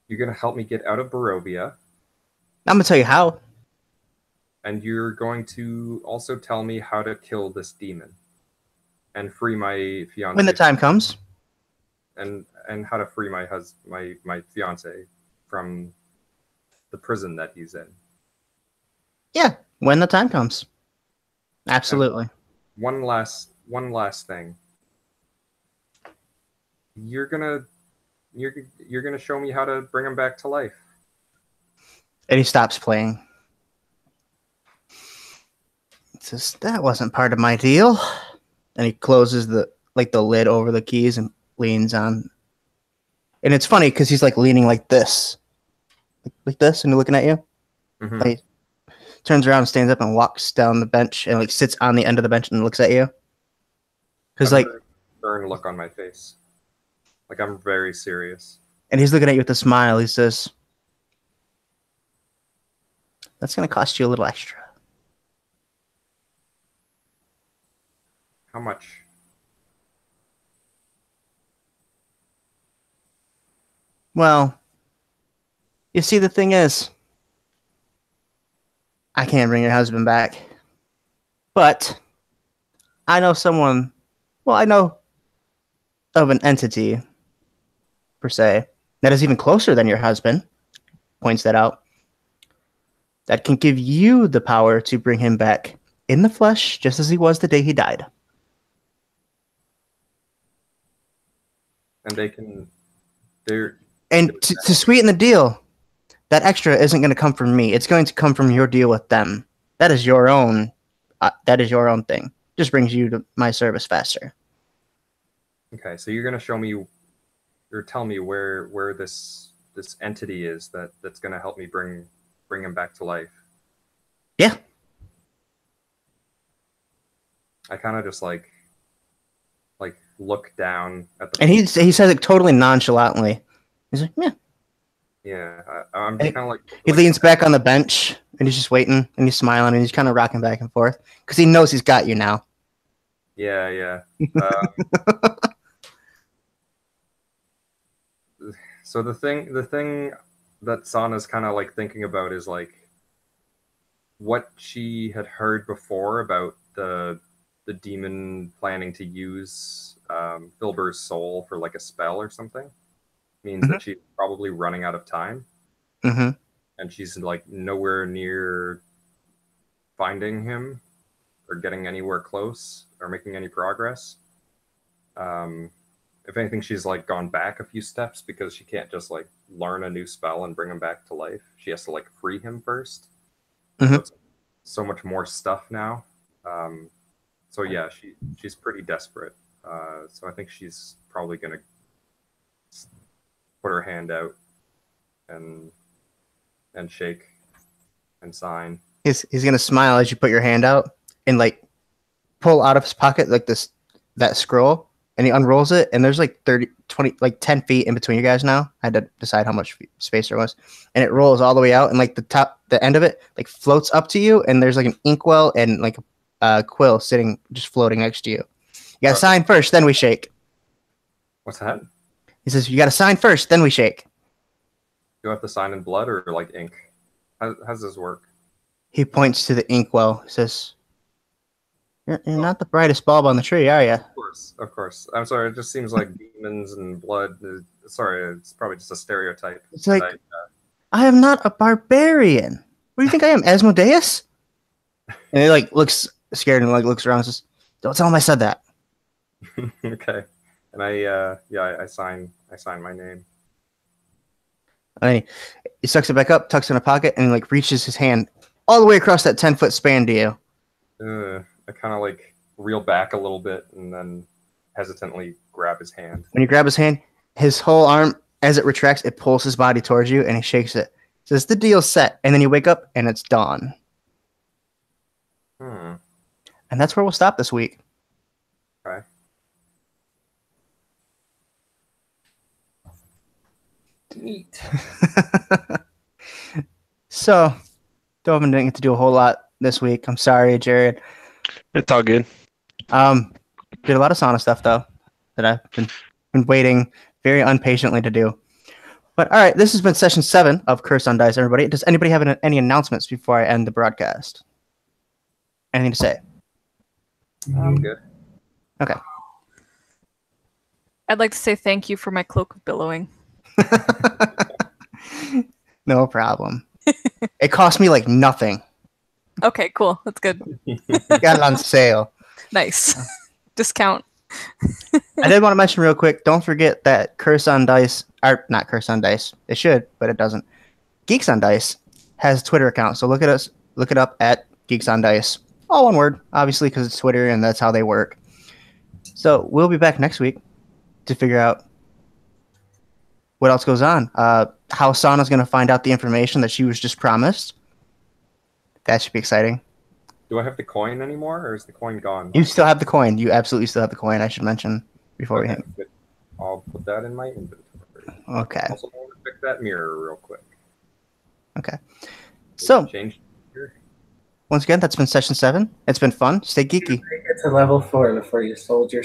going to help me get out of Barovia. I'm gonna tell you how. And you're going to also tell me how to kill this demon and free my fiance. When the time comes. And how to free my fiance from the prison that he's in. Yeah, when the time comes. Absolutely. And one last thing. You're gonna show me how to bring him back to life. And he stops playing. He says, "That wasn't part of my deal." And he closes the lid over the keys and leans on. And it's funny because he's like leaning like this. Like this, and he's looking at you. Mm-hmm. Like, he turns around and stands up and walks down the bench and like sits on the end of the bench and looks at you. Because like stern look on my face. Like I'm very serious. And he's looking at you with a smile. He says, "That's going to cost you a little extra." How much? Well, you see, the thing is, I can't bring your husband back. But I know someone, well, I know of an entity, per se, that is even closer than your husband, points that out, that can give you the power to bring him back in the flesh, just as he was the day he died. And to sweeten the deal, that extra isn't going to come from me. It's going to come from your deal with them. That is your own. That is your own thing. Just brings you to my service faster. Okay, so you're gonna show me, or tell me where this entity is that's gonna help me bring him back to life. Yeah. I kind of just like look down at the. And he says it totally nonchalantly. He's like, "Yeah." Yeah, I'm just kind of like. He leans back on the bench and he's just waiting and he's smiling and he's kind of rocking back and forth because he knows he's got you now. Yeah. So the thing that Sahnna's kind of like thinking about is like what she had heard before about the demon planning to use Filber's soul for like a spell or something. Means that she's probably running out of time. Mm-hmm. And she's like nowhere near finding him or getting anywhere close or making any progress. if anything, she's like gone back a few steps because she can't just like learn a new spell and bring him back to life. She has to like free him first. Mhm. So it's so much more stuff now. So yeah, she's pretty desperate. So I think she's probably gonna put her hand out and shake and sign. He's gonna smile as you put your hand out and like pull out of his pocket like that scroll, and he unrolls it, and there's like 30, 20, like 10 feet in between you guys now. I had to decide how much space there was, and it rolls all the way out, and like the end of it like floats up to you, and there's like an inkwell and like a quill sitting just floating next to you. You gotta sign first, then we shake. What's that? He says you gotta sign first, then we shake. Do I have to sign in blood or like ink? How's this work? He points to the inkwell. He says, "You're not the brightest bulb on the tree, are you?" Of course. I'm sorry. It just seems like demons and blood. Sorry, it's probably just a stereotype. It's like, I am not a barbarian. What do you think I am, Asmodeus? And he like looks scared and like looks around and says, "Don't tell him I said that." Okay. And I sign my name. And he sucks it back up, tucks it in a pocket, and like reaches his hand all the way across that 10-foot span to you. I kind of like reel back a little bit and then hesitantly grab his hand. When you grab his hand, his whole arm, as it retracts, it pulls his body towards you, and he shakes it. Says, "The deal's set." And then you wake up, and it's dawn. Hmm. And that's where we'll stop this week. Okay. Neat. So, Dovin didn't get to do a whole lot this week. I'm sorry, Jared. It's all good. Did a lot of Sahnna stuff, though, that I've been waiting very impatiently to do. But all right, this has been session 7 of Curse on Dice, everybody. Does anybody have any announcements before I end the broadcast? Anything to say? I'm good. Okay. I'd like to say thank you for my cloak of billowing. No problem. It cost me like nothing. Okay, cool. That's good. Got it on sale. Nice. Discount. I did want to mention real quick, don't forget that Curse on Dice, or not Curse on Dice, it should, but it doesn't. Geeks on Dice has a Twitter account, so look it up at Geeks on Dice. All one word, obviously, because it's Twitter and that's how they work. So we'll be back next week to figure out what else goes on. How Sahnna's going to find out the information that she was just promised. That should be exciting. Do I have the coin anymore, or is the coin gone? You still have the coin. You absolutely still have the coin, I should mention before we Okay, hang. good. I'll put that in my inventory. Okay. Also, I want to pick that mirror real quick. Okay. So, Change here. once again, that's been session 7. It's been fun. Stay geeky. Make it to level 4 before you sold your